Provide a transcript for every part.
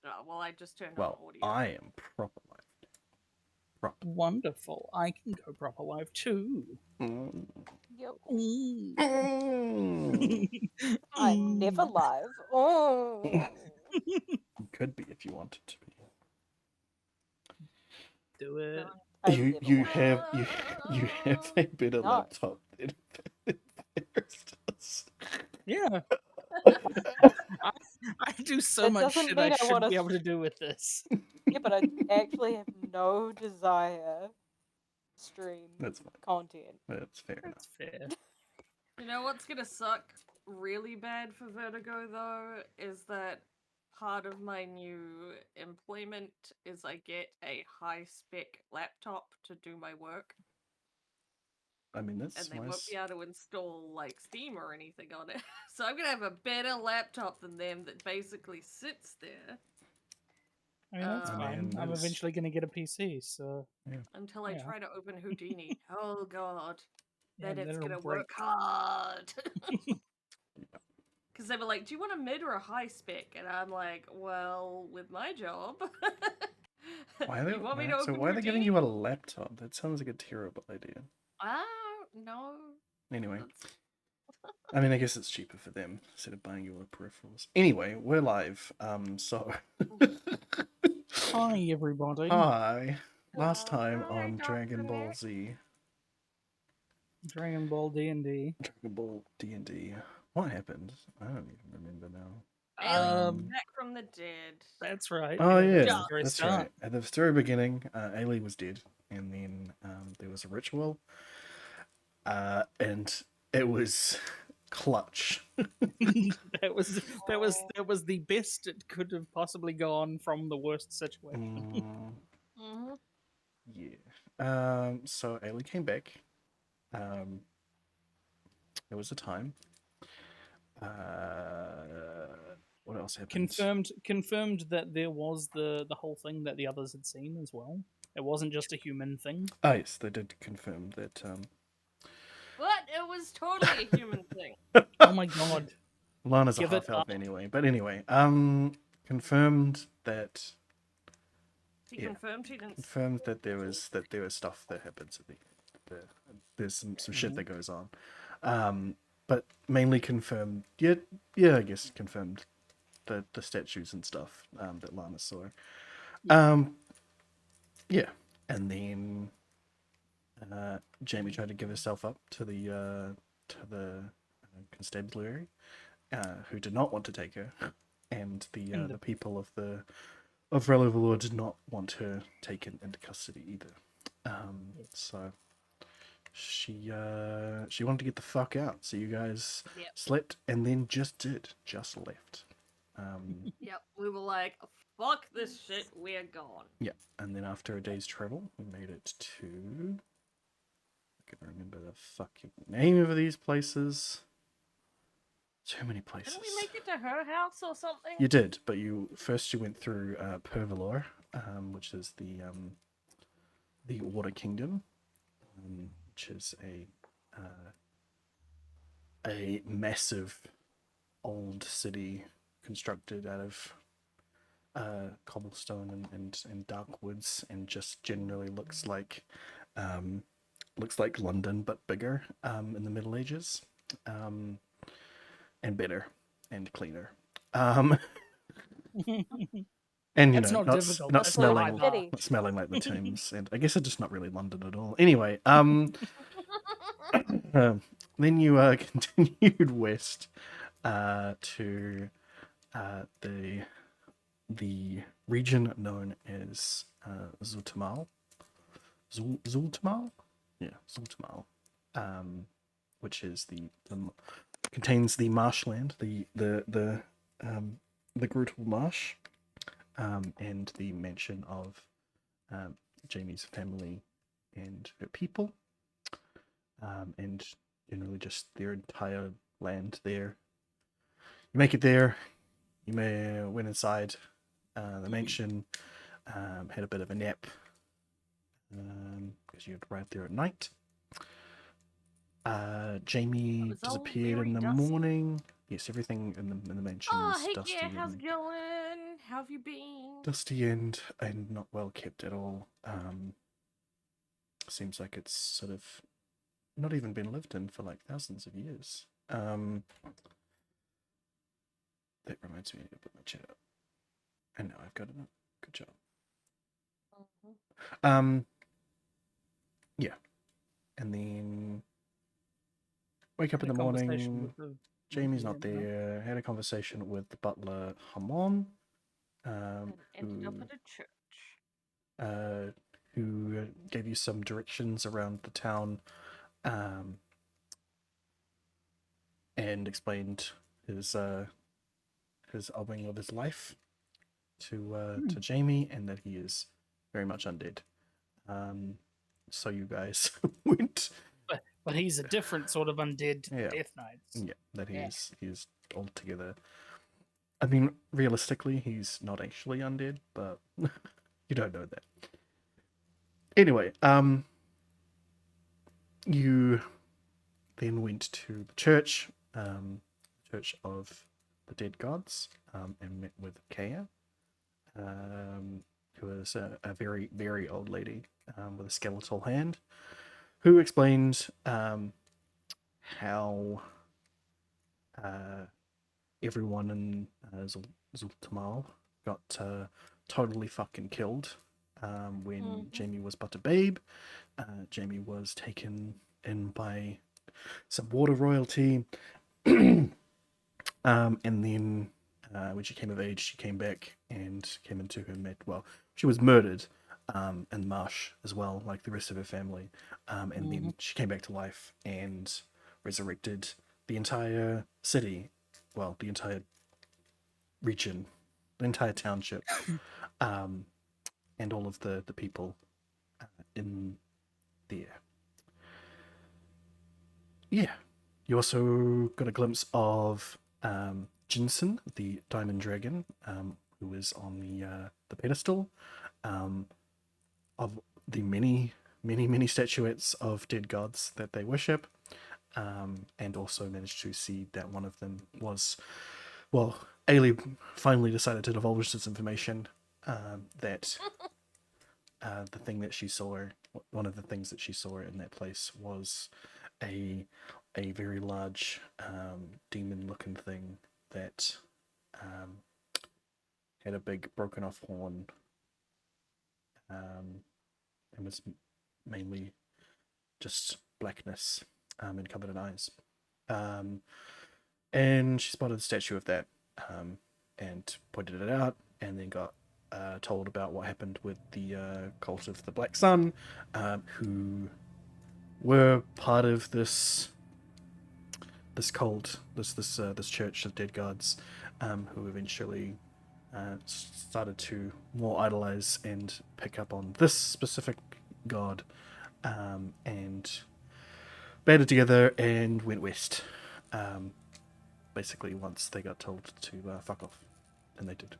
Oh, well, I just turned Well, on audio. I am proper live. Proper. Wonderful. I can go proper live too. Mm. Yo, Mm. I'm never live. Oh. You could be if you wanted to be. Do it. Done. I You never you want- have you have a better No. laptop than theirs does. Yeah. I do so That much doesn't shit mean I I should wanna be able to do with this. Yeah, but I actually have no desire to stream That's fine. content. That's fair enough. That's fair. You know what's gonna suck really bad for Vertigo though is that part of my new employment is I get a high spec laptop to do my work, I mean, and that's they won't nice. be able to install like Steam or anything on it. So I'm gonna have a better laptop than them that basically sits there I mean, that's I fine. mean, I'm that's- eventually going to get a PC, so until I Yeah. try to open Houdini. Oh god. yeah, Then it's that'll gonna break. work hard. Because they were like, do you want a mid or a high spec? And I'm like, well, with my job. Why are they, you want me to so open why are they giving Houdini? you a laptop? That sounds like a terrible idea. No. Anyway, That's- I mean, I guess it's cheaper for them instead of buying you all the peripherals. Anyway, we're live. So Hi, everybody. hi. Last time Hi, on Dr. Dragon Ball Nick. Z, Dragon Ball D&D. Dragon Ball D&D. What happened? I don't even remember now. Alien back from the dead. That's right. Oh that's yeah, the very that's start. right. At the very beginning, Ailey was dead, and then there was a ritual, and it was clutch. that was the best it could have possibly gone from the worst situation. Mm, Mm-hmm. yeah. So Ailey came back. There was a time. What else happened? Confirmed that there was the whole thing that the others had seen as well. It wasn't just a human thing. Oh yes, they did confirm that. But it was totally a human thing. Oh my god. Lana's a Give it half elf up. anyway. But anyway, confirmed that. He Yeah. confirmed he didn't. Confirmed that there was stuff that happens at there's some shit that goes on, but mainly confirmed. Yeah, I guess confirmed the statues and stuff that Lana saw. Yeah, and then Jamie tried to give herself up to the constabulary, who did not want to take her, and the people of Relevallor did not want her taken into custody either. So she wanted to get the fuck out. So you guys Yep. slept and then just left. Yep, we were like, fuck this shit, we're gone. Yeah, and then after a day's travel, we made it to. I can't remember the fucking name of these places. Too many places. Didn't we make it to her house or something? You did, but you went through Pervalor, which is the Water Kingdom, which is a massive old city constructed out of cobblestone and dark woods, and just generally looks like London but bigger in the Middle Ages, and better and cleaner. And That's not difficult, not that's smelling, not hard. not smelling like the Thames, and I guess it's just not really London at all. Anyway, then you continued west to the region known as Zultamal. Zultamal, yeah, Zultamal, which is contains the marshland, the Grutal Marsh, and the mansion of Jamie's family and her people, and generally just their entire land there. You make it there. You went inside the mansion, had a bit of a nap, because you had arrived there at night. Jamie It was all disappeared in very the dusty. morning. yes, everything in the mansion Oh, is hey, dusty yeah, how's it and going? How have you been? dusty and not well kept at all. Seems like it's sort of not even been lived in for like thousands of years. That reminds me to put my chat up. And now I've got it up. Good job. Yeah. And then wake up in the morning. Jamie's not there. Had a conversation with the butler Hamon, And ended up at a church. who gave you some directions around the town, and explained his owing of his life to Jamie, and that he is very much undead. So you guys went. But he's a different sort of undead Yeah. Death Knights. Yeah, that he's altogether. I mean, realistically, he's not actually undead, but you don't know that. Anyway, you then went to the church, Church of the Dead Gods, and met with Kaya, who is a very, very old lady with a skeletal hand, who explained how everyone in Zultamal got totally fucking killed when Jamie was but a babe. Jamie was taken in by some water royalty, and then when she came of age, she came back and came into her well, she was murdered in the marsh as well, like the rest of her family, and then she came back to life and resurrected the entire city, well, the entire region, the entire township, and all of the people in there. Yeah. You also got a glimpse of Jinsen, the diamond dragon, who is on the pedestal, of the many statuettes of dead gods that they worship, and also managed to see that one of them was, well, Ailey finally decided to divulge this information, that the thing that she saw, one of the things that she saw in that place was a very large demon-looking thing that had a big broken off horn, and was mainly just blackness and covered in eyes. And she spotted a statue of that, and pointed it out, and then got told about what happened with the cult of the Black Sun, who were part of this cult, this church of dead gods, who eventually started to more idolize and pick up on this specific god, and banded together and went west. Basically, once they got told to fuck off, and they did.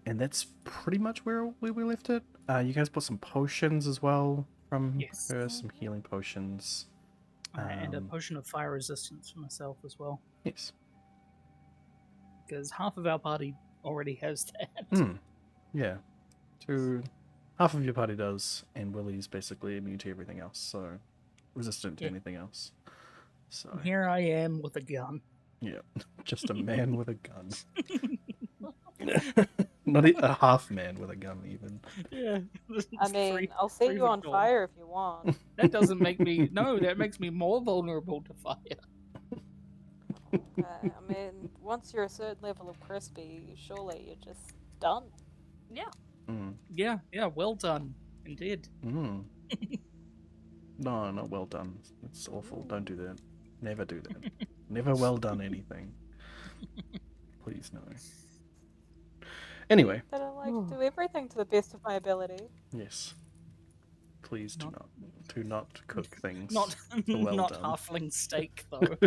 And that's pretty much where we left it. You guys bought some potions as well from her, some healing potions. And a potion of fire resistance for myself as well. Yes. Because half of our party already has that. Yeah. Half of your party does, and Willie's basically immune to everything else, so resistant to anything else. So here I am with a gun. Yeah, just a man with a gun. Not a half man with a gun, even. Yeah. I mean, I'll set you on fire if you want. That doesn't make me... No, that makes me more vulnerable to fire. Okay, I mean, once you're a certain level of crispy, surely you're just done. Yeah. Yeah, well done. Indeed. No, not well done. It's awful. Don't do that. Never do that. Never well done anything. Please, no. Anyway. But I like to do everything to the best of my ability. Yes. Please do not cook things. Not well not done. halfling steak though.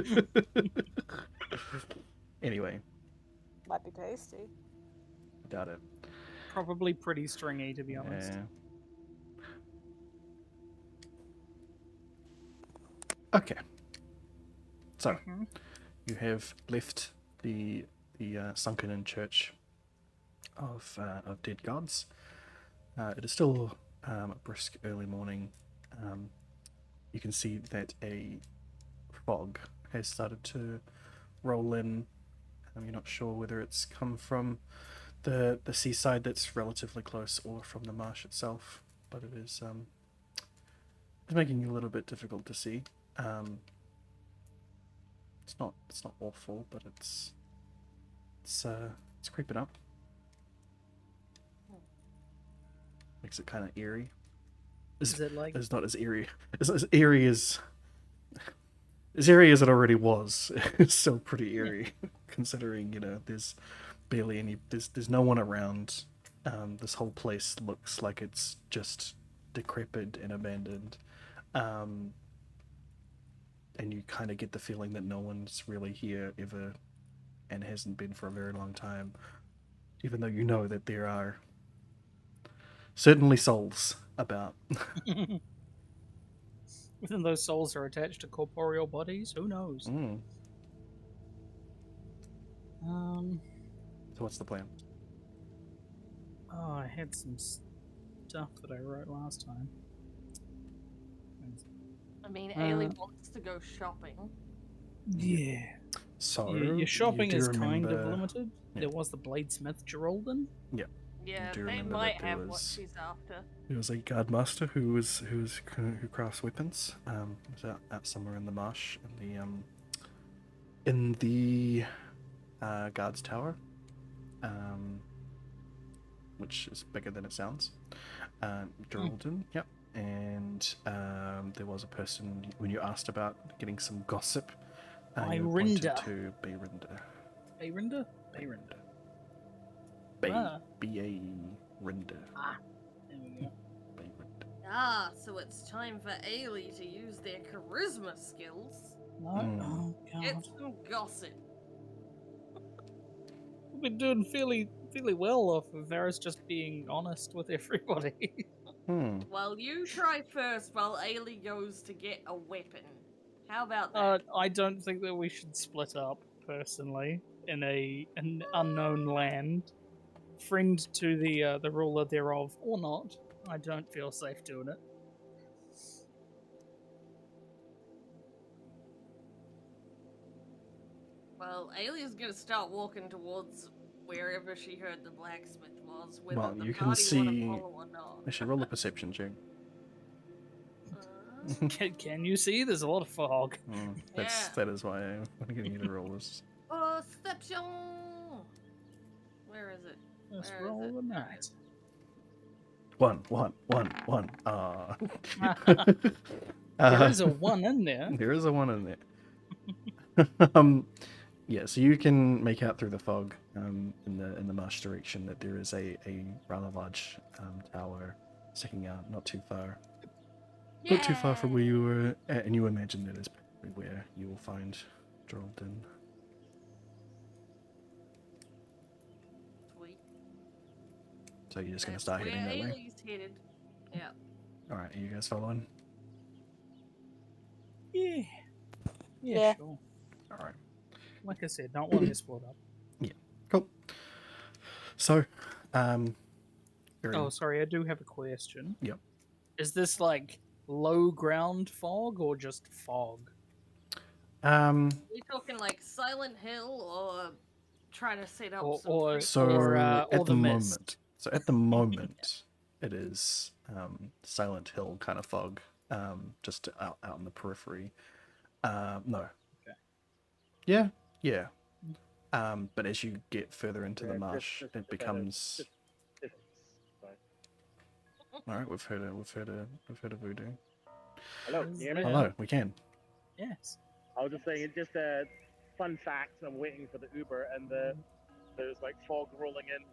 Anyway. Might be tasty. Doubt it. Probably pretty stringy, to be honest. Yeah. Okay. So you have left the sunken-in church of dead gods. It is still a brisk early morning. You can see that a fog has started to roll in. You're not sure whether it's come from the seaside that's relatively close or from the marsh itself, but it is it's making it a little bit difficult to see. It's not awful, but it's creeping up. Makes it kind of eerie. Is it like It's not as eerie. It's not as eerie as it already was. It's still pretty eerie, considering there's barely any. There's no one around. This whole place looks like it's just decrepit and abandoned. And you kind of get the feeling that no one's really here ever, and hasn't been for a very long time, even though you know that there are certainly souls about. within those souls are attached to corporeal bodies? Who knows? So what's the plan? Oh, I had some stuff that I wrote last time. I mean, Ailey wants to go shopping. Yeah. So Your shopping you do is kind of remember- limited. Yeah. There was the bladesmith Geraldine. Yeah, do they remember might that there have what was- she's after. There was a guard master who crafts weapons. Was out somewhere in the marsh in the guard's tower, which is bigger than it sounds. Geraldine, yep. And there was a person when you asked about getting some gossip. You pointed Byrinda. to Bayrinda. Bayrinda? Bayrinda. Ah. B-A-Rinda. There we go. Bayrinda. Ah, so it's time for Ailey to use their charisma skills. No? Oh, Get God. some gossip. We've been doing fairly well off of Varys just being honest with everybody. Well, you try first while Ailey goes to get a weapon. How about that? I don't think that we should split up, personally, in an unknown land. Friend to the ruler thereof, or not. I don't feel safe doing it. Well, Ailey's gonna start walking towards wherever she heard the blacksmith was, whether Well, the you can party see- wanna follow or not. I should roll a perception check. Can you see? There's a lot of fog. Yeah. That is why I'm getting you to roll this. Perception! Where is it? Let's Where is roll it? the night. One. There is a one in there. There is a one in there. Yeah, so you can make out through the fog in the marsh direction that there is a rather large tower sticking out not too far. Not too far from where you were, and you imagine that is probably where you will find Geraldine. Sweet. So you're just going to That's start where heading that way? Ailey's headed. Yeah. Alright, are you guys following? Yeah. Yeah. Sure. Alright. Like I said, don't want to split up. Cool. So, Oh, sorry, I do have a question. Yep. Is this like low ground fog or just fog? um, We talking like Silent Hill or trying to set up Or- some or- creep- so at at the the mist. moment, at the moment, it is Silent Hill kind of fog, just out in the periphery. No. Okay. Yeah. But as you get further into the marsh, it becomes. All right, we've heard of voodoo. Hello, can you hear me? Yeah. Hello, we can. Yes. I was just saying, it's just a fun fact. I'm waiting for the Uber, and there's like fog rolling in.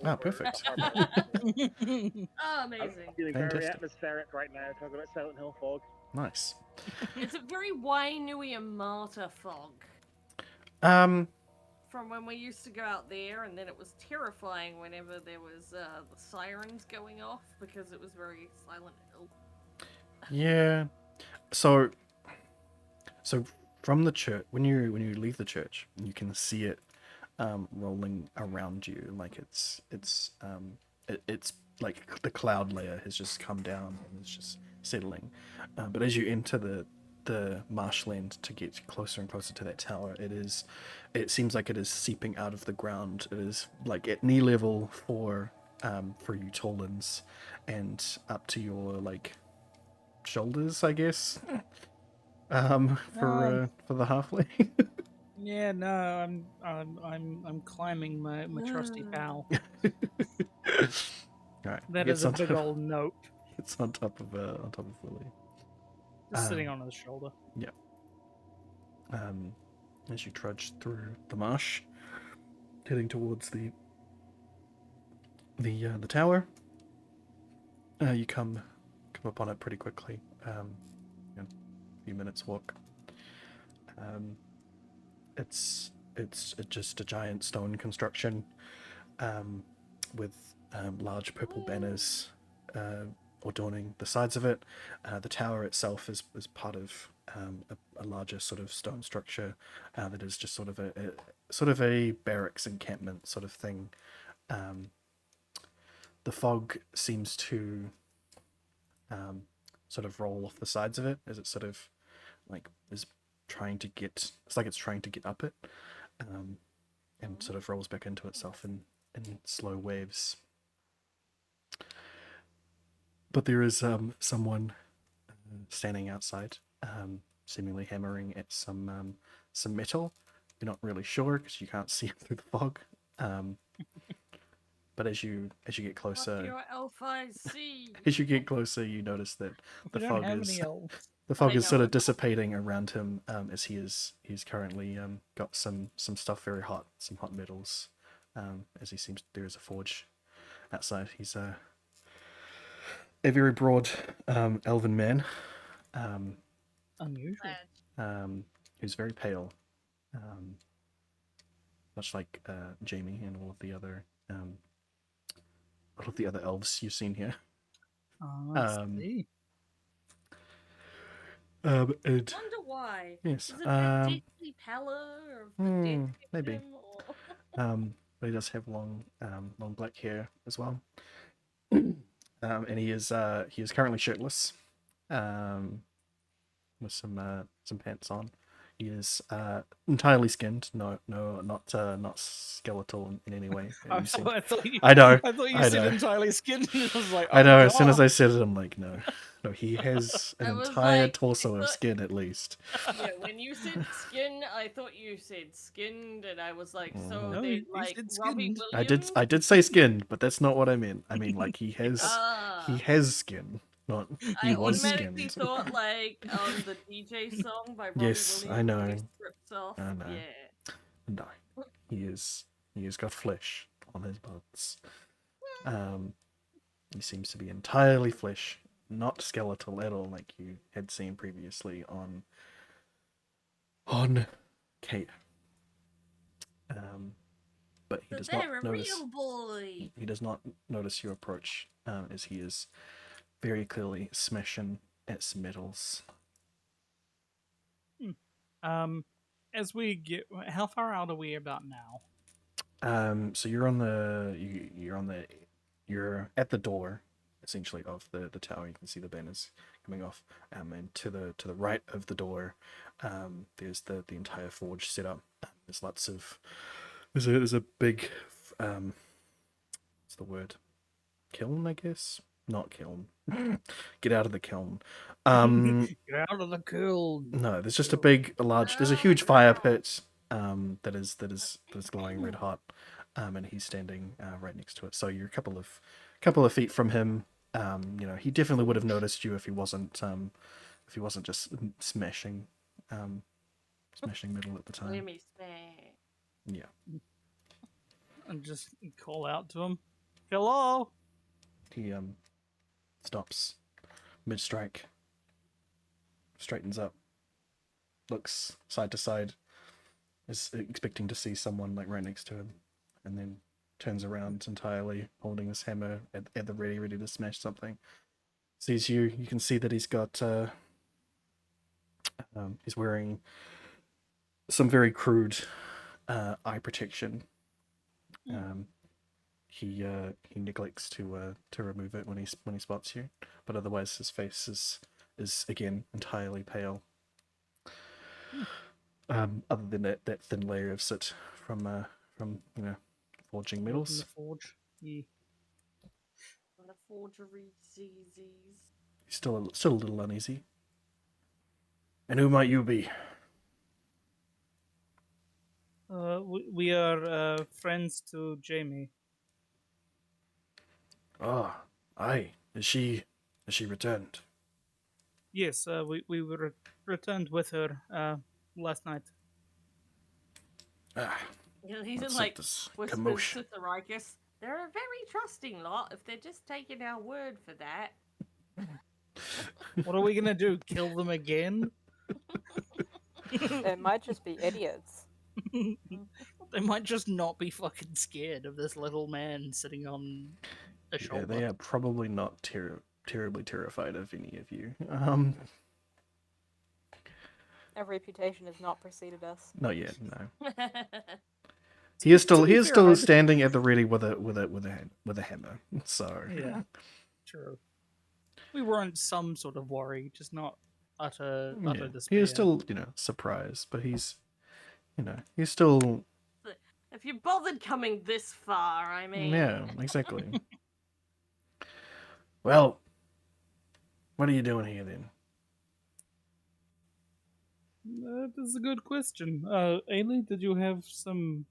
Ah, over perfect. the harbor. Oh, I'm amazing. feeling very Fantastic. atmospheric right now, talking about Silent Hill fog. Nice. It's a very Wainui and Marta fog Um, from when we used to go out there, and then it was terrifying whenever there was the sirens going off because it was very Silent Hill. yeah. So from the church, when you leave the church, you can see it rolling around you, like it's like the cloud layer has just come down and it's just settling. But as you enter the marshland to get closer and closer to that tower, it seems like it is seeping out of the ground. It is like at knee level for you Tallins, and up to your like shoulders, I guess. For the halfway. Yeah, no, I'm climbing my trusty pal. All right, That gets is a on big top, old nope, it's on top of Willie. just sitting Um, on his shoulder. Yeah. As you trudge through the marsh, heading towards the tower, you come upon it pretty quickly. A few minutes walk. It's just a giant stone construction, with large purple banners adorning the sides of it. The tower itself is part of a larger sort of stone structure that is just sort of a barracks encampment sort of thing. The fog seems to sort of roll off the sides of it as it sort of like is trying to get. It's like it's trying to get up it, and sort of rolls back into itself in slow waves. But there is someone standing outside, seemingly hammering at some metal. You're not really sure because you can't see it through the fog. But as you get What closer, your elf eyes see? as you get closer, you notice that the We don't fog have is any elves. the fog I is sort know. of dissipating around him, as he's currently got some stuff very hot, some hot metals. As he seems there is a forge outside. He's a very broad elven man, Unusual. who's very pale, much like Jamie and all of the other elves you've seen here. Oh, I see. And Wonder why. yes, Is it that deathly pallor of the dead maybe. victim, or... But he does have long black hair as well. And he is currently shirtless, with some pants on. He is entirely skinned. No, not skeletal in any way. I thought you, I know. I thought you I said know. entirely skinned. I was like, I oh, know. As soon as God. I said it, I'm like, no. He has an I was entire like, torso I of thought- skin at least. Yeah, when you said skin, I thought you said skinned, and I was like, so No, they you like said Robbie skinned. Williams? I did say skin, but that's not what I meant. I mean, like he has Ah, skin, not I he was automatically skinned. thought like the DJ song by Robbie Yes, Williams. I know. When he strips off. I know. Yeah. No, he has got flesh on his bones. He seems to be entirely flesh, not skeletal at all, like you had seen previously on Kate. But he So does not they're a notice. real boy. He does not notice your approach, as he is very clearly smashing at some metals. As we get, how far out are we about now? So you're at the door, essentially, of the tower. You can see the banners coming off, and to the right of the door, there's the entire forge set up. There's lots of there's a big what's the word? Kiln, I guess. Not kiln. Get out of the kiln. Get out of the kiln. No, there's just there's a huge fire pit that is glowing red hot, and he's standing right next to it. So you're a couple of feet from him. He definitely would have noticed you if he wasn't just smashing metal at the time. Let me smash. Yeah. And just call out to him. Hello. He stops mid strike, straightens up, looks side to side, is expecting to see someone like right next to him, and then turns around entirely, holding his hammer at the ready to smash something. Sees you. You can see that he's got he's wearing some very crude eye protection. He neglects to remove it when he spots you, but otherwise his face is again entirely pale. Other than that thin layer of soot from forging From metals. the forge. Yeah. The forgery ZZs. He's still a little uneasy. And who might you be? We are friends to Jamie. Ah, aye. Is she returned? Yes, we were returned with her last night. Ah, Yeah, he's what's like up this whispers commotion? to Tharicus. They're a very trusting lot if they're just taking our word for that. What are we gonna do? Kill them again? They might just be idiots. They might just not be fucking scared of this little man sitting on a Yeah, shoulder. they are probably not terribly terrified of any of you. Our reputation has not preceded us. Not yet, no. To He is be fair, still standing at the ready with a hammer. So Yeah, true. We weren't some sort of worry, just not utter yeah. despair. He is still surprised, but he's still If you bothered coming this far, I mean. yeah, exactly. Well, what are you doing here then? That is a good question. Ailey, did you have some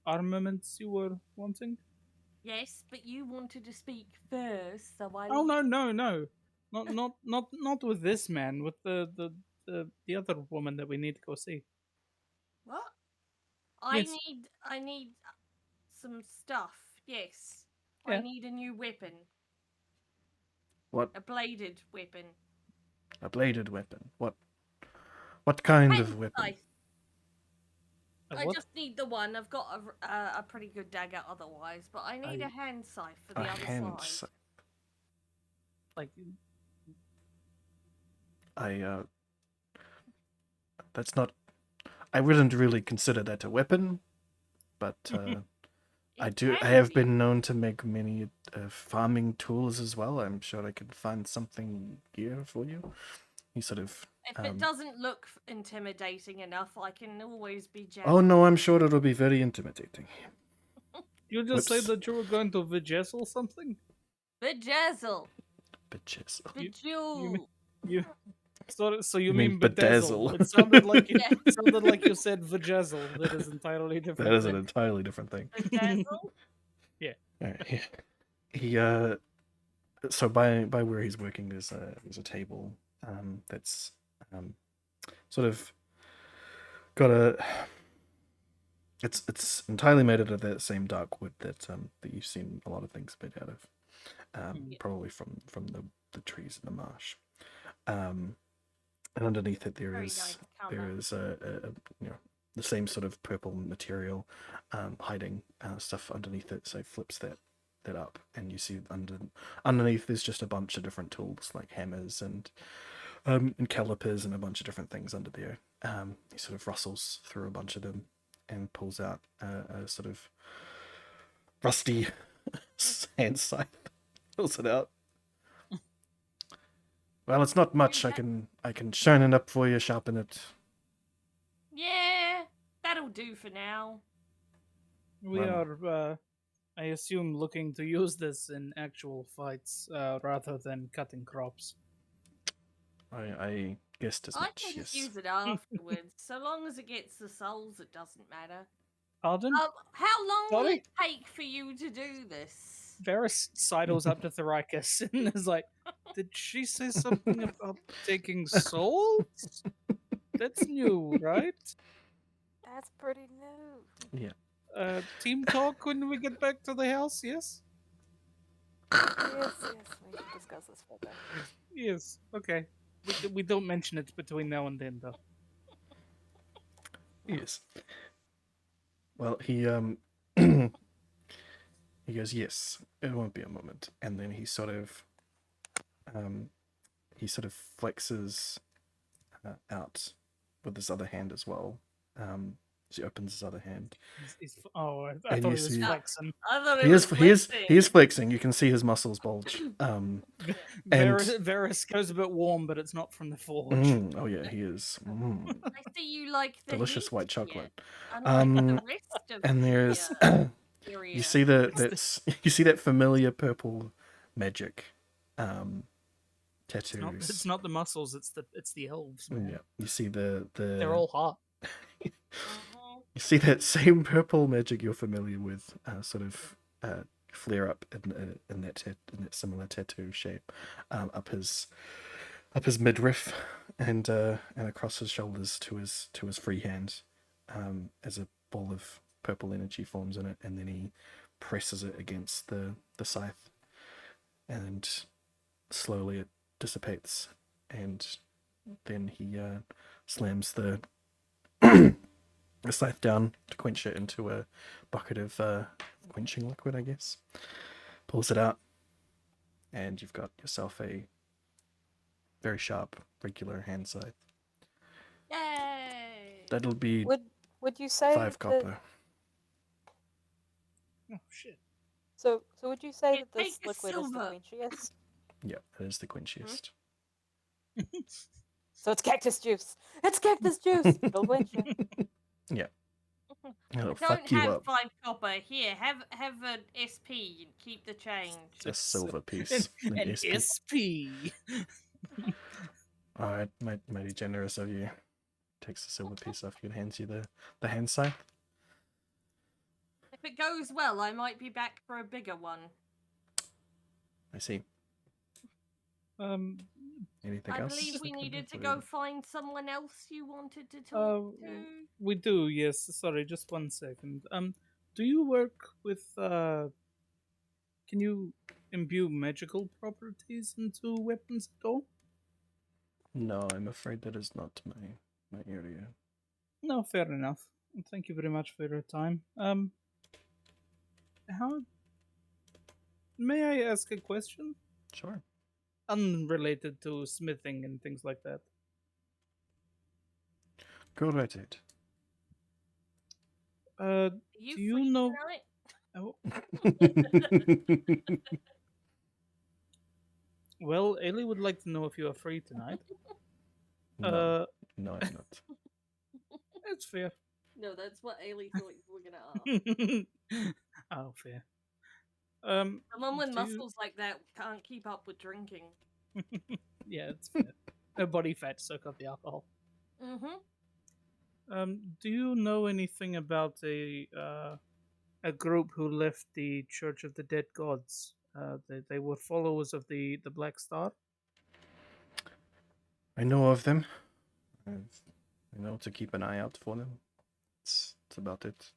armaments you were wanting? Yes, but you wanted to speak first, so I. Oh no, not with this man. With the other woman that we need to go see. What? Yes. I need some stuff. Yes. Yeah. I need a new weapon. What? A bladed weapon. A bladed weapon? What kind of weapon? Handsafe. I What? just need the one. I've got a pretty good dagger otherwise, but I need a hand scythe for the A other hand side. scythe. Like That's not. I wouldn't really consider that a weapon, but I have been known to make many farming tools as well. I'm sure I could find something here for you. He sort of. If it doesn't look intimidating enough, I can always be jazzed. Oh no, I'm sure it'll be very intimidating. you just say Whoops. that you were going to Vigesel something? Bejazzle. Bitches. Bejewel. You so you You mean mean bedazzle? bedazzle. It sounded like you Yeah. sounded like you said Vigesel. That is entirely different. That is an thing. entirely different thing. Bedazzle. Alright, he so by where he's working there's a table that's sort of got it's entirely made out of that same dark wood that you've seen a lot of things made out of. Probably from the trees in the marsh. And underneath it there Very is nice colour. the same sort of purple material hiding stuff underneath it. So he flips that up, and you see underneath there's just a bunch of different tools like hammers and calipers and a bunch of different things under there. He sort of rustles through a bunch of them and pulls out a sort of rusty hand scythe. Pulls it out. Well, it's not much. I can shine it up for you, sharpen it. Yeah, that'll do for now. We are, I assume, looking to use this in actual fights rather than cutting crops. I guessed as I much. can just Yes. use it afterwards. So long as it gets the souls, it doesn't matter. Pardon? How long will Sorry? it take for you to do this? Varys sidles up to Tharicus and is like, "Did she say something about taking souls? That's new, right? That's pretty new. Team talk when we get back to the house, yes? Yes, we should discuss this further. Yes, okay. We don't mention it between now and then, though. Yes. Well, he he goes, yes, it won't be a moment, and then he sort of flexes out with his other hand as well, She opens his other hand. Oh, I And thought you he was see- flexing. I thought He it is was he is flexing. You can see his muscles bulge. And Varys goes a bit warm, but it's not from the forge. oh yeah, he is. I see you like the Delicious heat white here, chocolate. unlike the rest of And there's the area. you see you see that familiar purple magic tattoos. It's not the muscles. It's the elves. Man. Yeah, you see the They're all hot. Mhm. you see that same purple magic you're familiar with, sort of flare up in that similar tattoo shape, up his midriff and across his shoulders to his free hand, as a ball of purple energy forms in it, and then he presses it against the scythe, and slowly it dissipates, and then he slams the scythe down to quench it into a bucket of quenching liquid, I guess. Pulls it out, and you've got yourself a very sharp, regular hand scythe. Yay! That'll be Would you say 5 that? copper. Oh shit! So would you say Yeah, that this take the liquid is the silver. quenchiest? Yeah, that is the quenchiest. So it's cactus juice. It's cactus juice. It'll quench you. Yeah. It'll Don't fuck you have up. 5 copper. Here, have an SP and keep the change. A silver piece. An SP. SP. Alright, mighty generous of you. Takes the silver piece off you and hands you the hand scythe. If it goes well, I might be back for a bigger one. I see. Anything I else? believe we I can needed to put go in? find someone else you wanted to talk to. We do. Yes. Sorry, just 1 second. Do you work with? Can you imbue magical properties into weapons at all? No, I'm afraid that is not my area. No, fair enough. Thank you very much for your time. How may I ask a question? Sure. Unrelated to smithing and things like that. Go right ahead. Are Do you you free know? tonight? Oh, well, Ailey would like to know if you are free tonight. No, no, I'm not. That's fair. No, that's what Ailey thought you were gonna ask. Oh, fair. Someone with do you- muscles like that can't keep up with drinking. Yeah, it's fair. Her body fat soak up the alcohol. Mm-hmm. Do you know anything about a group who left the Church of the Dead Gods? They were followers of the Black Star. I know of them. I know to keep an eye out for them. It's about it.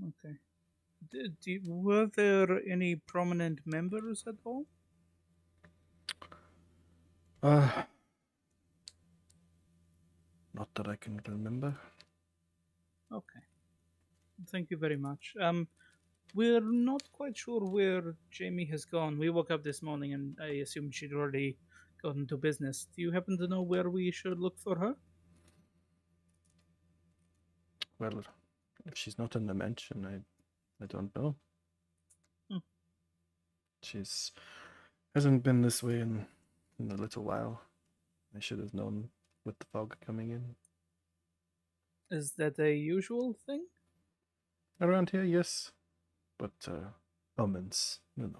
Okay. Were there any prominent members at all? Not that I can remember. Okay. Thank you very much. We're not quite sure where Jamie has gone. We woke up this morning and I assumed she'd already gotten to business. Do you happen to know where we should look for her? Well, if she's not in the mansion, I don't know. She's hasn't been this way in a little while. I should have known with the fog coming in. Is that a usual thing? Around here, yes. But omens, no.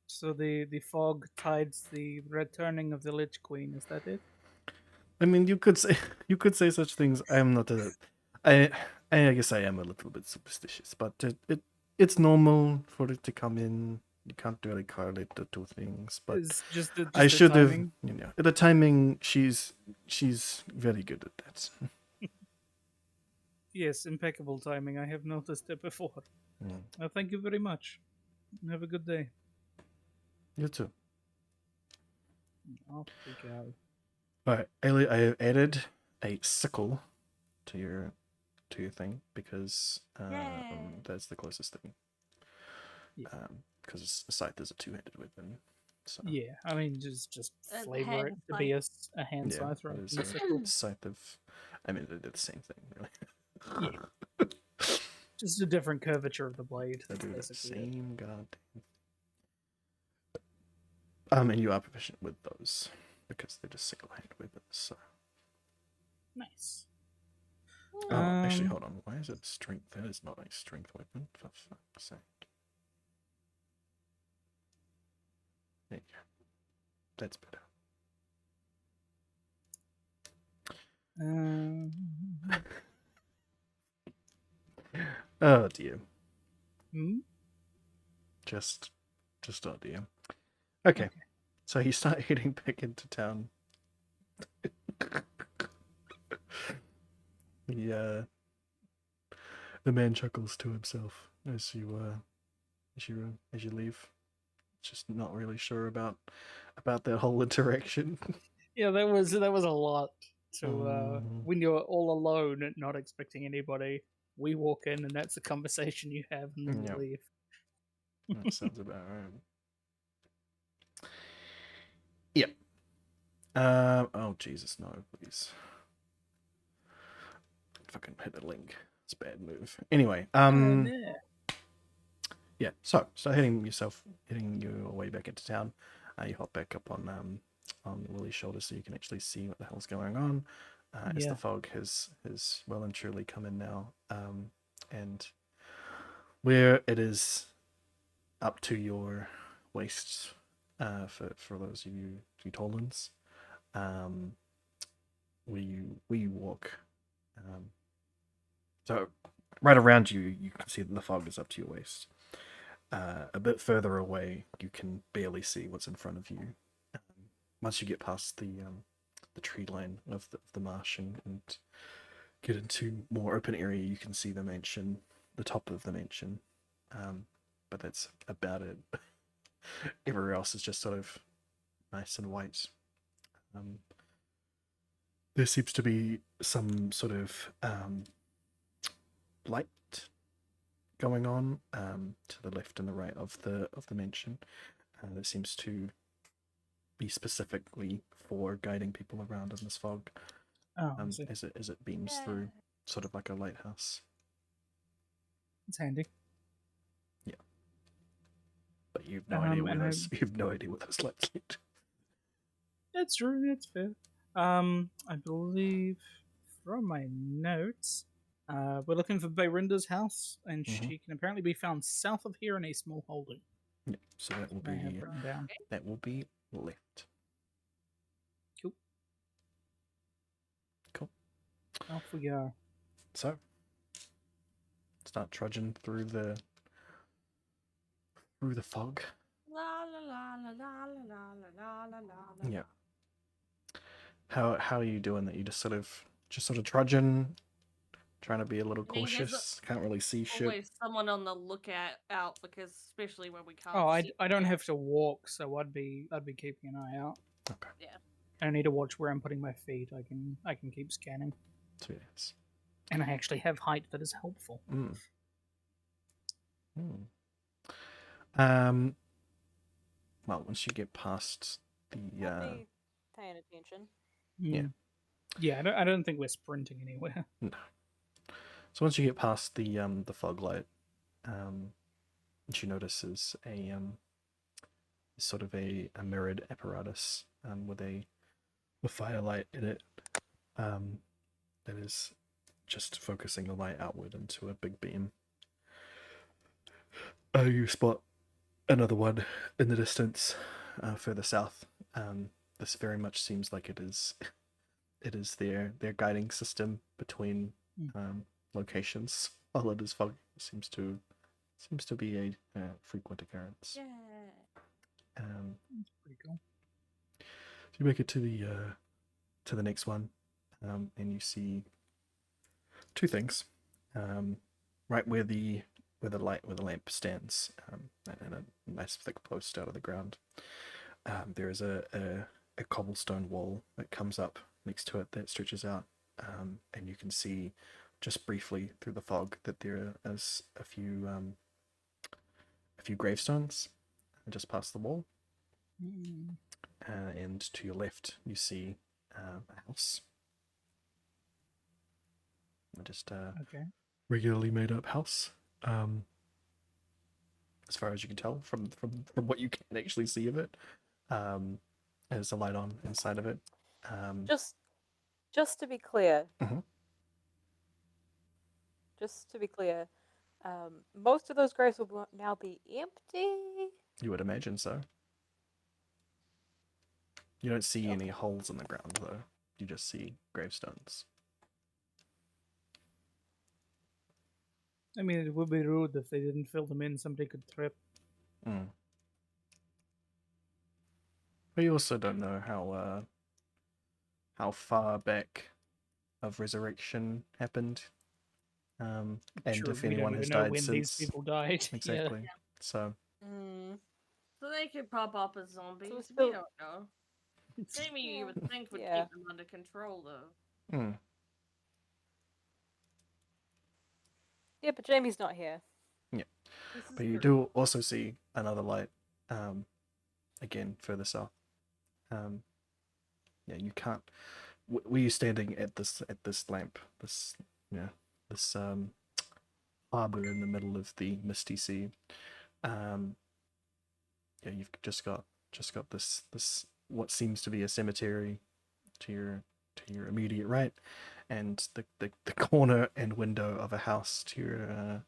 So the fog tides the returning of the Lich Queen, is that it? I mean, you could say such things. I am not I guess I am a little bit superstitious, but it's normal for it to come in. You can't really correlate the two things, but It's just the I should have, timing. the timing. She's very good at that. Yes, impeccable timing. I have noticed it before. Thank you very much. Have a good day. You too. Off we go. Alright, Ailey, I have added a sickle to your thing because Yay. that's the closest thing. Yeah. Because a scythe is a two-handed weapon. So Yeah, I mean, just A flavor it hand to be a hand yeah, scythe rather it is than a sickle. a scythe of. I mean, they're the same thing, really. Yeah. Just a different curvature of the blade. They That's do the basically it. same goddamn. And you are proficient with those because they're just single-handed weapons. So. Nice. Oh, actually, Um, hold on. Why is it strength? That is not a strength weapon, for fuck's sake. There you go. That's better. Um, Oh dear. hmm? Just oh dear. Okay. So you start heading back into town. The man chuckles to himself as you leave. Just not really sure about that whole interaction. Yeah, that was a lot. So Mhm. when you're all alone, and not expecting anybody, we walk in, and that's the conversation you have, and then Yep. you leave. That sounds about right. Yep. Oh Jesus, no, please. Fucking hit the link. It's a bad move. Anyway, Yeah. yeah. So heading your way back into town. You hop back up on Willie's shoulder so you can actually see what the hell's going on. As the fog has well and truly come in now, and where it is up to your waists, for those of you Tolans, where you walk. So right around you, you can see that the fog is up to your waist. A bit further away, you can barely see what's in front of you. Once you get past the tree line of the marsh and get into more open area, you can see the mansion, the top of the mansion. But that's about it. Everywhere else is just sort of nice and white. There seems to be some sort of light going on to the left and the right of the mansion. That seems to be specifically for guiding people around in this fog. Oh, I see. As it beams through, sort of like a lighthouse. It's handy. Yeah, but you've no idea where and those. You've no idea what those lights lead. That's true. That's fair. I believe from my notes, we're looking for Bayrinda's house, and she can apparently be found south of here in a small holding. Yeah, so that will I have be written down. left. Cool. Off we go. So start trudging through the fog. La la la la la la la la la. Yeah. How are you doing that? You just sort of trudging, trying to be a little I mean, there's cautious. Can't really see shit. always someone on the lookout out because especially when we can't. Oh, see. I don't have to walk, so I'd be keeping an eye out. Okay. Yeah. I don't need to watch where I'm putting my feet. I can keep scanning, So yes. and I actually have height that is helpful. Well, once you get past the I'd be paying attention. Yeah. Yeah, I don't think we're sprinting anywhere. no. So once you get past the fog light, what you notice is a sort of a mirrored apparatus with a firelight in it that is just focusing the light outward into a big beam. You spot another one in the distance, further south. This very much seems like it is their guiding system between locations. While it is fog, seems to be a frequent occurrence. Yeah. That's pretty cool. So you make it to the next one, and you see two things. Right where the lamp stands, and a nice thick post out of the ground. There is a cobblestone wall that comes up next to it that stretches out, and you can see just briefly through the fog that there is a few gravestones just past the wall. Mm. And to your left, you see a house. Just a Okay. regularly made up house. As far as you can tell from what you can actually see of it. There's a light on inside of it. Just to be clear. Mhm. Just to be clear, most of those graves will now be empty. You would imagine so. You don't see any Okay. holes in the ground, though. You just see gravestones. I mean, it would be rude if they didn't fill them in. Somebody could trip. Mm. But you also don't know how far back of resurrection happened, and Sure, if we don't anyone even has know died when these since. people died. Exactly. Yeah. So Mm. So they could pop up as zombies. So We still- don't know. Jamie, you would think would Yeah. keep them under control, though. mm. Yeah, but Jamie's not here. Yeah. This is But you true. do also see another light, again further south. Yeah, you can't. Were you standing at this lamp, this this harbor in the middle of the misty sea? Yeah, you've just got this what seems to be a cemetery to your immediate right, and the corner and window of a house to your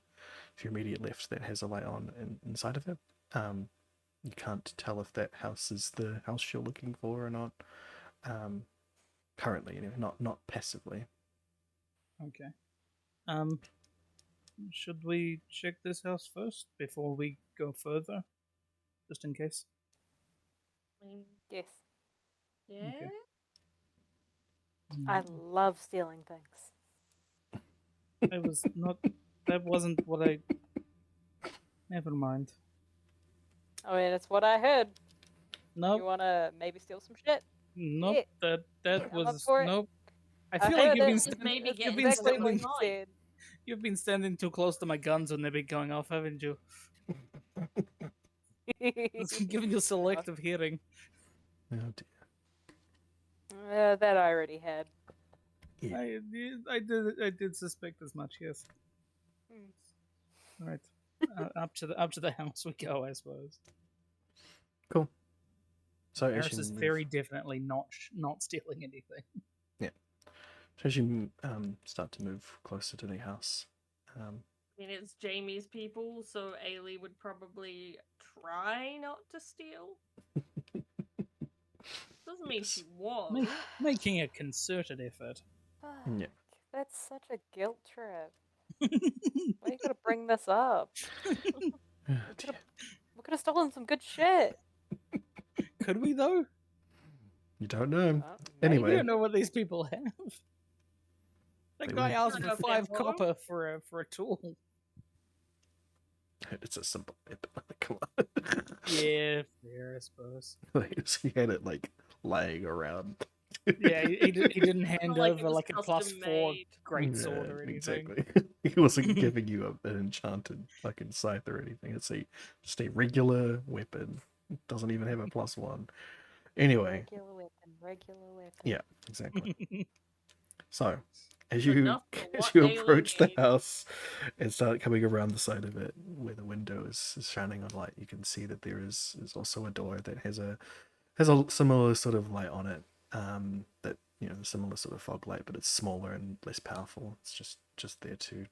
immediate left that has a light on inside of it. You can't tell if that house is the house you're looking for or not. Currently, anyway, not passively. Okay. Should we check this house first before we go further, just in case? Yes. Yeah. Okay. I love stealing things. I was not. That wasn't what I. Never mind. I mean, it's what I heard. Nope. You wanna maybe steal some shit? Nope. Yeah. That I'm up was for it. nope. I I feel like heard you've it. been Just maybe That's get you've into been the exactly what standing he night. said. you've been standing too close to my guns when they've been going off, haven't you? It's giving you selective hearing. Oh dear. That I already had. Yeah. I did suspect as much. Yes. Hmm. All right. Up to the house we go, I suppose. Cool. So as Harris you is move, very definitely not stealing anything. so as you start to move closer to the house, I mean, it's Jamie's people, so Ailey would probably try not to steal. Doesn't mean she won't. Making a concerted effort. Yeah. That's such a guilt trip. Why you gotta bring this up? Oh, dear. We could have stolen some good shit. Could we though? You don't know. Maybe. We Anyway, don't know what these people have. That They guy would- asked Don't for know if they're 5 home. copper for a tool. it's a simple weapon. Come on. Yeah, fair, I suppose. He had it like laying around. Yeah, he didn't hand like it over was like a +4 custom-made. great sword or anything. Exactly. He wasn't giving you an enchanted fucking scythe or anything. It's just a regular weapon. It doesn't even have a +1. Anyway, Regular weapon. yeah, exactly. So, as Good you enough for as what you Ailey approach the needs. house and start coming around the side of it where the window is shining on light, you can see that there is also a door that has a similar sort of light on it. That similar sort of fog light, but it's smaller and less powerful. It's just there to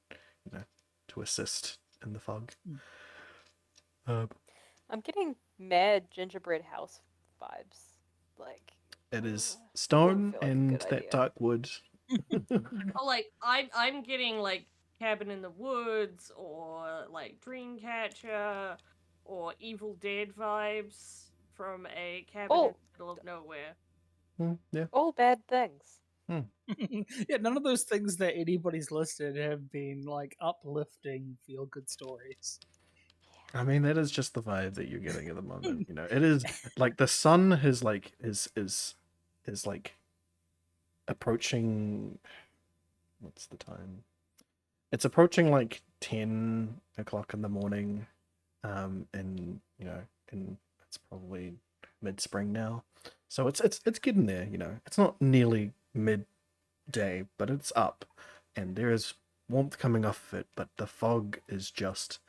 to assist in the fog. I'm getting mad gingerbread house vibes. Like It is doesn't stone feel like a and good that idea. dark wood. Oh, like I'm getting like Cabin in the Woods or like Dreamcatcher or Evil Dead vibes from a cabin in the middle of nowhere. Yeah. all bad things. Yeah, none of those things that anybody's listed have been like uplifting feel good stories. I mean, that is just the vibe that you're getting at the moment. It is like the sun has like is like approaching. What's the time? It's approaching like 10 o'clock in the morning, and it's probably mid-spring now, so it's getting there. It's not nearly midday, but it's up, and there is warmth coming off of it. But the fog is just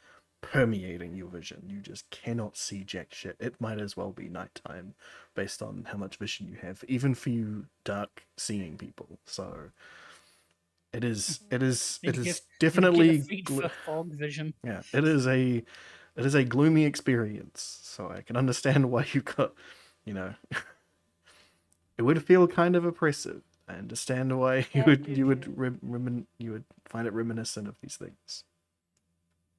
permeating your vision. You just cannot see jack shit. It might as well be nighttime, based on how much vision you have, even for you dark seeing people. So it is definitely feed for fog vision. yeah, it is a gloomy experience, so I can understand why you got, it would feel kind of oppressive. I understand why you would find it reminiscent of these things.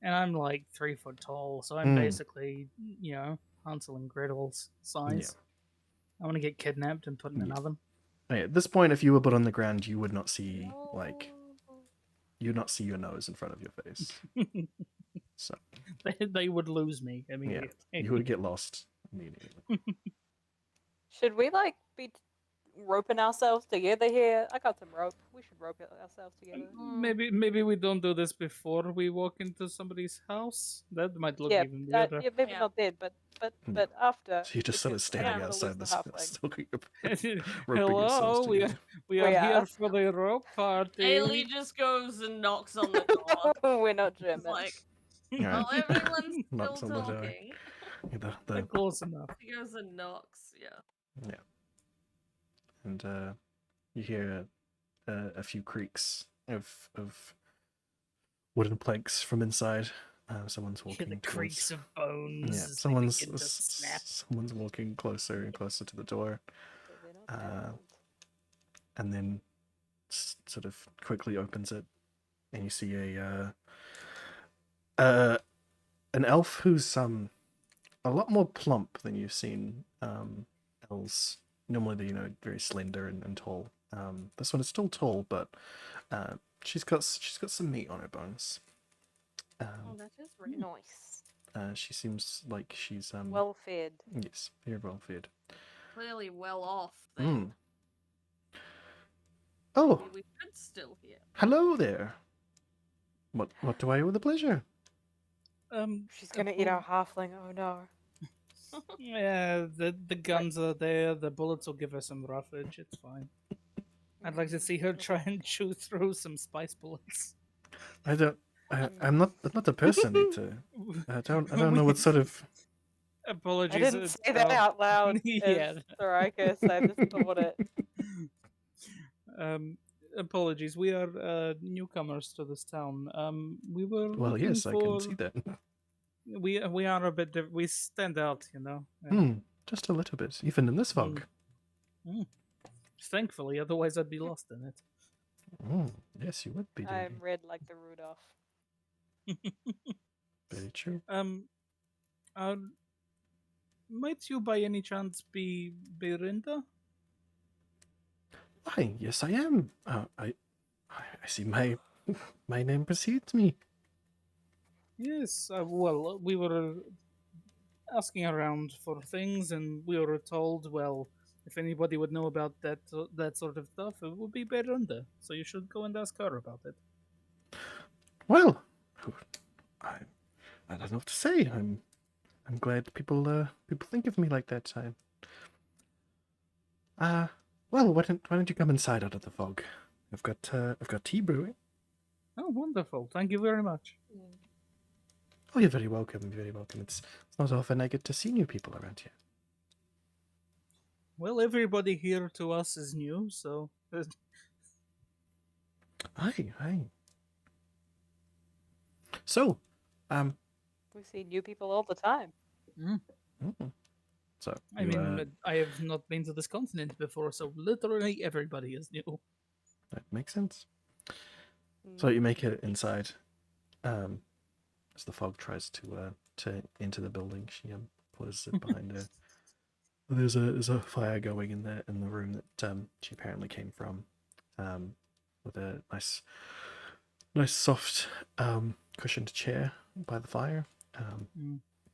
And I'm like 3 foot tall, so I'm basically, Hansel and Gretel's size. I want to get kidnapped and put in an oven. At this point, if you were put on the ground, you would not see your nose in front of your face. So they would lose me immediately. you would get lost immediately. Should we be roping ourselves together here? I got some rope. We should rope ourselves together. Maybe we don't do this before we walk into somebody's house. That might look even weirder. Yeah, maybe not then, but after. So you're just sort of because standing I'm gonna outside lose this the house, halfling. roping yourselves Hello, we together. are Yeah. here for the rope party. Ailey just goes and knocks on the door. We're not German. It's like, Yeah. well, everyone's Knocks still on the door. talking. They're close enough. He goes and knocks, yeah. And you hear a few creaks of wooden planks from inside. Someone's Hear walking the towards... creaks of bones. Yeah, as they begin to snap. someone's walking closer and closer to the door, They're not that old. and then sort of quickly opens it, and you see an elf who's a lot more plump than you've seen elves. Normally they're very slender and tall. This one is still tall, but she's got some meat on her bones. Oh, that is really Nice. She seems like she's Well fed. yes, very well fed. clearly well off then. Oh, Maybe we should still hear. hello there. What do I owe the pleasure? She's gonna eat our halfling. Oh no. Yeah, the guns are there. The bullets will give her some roughage. It's fine. I'd like to see her try and chew through some spice bullets. I'm not a person to. I don't know what sort of. Apologies. I didn't say that out loud. Yeah. Sorikis, I just thought it. Apologies. We are newcomers to this town. We were. Well, looking yes, I can for- see that. We are a bit. We stand out, Just a little bit, even in this fog. Thankfully, otherwise I'd be lost in it. Yes, you would be. I'm red like the Rudolph. Very true. Might you by any chance be Berinda? Why, yes, I am. I see my name precedes me. Yes. Well, we were asking around for things, and we were told, well, if anybody would know about that sort of stuff, it would be Berinda. So you should go and ask her about it. Well, I don't know what to say. I'm glad people think of me like that. Well, why don't you come inside out of the fog? I've got tea brewing. Oh, wonderful! Thank you very much. Oh, you're very welcome. You're very welcome. It's not often I get to see new people around here. Well, everybody here to us is new, so Aye. So, We see new people all the time. so I mean, I have not been to this continent before, so literally everybody is new. that makes sense. So you make it inside. As the fog tries to enter the building, she closes it behind her. There's a fire going in the room that she apparently came from, with a nice soft cushioned chair by the fire.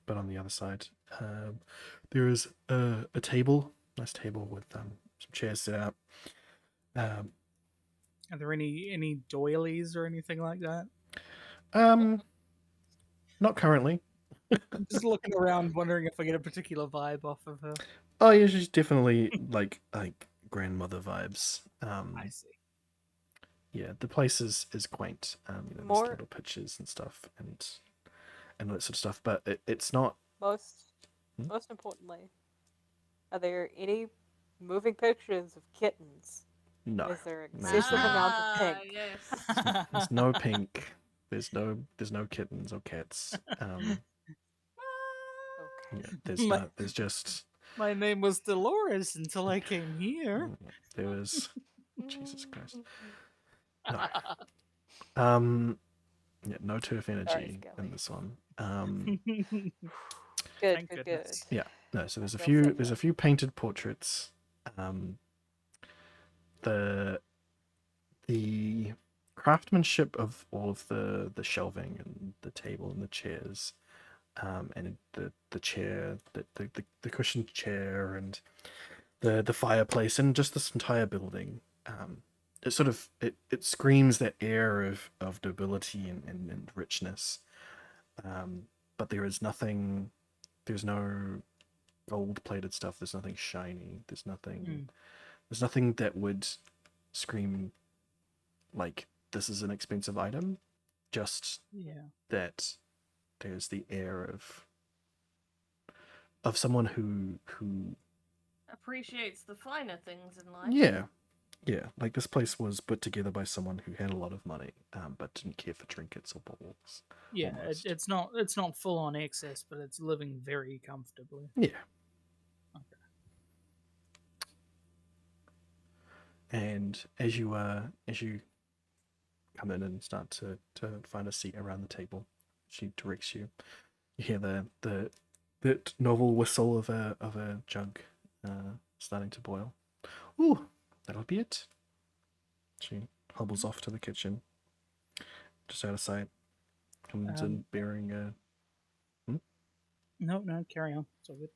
But on the other side, there is a table, nice table with some chairs set out. Are there any doilies or anything like that? Not currently. I'm just looking around, wondering if I get a particular vibe off of her. Oh, yeah, she's definitely like grandmother vibes. I see. Yeah, the place is quaint. There's More little pictures and stuff and all that sort of stuff, but it's not. most Hmm? most importantly, are there any moving pictures of kittens? No. Is there No, excessive amount of pink? Yes. There's no pink. There's no kittens or cats. Okay. Yeah, there's just My name was Dolores until I came here. there was Jesus Christ. No. Yeah, no turf Sorry, energy Skelly. in this one. Good, Thank good, good. goodness. Yeah, no. So there's a Feel few safer. painted portraits. The craftsmanship of all of the shelving and the table and the chairs, and the chair, the cushioned chair and the fireplace and just this entire building. It sort of it screams that air of nobility and richness. But there is nothing. There's no gold plated stuff. There's nothing shiny. There's nothing. There's nothing that would scream like this is an expensive item. Just Yeah. that there's the air of someone who Appreciates the finer things in life. yeah, like this place was put together by someone who had a lot of money, but didn't care for trinkets or balls. Yeah, Almost. it's not full on excess, but it's living very comfortably. Yeah. Okay. And as you come in and start to find a seat around the table, she directs you. You hear the novel whistle of a jug starting to boil. Ooh, that'll be it. She hobbles off to the kitchen, just out of sight. Comes in bearing a. No, carry on. It's all good.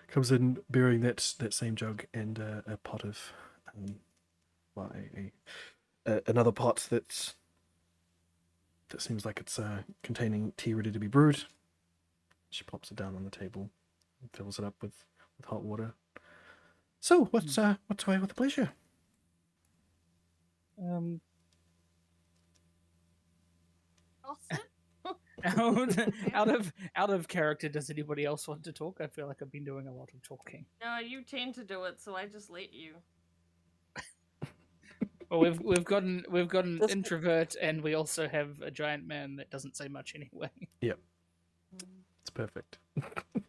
Comes in bearing that same jug and a pot of, another pot that seems like it's containing tea ready to be brewed. She pops it down on the table and fills it up with hot water. So, what's why with the pleasure? Out of character, does anybody else want to talk? I feel like I've been doing a lot of talking. No, you tend to do it, so I just let you. Well, we've got an This- introvert, and we also have a giant man that doesn't say much anyway. Yep, it's perfect.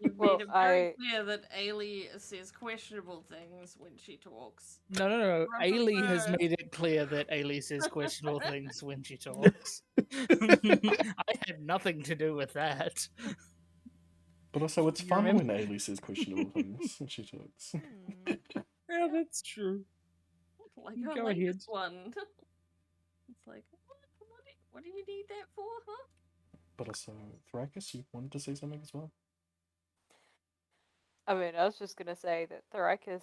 You've Well, made it very clear that Ailey says questionable things when she talks. No. From Ailey the has first. made it clear that Ailey says questionable things when she talks. I had nothing to do with that. But also, it's You fun remember- when Ailey says questionable things when she talks. Yeah, that's true. Like, I Go like ahead. this one. It's like, what do you need that for, huh? But also, Thrakus, you wanted to say something as well? I mean, I was just gonna say that Thrakus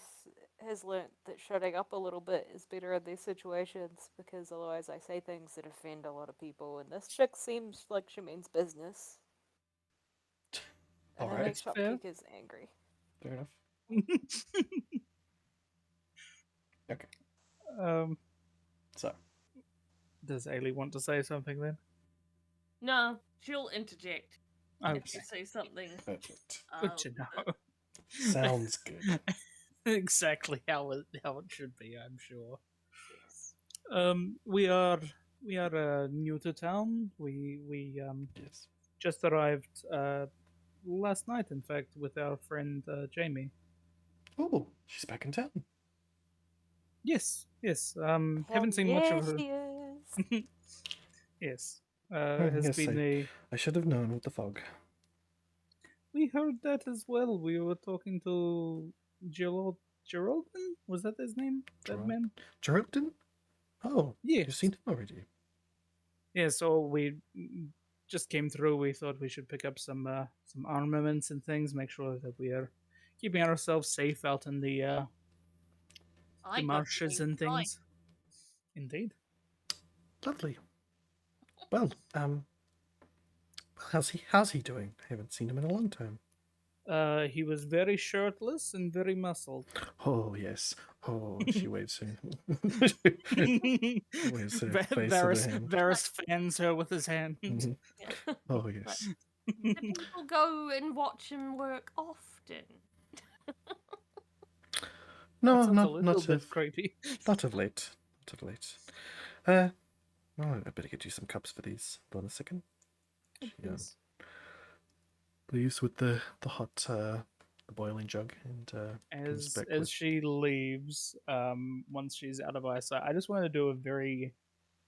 has learnt that shutting up a little bit is better in these situations because otherwise I say things that offend a lot of people, and this chick seems like she means business. And Alright. I make That's fair. shopkeepers angry. Fair enough. Okay. So, Does Ailey want to say something then? No, she'll interject if Okay, you say something. perfect. good to know. Sounds good. Exactly how it should be, I'm sure. We are new to town. We Yes. just arrived last night, in fact, with our friend Jamie. Oh, she's back in town. Yes. Hell Haven't seen much of her. she is. Yes. Yes, Has been I should have known with the fog. We heard that as well. We were talking to Geraldine? Was that his name? That Gerald- man? Geraldine? Oh, Yes. you've seen him already. Yeah, so we just came through. We thought we should pick up some armaments and things, make sure that we are keeping ourselves safe out in the I got marshes you and right. things. Indeed. Lovely. Well, How's he doing? I haven't seen him in a long time. He was very shirtless and very muscled. Oh yes. Oh, she waves her. waves her face with her hand. Varys fans her with his hand. Mhm. Yeah. Oh yes. Do people go and watch him work often? No, That sounds a not little not bit of creepy. not of late. Not of late. Well, I better get you some cups for these. Hold on a second. She, Please. leaves with the hot the boiling jug and comes back As with she leaves, once she's out of eyesight, I just want to do a very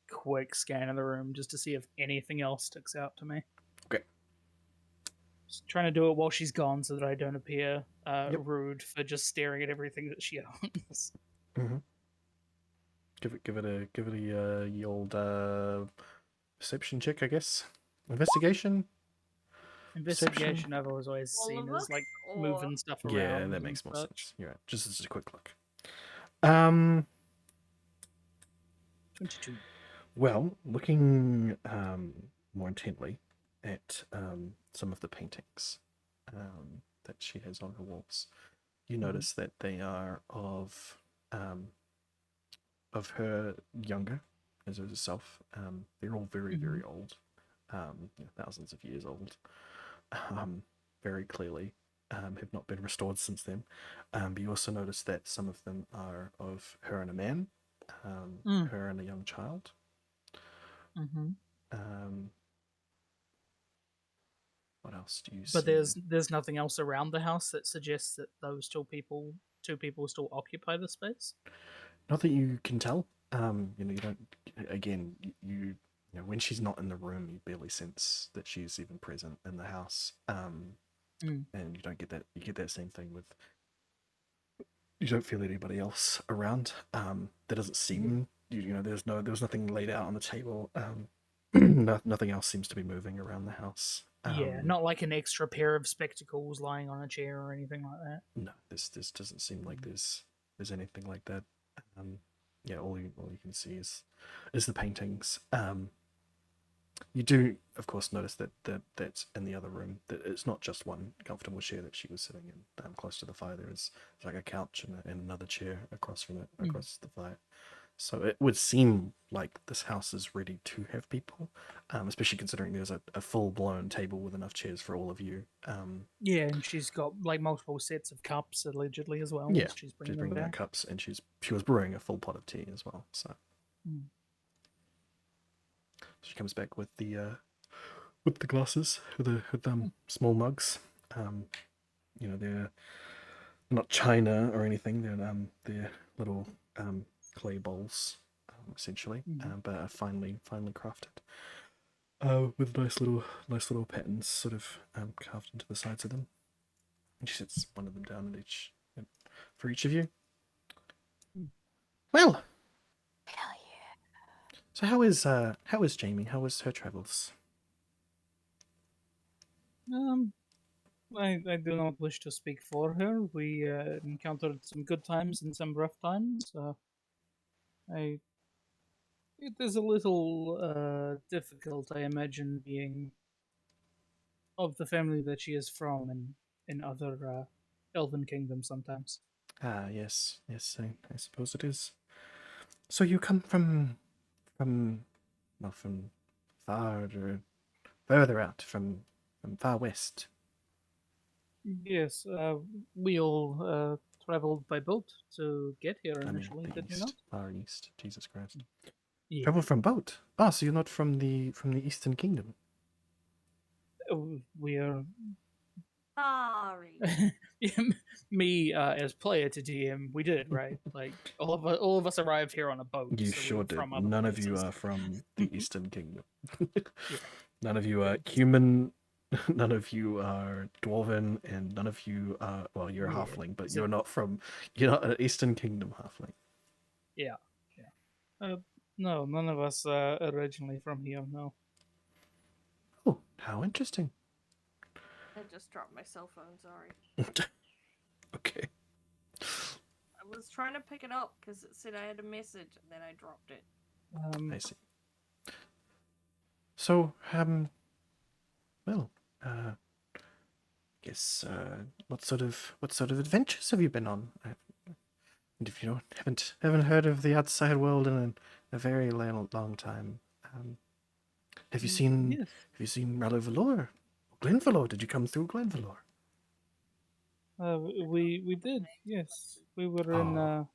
quick scan of the room just to see if anything else sticks out to me. Okay. Just trying to do it while she's gone so that I don't appear Yep. rude for just staring at everything that she owns. Mm-hmm. Give it a ye old perception check, I guess. Investigation. Investigation I've always All seen of as us, like or- moving stuff around. Yeah, that and makes more such. sense. You're right. Just as a quick look. 22. Well, looking more intently at some of the paintings that she has on her walls, you notice that they are of her younger as herself. They're all very, very old, thousands of years old. Very clearly have not been restored since then. But you also notice that some of them are of her and a man, her and a young child. Mm-hmm. What else do you see? But there's nothing else around the house that suggests that those two people still occupy the space. Not that you can tell. You don't. Again, you know, when she's not in the room, you barely sense that she's even present in the house. And you don't get that. You get that same thing with. You don't feel anybody else around. There doesn't seem. You know, there was nothing laid out on the table. Nothing else seems to be moving around the house. Yeah, not like an extra pair of spectacles lying on a chair or anything like that. No, this doesn't seem like there's anything like that. Yeah, all you can see is the paintings. You do, of course, notice that's in the other room. That it's not just one comfortable chair that she was sitting in. Close to the fire, there's like a couch and another chair across from it, across the fire. So it would seem like this house is ready to have people, especially considering there's a full-blown table with enough chairs for all of you. Yeah, and she's got like multiple sets of cups allegedly as well. Yeah, she's she's bringing bringing them out back. cups, and she was brewing a full pot of tea as well. So she comes back with the glasses, with the small mugs. You know, they're not china or anything. They're little clay bowls, essentially, but are finely crafted. With nice little patterns sort of carved into the sides of them. And she sets one of them down for each of you. Well, Hell yeah. so how is Jamie? How was her travels? I do not wish to speak for her. We encountered some good times and some rough times. It is a little difficult, I imagine, being of the family that she is from in other elven kingdoms sometimes. Ah, yes, I suppose it is. So you come from further out, from far west. Yes, we all traveled by boat to get here initially, the did we east, not? far east. Jesus Christ! Yeah. Travel from boat. Ah, so you're not from the Eastern Kingdom. We are Sorry. me as player to DM. We did right. Like all of us arrived here on a boat. You so we sure were did. from other None of you places. are from the Eastern Kingdom. Yeah. None of you are human. None of you are dwarven, and none of you are. Well, you're a Yeah. halfling, but So- you're not an Eastern Kingdom halfling. Yeah. No, none of us originally from here. No. Oh, how interesting. I just dropped my cell phone, sorry. Okay. I was trying to pick it up because it said I had a message and then I dropped it. I see. So, Well, guess what sort of adventures have you been on? And if you haven't heard of the outside world in a very long time, have you seen Yes. Rallovalor? Glenvalor? Did you come through Glenvalor? We did. Yes, we were in Oh,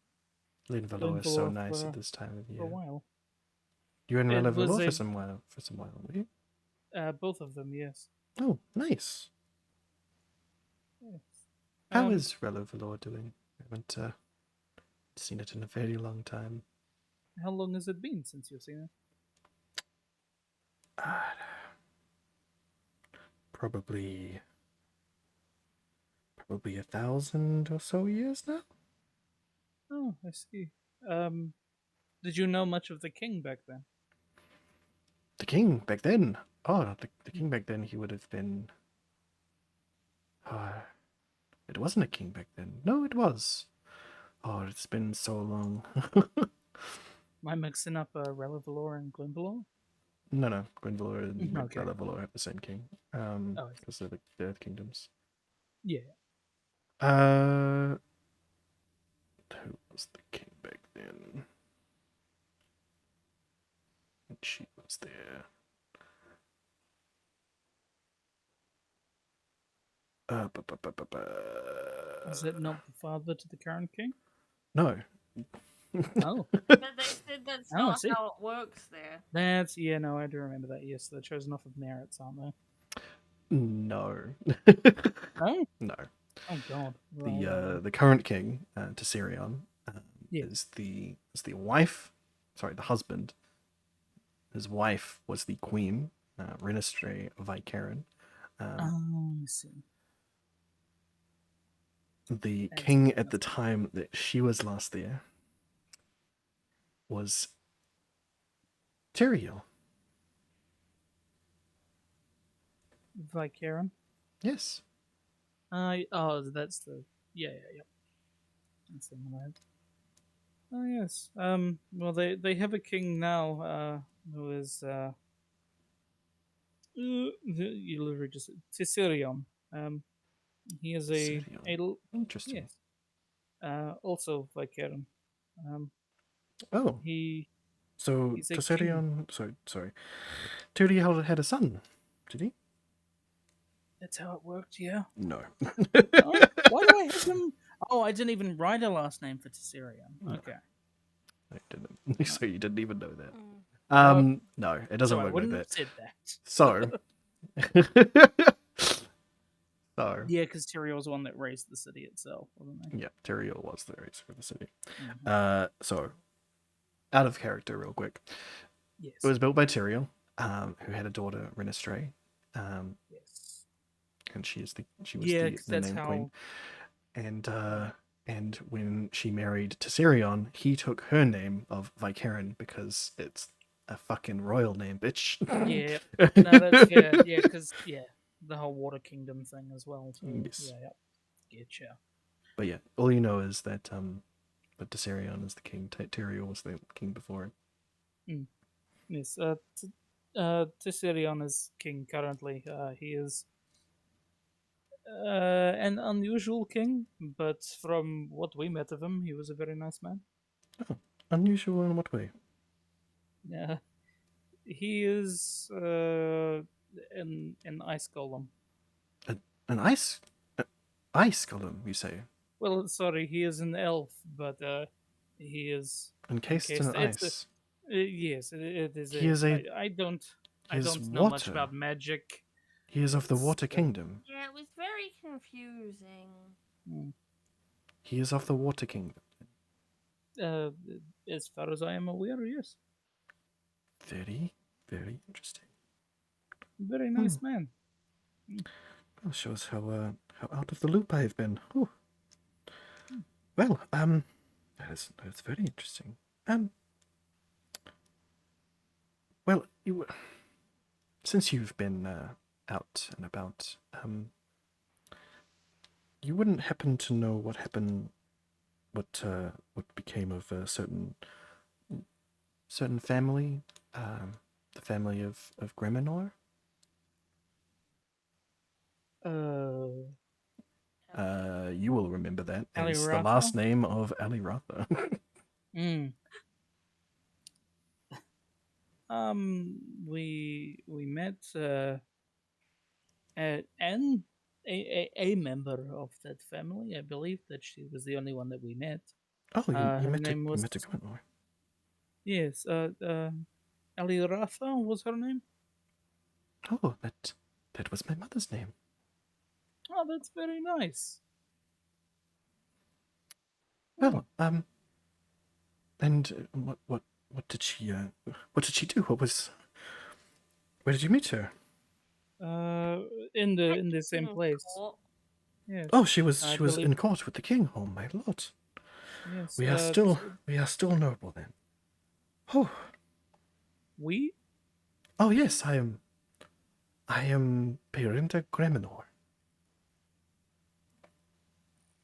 Glenvalor is so Glenvalor nice at this time of for a year. while. You were in It was Rallovalor a for some while, were you? both of them. Yes. Oh, nice. Yes. How is Rallovalor doing? I haven't seen it in a very long time. How long has it been since you've seen it? Probably 1,000 or so years now. Oh, I see. Did you know much of the king back then? The king back then. Oh, the king back then. He would have been. It wasn't a king back then. No, it was. Oh, it's been so long. Am I mixing up Relevalor and Glenvalor? No. Gwenvalor and Okay. Rallovalor have the same king. Oh, I see. Because they're the Earth Kingdoms. Yeah. Who was the king back then? And she was there. Is it not the father to the current king? No. Oh, But they said that's Oh, I not see. how it works there. that's no, I do remember that. Yes, they're chosen off of merits, aren't they? No. Oh, No. oh God. Well, The current king, Tesserion, Yeah. is the wife. Sorry, the husband. His wife was the queen, Renistre Vicaren. I see. The That's king fair at the time that she was last there was Tyrael. Vicaren. Yes. That's the yeah. That's the one I had. Oh yes. Well, they have a king now. Who is you literally just Tesserion. He is Tesserion. Interesting. yes. Also Vicaren. Oh, He's so a king. Tesserion. Sorry. Tyrael had a son, did he? That's how it worked. Yeah. No. Oh, why do I have him? Oh, I didn't even write a last name for Tesserion. Okay. I didn't. So you didn't even know that. Mm. No, it doesn't So I work like wouldn't have that. said that. So, so Yeah, because Tyrael was the one that raised the city itself, wasn't he? yeah, Tyrael was the race for the city. Mhm. So out of character, real quick. Yes. It was built by Tyrael, who had a daughter, Renistre, Yes. and she was Yeah, the because that's name how. queen. And when she married Tesserion, he took her name of Vicaren because it's a fucking royal name, bitch. Yeah. No, that's fair. Yeah, because the whole Water Kingdom thing as well. So Yes. yeah. Getcha. But yeah, all you know is that Tesserion is the king. Tyrael was the king before it. Yes. Tesserion is king currently. He is an unusual king, but from what we met of him, he was a very nice man. Oh, unusual in what way? Yeah. He is an ice golem. An ice golem, you say? Well, sorry, he is an elf, but he is Encased in It's ice. yes, it is. He is a. I don't. He I is don't know much water. about magic. He is of the It's, Water Kingdom. Yeah, it was very confusing. He is of the Water Kingdom. uh, as far as I am aware, yes. Very, very interesting. Very nice man. That shows how out of the loop I have been. Whew. Well, that's very interesting. Well, since you've been out and about, you wouldn't happen to know what happened, what became of a certain family, the family of Greminor? you will remember that Ali as the Rafa? last name of Ali Rafa. Mm. We met and a member of that family. I believe that she was the only one that we met. Oh, you Her met name was a Gryffindor. yes. Ali Rafa was her name. Oh, that was my mother's name. Oh, that's very nice. Well, and what did she do? Where did you meet her? In the same place. Court. Yes. Oh, she I was believe. in court with the king. Oh my lord, Yes. we are still noble then. Oh, We. oh yes, I am Perinda Greminor.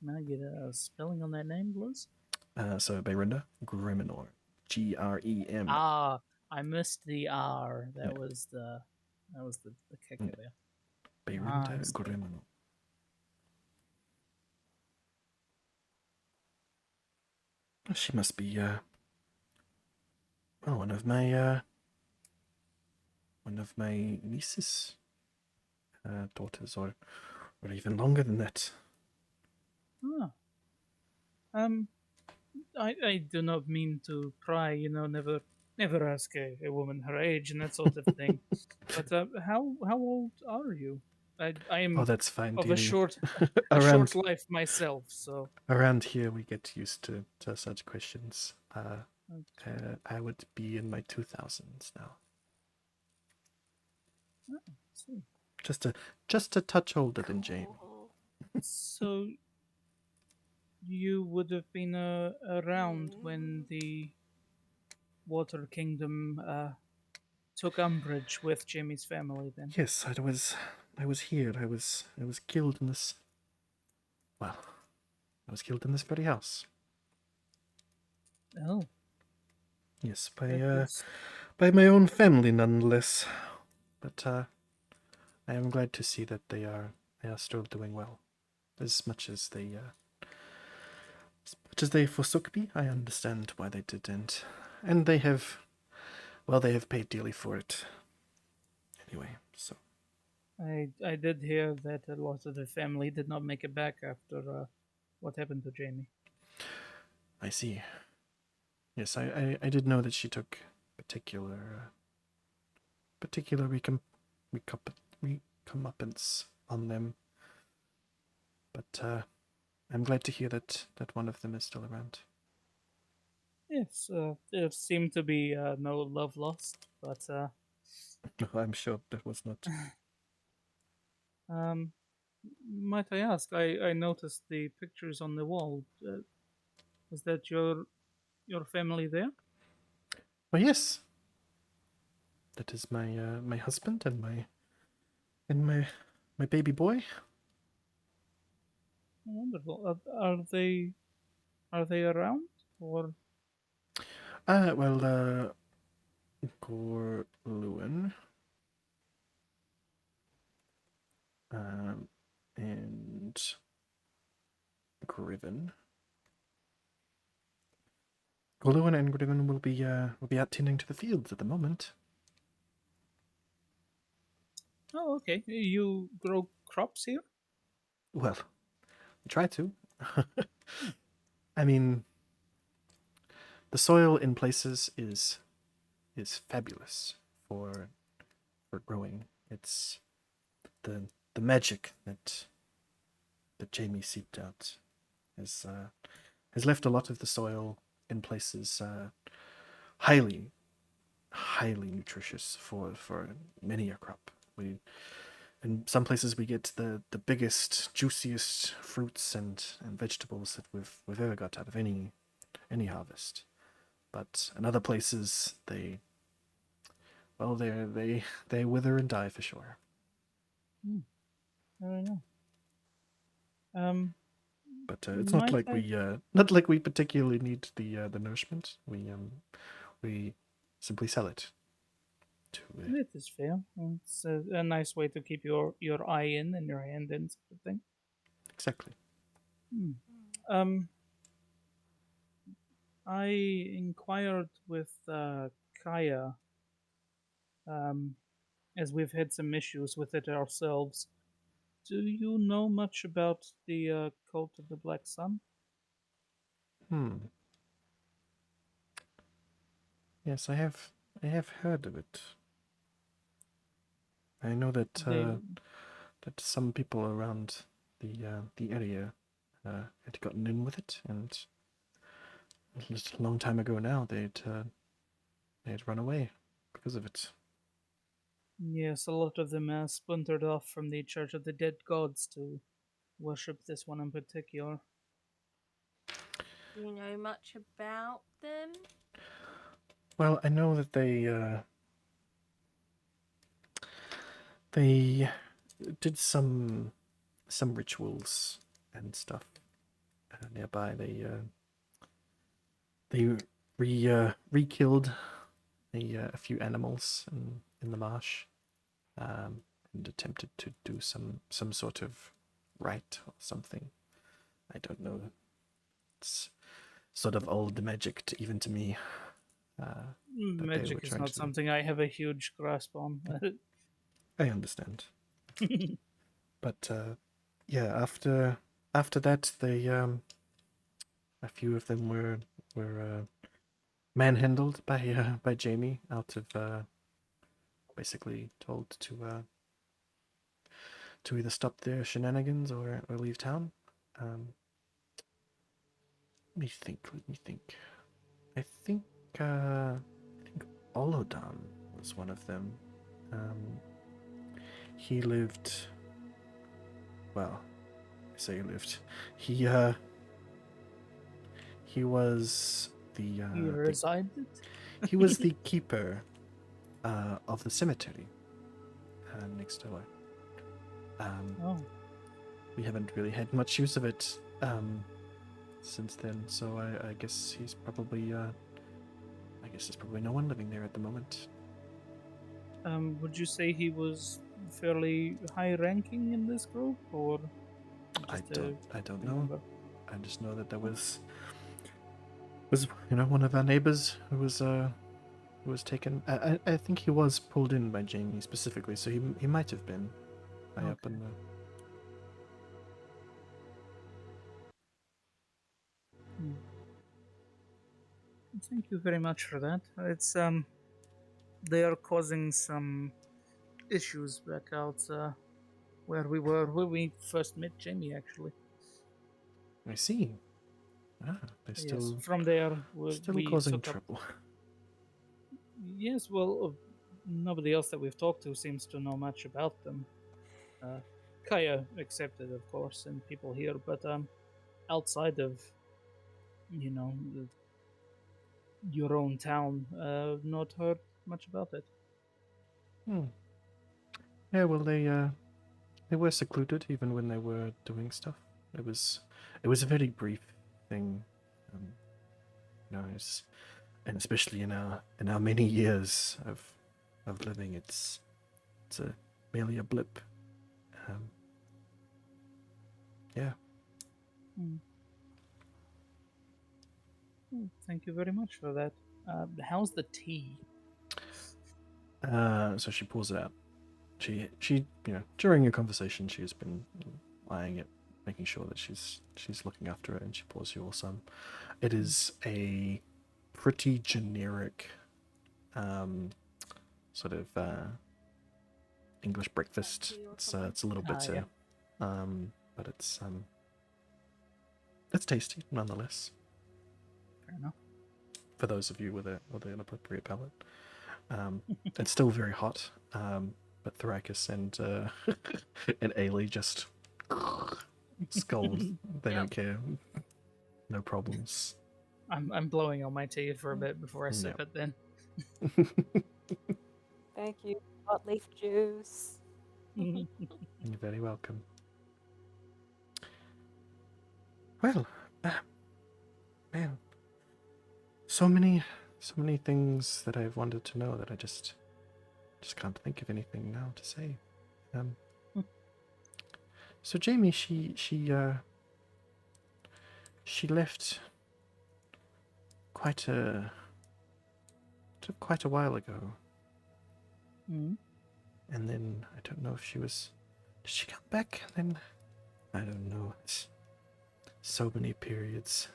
Can I get a spelling on that name, please? So Perinda Greminor, Grem. Ah, I missed the R. Yeah. That was the kicker Yeah. there. Perinda I see. Greminor. She must be well, one of my niece's daughters, or even longer than that. Ah. I do not mean to pry, never ask a woman her age and that sort of thing. But how old are you? I am Oh, that's fine, of a dearie. short around life myself, so around here we get used to such questions. okay. I would be in my 2000s now. See. Just a touch older than Jane. So you would have been around when the Water Kingdom took umbrage with Jimmy's family, then? Yes, I was here. I was killed in this. Well, I was killed in this very house. Oh, Yes, that is by my own family, nonetheless. But I am glad to see that they are still doing well. As much as they forsook me, I understand why they did, and they have paid dearly for it. Anyway, so I did hear that a lot of the family did not make it back after what happened to Jamie. I see. Yes, I did know that she took particular recomeuppance on them, but I'm glad to hear that one of them is still around. Yes, there seemed to be no love lost, but I'm sure that was not. um, might I ask? I noticed the pictures on the wall. Was that your family there? Well, yes, that is my my husband and my baby boy. Wonderful. Are they around or? Well, Gorluin, and Griven. Gorluin and Griven will be out tending to the fields at the moment. Oh, okay. You grow crops here? Well, we try to. I mean, the soil in places is fabulous for growing. It's the magic that Jamie seeped out has left a lot of the soil in places highly nutritious for many a crop. In some places we get the biggest, juiciest fruits and vegetables that we've ever got out of any harvest. But in other places they wither and die for sure. I don't know. But it's not like we particularly need the nourishment. We simply sell it to. That is fair. It's a nice way to keep your eye in and your hand in, sort of thing. Exactly. Um, I inquired with Kaya, as we've had some issues with it ourselves. Do you know much about the cult of the Black Sun? Hmm. Yes, I have heard of it. I know that They, that some people around the area had gotten in with it, and just a long time ago now they'd run away because of it. yes, a lot of them splintered off from the Church of the Dead Gods to worship this one in particular. Do you know much about them? Well, I know that they did some rituals and stuff nearby. They re-killed a few animals in the marsh, and attempted to do some sort of rite or something. I don't know. It's sort of old magic even to me. That they were Magic is trying not to do. something I have a huge grasp on. I understand, but yeah, after that, they a few of them were manhandled by Jamie out of basically told to either stop their shenanigans or leave town. Um, let me think. Let me think. I think Olodan was one of them. Um, he lived. Well, I say he lived. He was He resided? he was the keeper of the cemetery next door. Oh, We haven't really had much use of it since then, so I guess he's probably I guess there's probably no one living there at the moment. would you say he was fairly high ranking in this group, or I just a don't know. member? I just know that there was one of our neighbors who was taken. I think he was pulled in by Jamie specifically, so he might have been high up in the. Thank you very much for that. It's they are causing some issues back out where we first met Jamie. Actually, I see. Ah, they're yes. still From there, still we causing took up. trouble. Yes, well, nobody else that we've talked to seems to know much about them. Kaya accepted, of course, and people here, but outside of the, your own town, not heard much about it. Hmm. Yeah, well, they were secluded even when they were doing stuff. It was a very brief thing, um, and especially in our many years of living, it's merely a blip. Um, yeah. Hmm. Thank you very much for that. How's the tea? So she pulls it out. She during your conversation she has been eyeing it, making sure that she's looking after it, and she pours you all some. It is a pretty generic sort of English breakfast. Tea or It's something? it's a little bitter, Yeah. but it's tasty nonetheless. Fair enough. For those of you with an appropriate palate, it's still very hot. But Thrakus and and Ailey just scold. They don't care. No problems. I'm blowing on my tea for a bit before I sip Yep. it. Then. Thank you, hot leaf juice. You're very welcome. Well, man, so many things that I've wanted to know that I just can't think of anything now to say. So Jamie, She left quite a while ago, Hmm. and then I don't know if she was. Did she come back? Then I don't know. It's so many periods.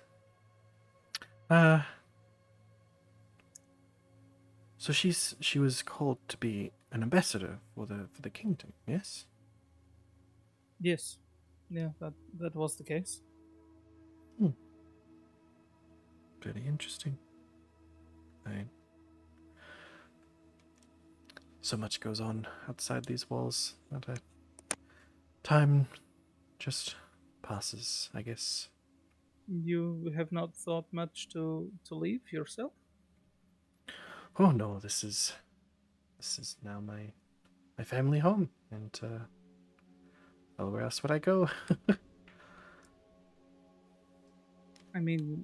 So she was called to be an ambassador for the kingdom. Yes. Yes. Yeah, that was the case. Very interesting. So much goes on outside these walls that time just passes, I guess. You have not thought much to leave yourself? Oh no, this is now my family home, and well, where else would I go? I mean,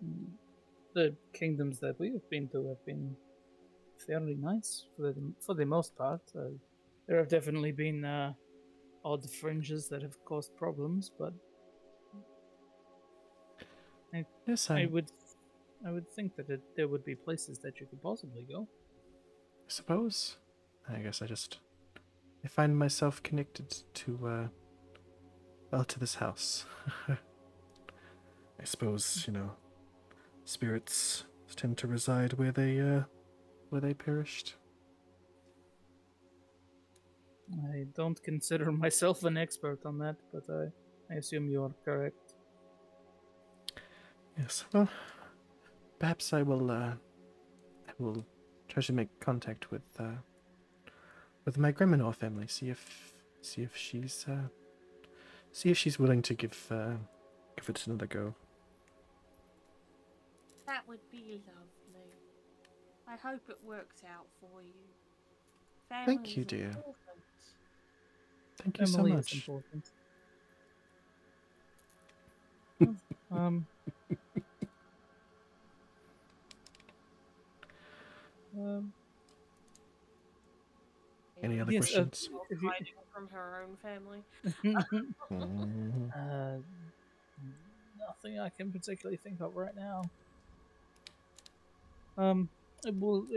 the kingdoms that we have been to have been fairly nice for the most part. There have definitely been odd fringes that have caused problems, but Yes, I would think that there would be places that you could possibly go. I suppose. I guess I find myself connected to to this house. I suppose, spirits tend to reside where they perished. I don't consider myself an expert on that, but I assume you are correct. Yes. Well, perhaps I will try to make contact with my Greminor family. See if she's willing to give it another go. That would be lovely. I hope it works out for you. Thank you, Family's dear. important. Thank you so Family is much. important. um. um, Any other Yes, questions? if you- Hiding from her own family. Mhm. Nothing I can particularly think of right now. Um, well,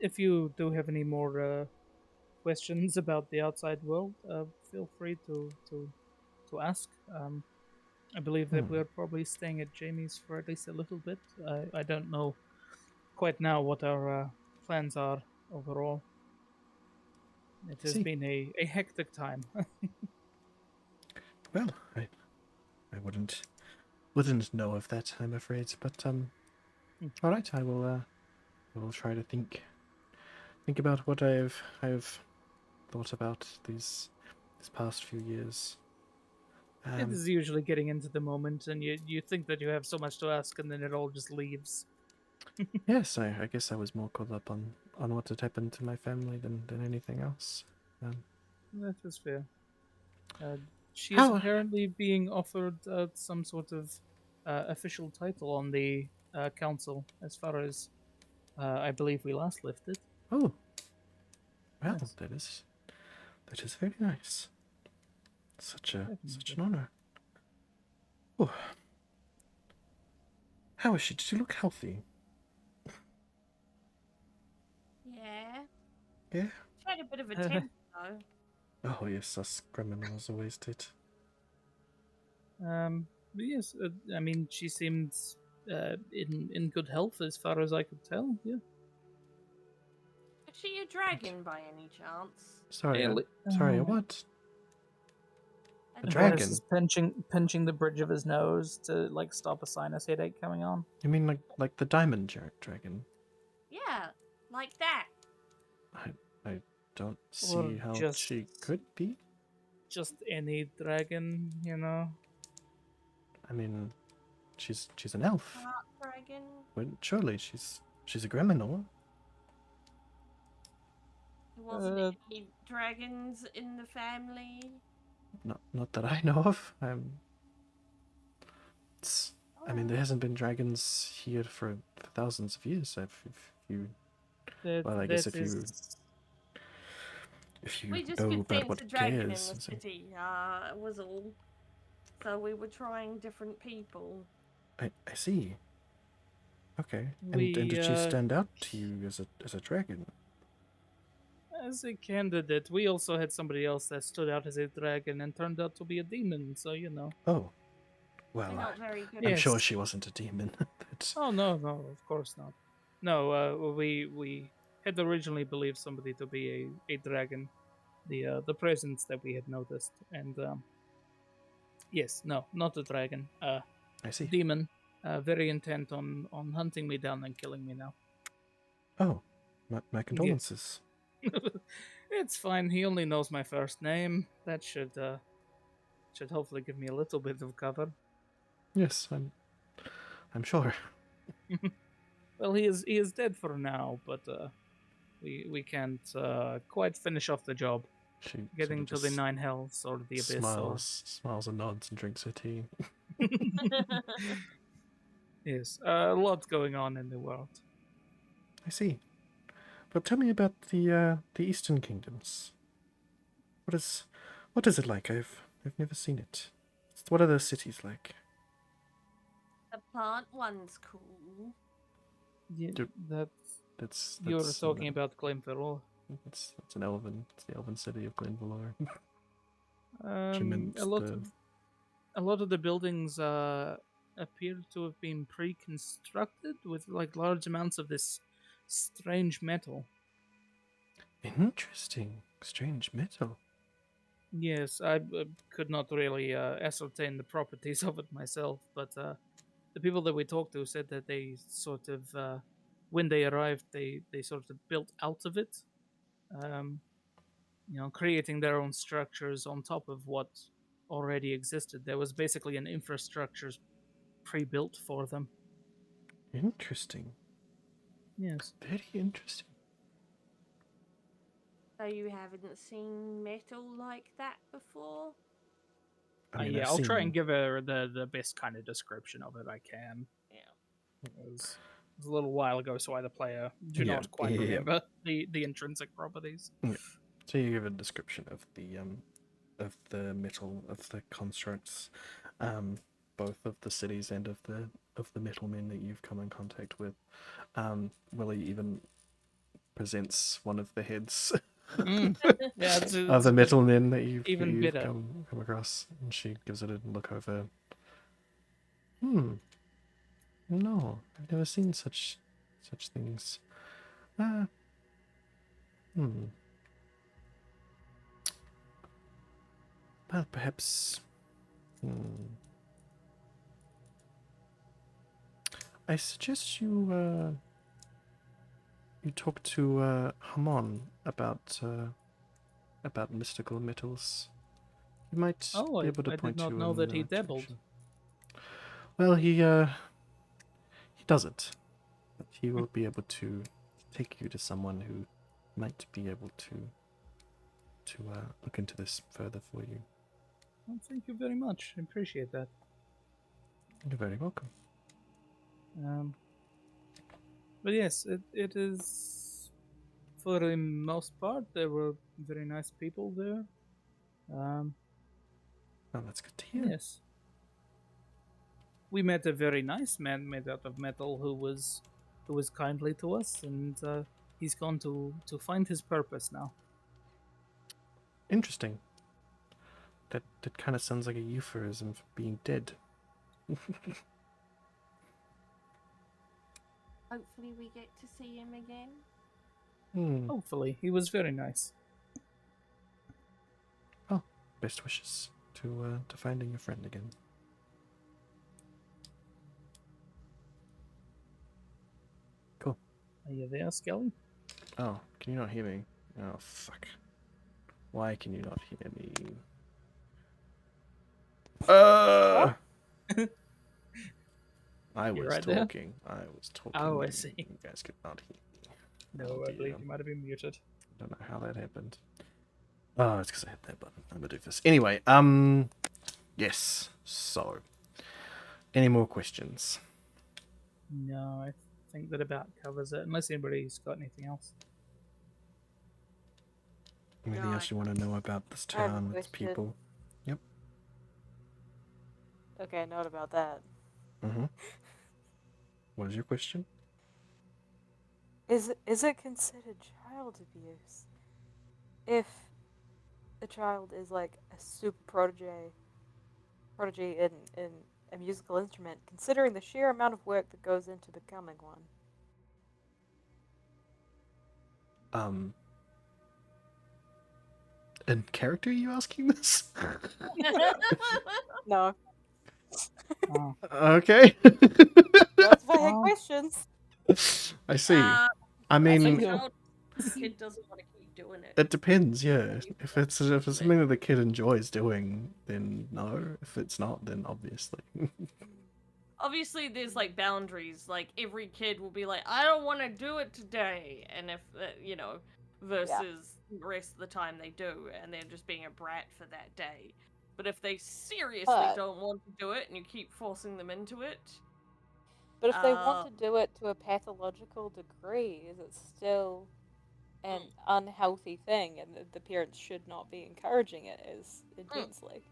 if you do have any more questions about the outside world, feel free to ask. I believe that we're probably staying at Jamie's for at least a little bit. I don't know quite now what our plans are overall. It has See. been a hectic time. Well, I wouldn't know of that, I'm afraid. But all right, I will try to think about what I've thought about these past few years. It is usually getting into the moment, and you think that you have so much to ask, and then it all just leaves. Yes, I guess I was more caught up on what had happened to my family than anything else. That is fair. She is How? apparently being offered some sort of official title on the council, as far as I believe we last lifted. Oh, well, Yes. that is very nice. Such an Definitely. honor. Oh, how is she? Does she look healthy? Yeah. Yeah. She had a bit of a temper though. Oh yes, us criminals always did. But yes, I mean, she seems in good health as far as I could tell. Yeah. Is she a dragon by any chance? Sorry, Really? sorry. What? I A don't dragon? Dennis is pinching the bridge of his nose to like stop a sinus headache coming on. You mean like the diamond dragon? Yeah, like that. I don't Or see how just she could be. just any dragon, you know. I mean, she's an elf. Heart dragon. Well, surely she's a Greminor. There wasn't any dragons in the family. Not that I know of. I mean, there hasn't been dragons here for thousands of years. If you, well, I guess if you We just know could about sense what a dragon in the cares. city, was all. So we were trying different people. I see. Okay. And We, did she stand out to you as a dragon? as a candidate, we also had somebody else that stood out as a dragon and turned out to be a demon. So Oh, They're well, not very good. I'm sure Yes. she wasn't a demon. But Oh no, no, of course not. No, we had originally believed somebody to be a dragon, the presence that we had noticed, and yes, no, not a dragon, I see. demon, very intent on hunting me down and killing me now. Oh, my condolences. It's fine. He only knows my first name. That should hopefully give me a little bit of cover. Yes, I'm sure. Well, he is dead for now, but we can't quite finish off the job. She Getting to sort the of nine hells or the just abyss smiles and nods and drinks her tea. or yes, a lot going on in the world. I see. But tell me about the Eastern Kingdoms. What is it like? I've never seen it. What are those cities like? The plant one's cool. Yeah, Yep. that's That's you're talking about Glenferrell. It's the elven city of Glenvalor. A lot of the buildings appear to have been pre-constructed with like large amounts of this strange metal. Interesting, strange metal. Yes, I could not really ascertain the properties of it myself, but the people that we talked to said that they sort of, when they arrived, they sort of built out of it, um, creating their own structures on top of what already existed. There was basically an infrastructure pre-built for them. Interesting. Yes. Very interesting. So you haven't seen metal like that before? I mean, Yeah, I've I'll seen, try and give her the best kind of description of it I can. Yeah. It was a little while ago, so I, the player, do Yeah, not quite yeah. remember the intrinsic properties. So you give a description of the metal of the constructs, both of the cities and of the metal men that you've come in contact with. Willie even presents one of the heads Yeah, it's of the metal men that you've even better. come across, and she gives it a look over. No, I've never seen such things. Well, perhaps. I suggest you talk to Hamon about mystical metals. He might Oh, be able to I point did not you know in that the he right dabbled. direction. Well, he doesn't, but he will be able to take you to someone who might be able to look into this further for you. Well, thank you very much. I appreciate that. You're very welcome. But yes, it is, for the most part, there were very nice people there. Well, that's good to hear. Yes. We met a very nice man made out of metal who was kindly to us, and he's gone to find his purpose now. Interesting. That kind of sounds like a euphemism for being dead. Hopefully we get to see him again. Hopefully, he was very nice. Well, best wishes to finding your friend again. Cool. Are you there, Skelly? Oh, can you not hear me? Oh, fuck. Why can you not hear me? I was right there? talking. I was talking. Oh, I see. You guys could not hear me. No, Oh, I dear. believe you might have been muted. I don't know how that happened. Oh, it's because I hit that button. I'm gonna do this. Anyway, yes. So, any more questions? No, I think that about covers it, unless anybody's got anything else. Anything No, else you want to know about this I have a town with its question. people? Yep. Okay, not about that. Mm-hmm. What is your question? Is it considered child abuse if the child is like a super prodigy in a musical instrument, considering the sheer amount of work that goes into becoming one? In character, are you asking this? No, Oh. Okay. just vague Oh. questions. I see. I think mean, you'll- The kid doesn't want to keep doing it. it depends. Yeah. You If it's something that the kid enjoys doing, then no. If it's not, then obviously. Obviously, there's like boundaries. Like every kid will be like, "I don't want to do it today," and if you know, versus the rest of the time they do, and they're just being a brat for that day. But if they seriously But- don't want to do it, and you keep forcing them into it, But if they want Uh, to do it to a pathological degree, is it still an unhealthy thing, and the parents should not be encouraging it as intensely?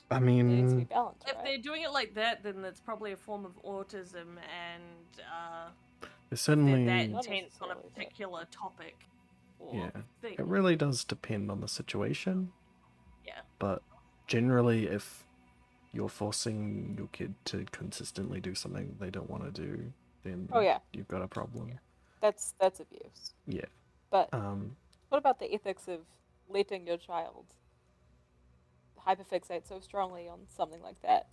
I There needs to be mean, balance, if right? they're doing it like that, then it's probably a form of autism, and there's they're certainly. that Not intense on a necessarily, but- particular topic or Yeah. thing. It really does depend on the situation. Yeah. But generally, if you're forcing your kid to consistently do something they don't want to do, then Oh yeah, you've got a problem. that's abuse. Yeah. But Um. what about the ethics of letting your child hyperfixate so strongly on something like that?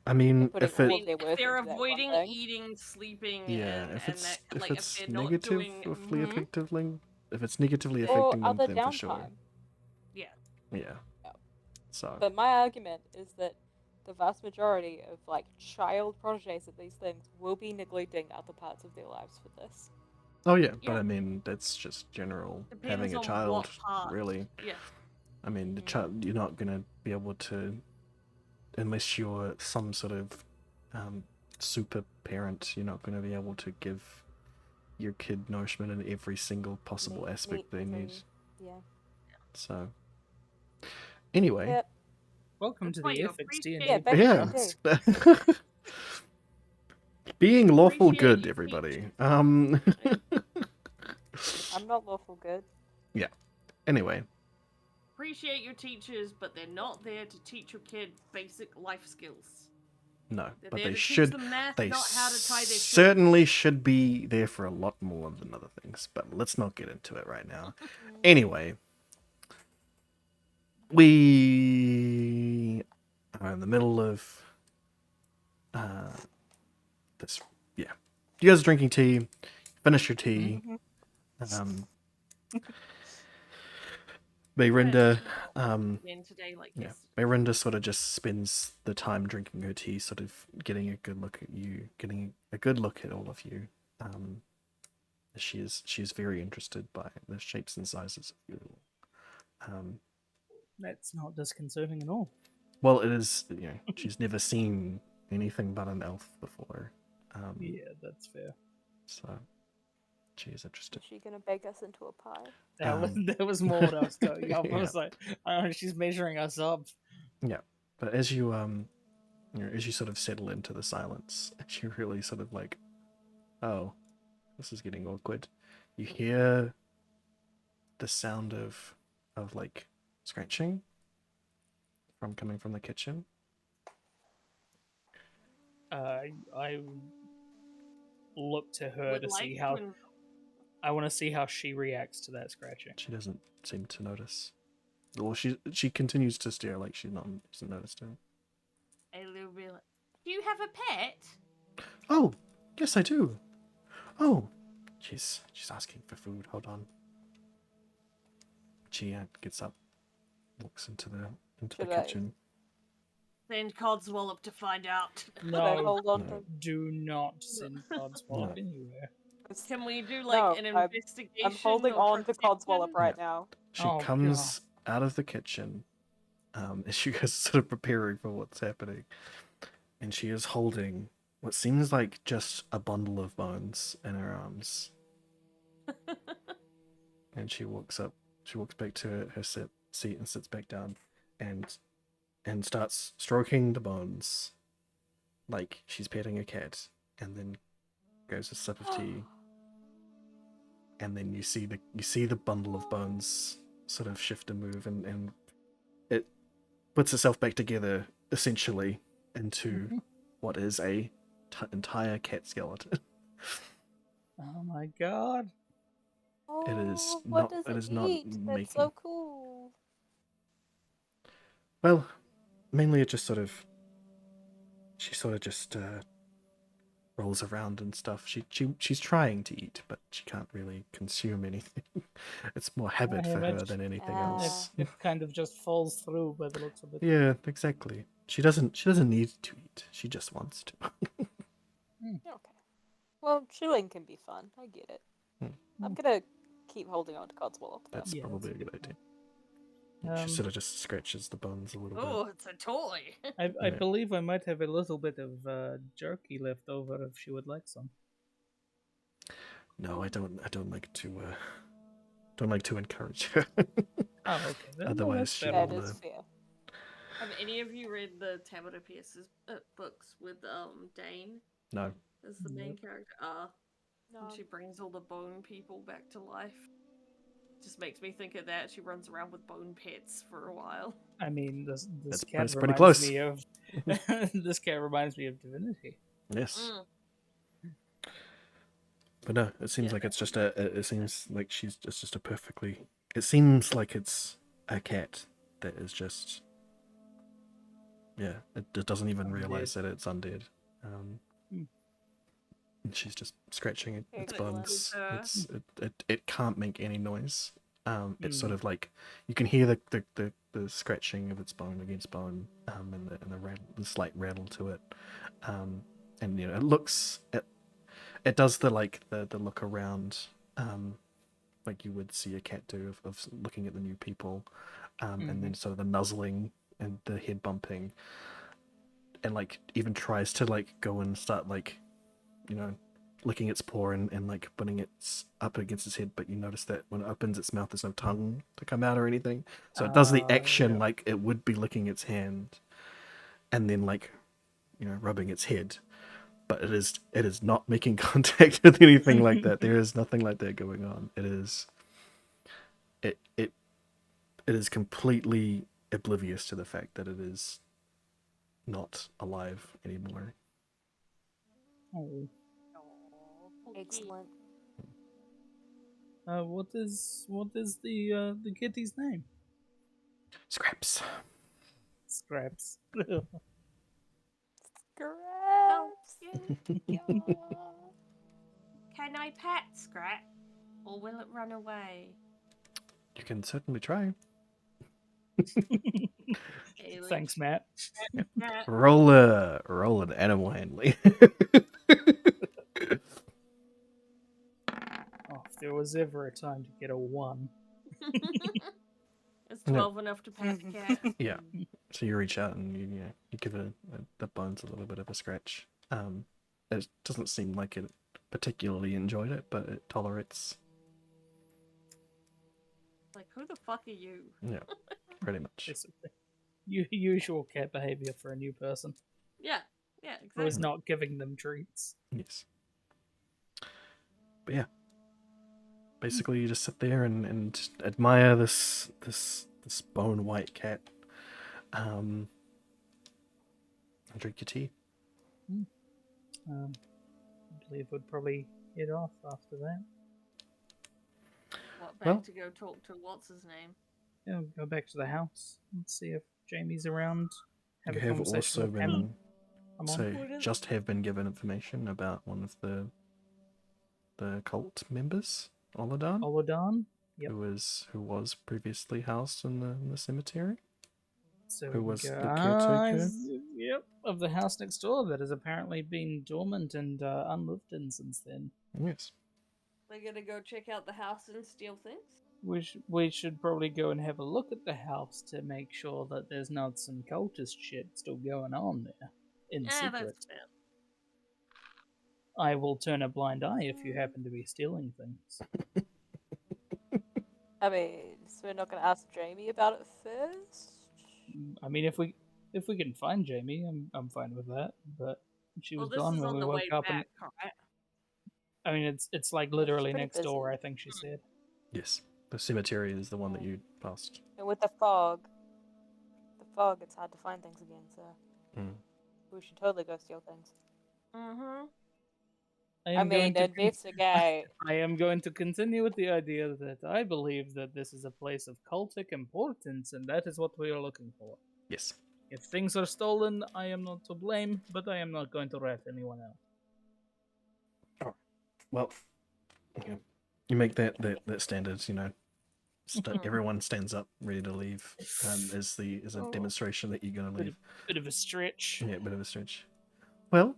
I mean, And putting if all it. I of mean, their if worth they're into that one avoiding thing. eating, sleeping, Yeah. and, If and it's that, like, if they're not negatively doing, affecting. If it's negatively Yeah. Or affecting them, other then for sure. downtime. yeah, Yeah. Yeah. So. But my argument is that the vast majority of like child proteges of these things will be neglecting other parts of their lives for this. Oh yeah, but Yeah. I mean that's just general Depends having a on child, what part. really. Yeah. I mean, the child you're not gonna be able to, unless you're some sort of super parent. You're not gonna be able to give your kid nourishment in every single possible Meet aspect they need. every- Yeah. So, anyway, Yep. Welcome That's to why the you ethics appreciate- D&D Yeah, back to podcast. yeah. Being lawful Appreciate good, you everybody. teaching. I'm not lawful good. Anyway, Appreciate your teachers, but they're not there to teach your kid basic life skills. no, They're but there they to teach should. them math, They not how to tie their shoes. certainly should be there for a lot more than other things, but let's not get into it right now. Anyway, we are in the middle of this. Yeah, you guys are drinking tea. Finish your tea. Mayrinda, Again today, like yeah, yesterday. Mayrinda sort of just spends the time drinking her tea, sort of getting a good look at you, getting a good look at all of you. She is very interested by the shapes and sizes of you. That's not disconcerting at all. Well, it is. You know, she's never seen anything but an elf before. Yeah, that's fair. So she is interested. Is she gonna bake us into a pie? That was more what I was going up. I Yeah. was like, she's measuring us up. Yeah, but as you you know, as you sort of settle into the silence, you really sort of like, oh, this is getting awkward. You hear the sound of like scratching coming from the kitchen. I look to her Would to like see how. to I want to see how she reacts to that scratching. She doesn't seem to notice. Well, she continues to stare like she hasn't noticed it. a little bit like, do you have a pet? Oh, yes, I do. Oh, she's asking for food. Hold on. She gets up, walks into the Should I- kitchen. Send Codswallop to find out. Should I No, hold on no. do not send Codswallop anywhere. to? Can we do like No, an I'm- investigation? I'm holding or on to Codswallop perception? right Yeah. now. She Oh, comes out of the kitchen, as you guys are sort of preparing for what's happening, and she is holding what seems like just a bundle of bones in her arms. And she walks back to her seat and sits back down, and starts stroking the bones. like she's petting a cat, and then goes a sip of tea, and then you see the bundle of bones sort of shift and move, and it puts itself back together essentially into what is a entire cat skeleton. Oh my god. Oh, It is what not. does It it is not eat? That's making. so cool. Well, mainly it just sort of. She sort of just rolls around and stuff. She's trying to eat, but she can't really consume anything. It's more habit I for her imagine- than anything Ah. else. It kind of just falls through by the looks of it. Yeah, exactly. She doesn't need to eat. She just wants to. Okay. Well, chewing can be fun. I get it. I'm gonna keep holding on to Codswallop, though. That's Yes. probably a good idea. She Um, sort of just scratches the bones a little Oh, it's a toy. I Yeah. believe I might have a little bit of jerky left over if she would like some. bit. No, I don't. I don't like to. Don't like to encourage her. Oh, okay. Then, Otherwise, that's she fair That will, enough. is fair. Have any of you read the Tabitha Pierce's books with Dane no. as the main Nope. character? No. And she brings all the bone people back to life. Just makes me think of that. She runs around with bone pets for a while. I mean, this That's cat pretty reminds close. me of this cat reminds me of Divinity. Yes. Mm. But no, it seems Yeah. like it's just it seems like it's just a perfectly. It seems like it's a cat that is just. Yeah, it doesn't even realize that it's undead. And she's just scratching its Excellent. bones. With It can't make any noise. It's sort Mm. of like you can hear the scratching of its bone against bone, and the slight rattle to it, and it looks it does the look around, like you would see a cat do of looking at the new people, and then sort of the nuzzling and the head bumping, and like even tries to like go and start like, licking its paw and like putting it up against its head, but you notice that when it opens its mouth, there's no tongue to come out or anything. So it does the action yeah. like it would be licking its hand, and then like, rubbing its head. But it is not making contact with anything like that. There is nothing like that going on. It is completely oblivious to the fact that it is not alive anymore. Oh. Excellent. What is the kitty's name? Scraps. Scraps. Scraps. Can I pet Scrap? Or will it run away? You can certainly try. Thanks, Matt. Cat. Roll an animal handling. Oh, if there was ever a time to get a 1. Is 12 enough to pet the cat? Yeah. So you reach out and you give the bones a little bit of a scratch. It doesn't seem like it particularly enjoyed it, but it tolerates. Like, who the fuck are you? Yeah, pretty much. Basically. Usual cat behavior for a new person Yeah, who is exactly. not giving them treats. Yes. But yeah. Basically, you just sit there and admire this bone white cat. And drink your tea. I believe we'd probably head off after that. What, back Well- to go talk to what's his name? Yeah, we'll go back to the house and see if Jamie's around. Have You a have conversation also with Hammond. been I'm on. so just have been given information about one of the cult members, Oladan, Olodan. Yep. who was previously housed in the cemetery. So Who was the guys, caretaker? Yep, of the house next door that has apparently been dormant and unlived in since then. Yes. We're gonna go check out the house and steal things? We should probably go and have a look at the house to make sure that there's not some cultist shit still going on there in Yeah, secret. that's fair. I will turn a blind eye if you happen to be stealing things. I mean, so we're not going to ask Jamie about it first? I mean, if we can find Jamie, I'm fine with that. But She Well, was this gone is when on we the woke way up, and back, right? I mean, it's like Yeah, she's literally pretty next door. busy. I think she said. Yes, the cemetery is the one that you passed. And with the fog, it's hard to find things again, so Mm. we should totally go steal things. Mm-hmm. I mean, investigate. I am going to continue with the idea that I believe that this is a place of cultic importance, and that is what we are looking for. Yes. If things are stolen, I am not to blame, but I am not going to rat anyone out. Well, you make that standard. Everyone stands up, ready to leave. As a Oh. demonstration that you're going to leave. Bit of a stretch. Yeah, a bit of a stretch. Well,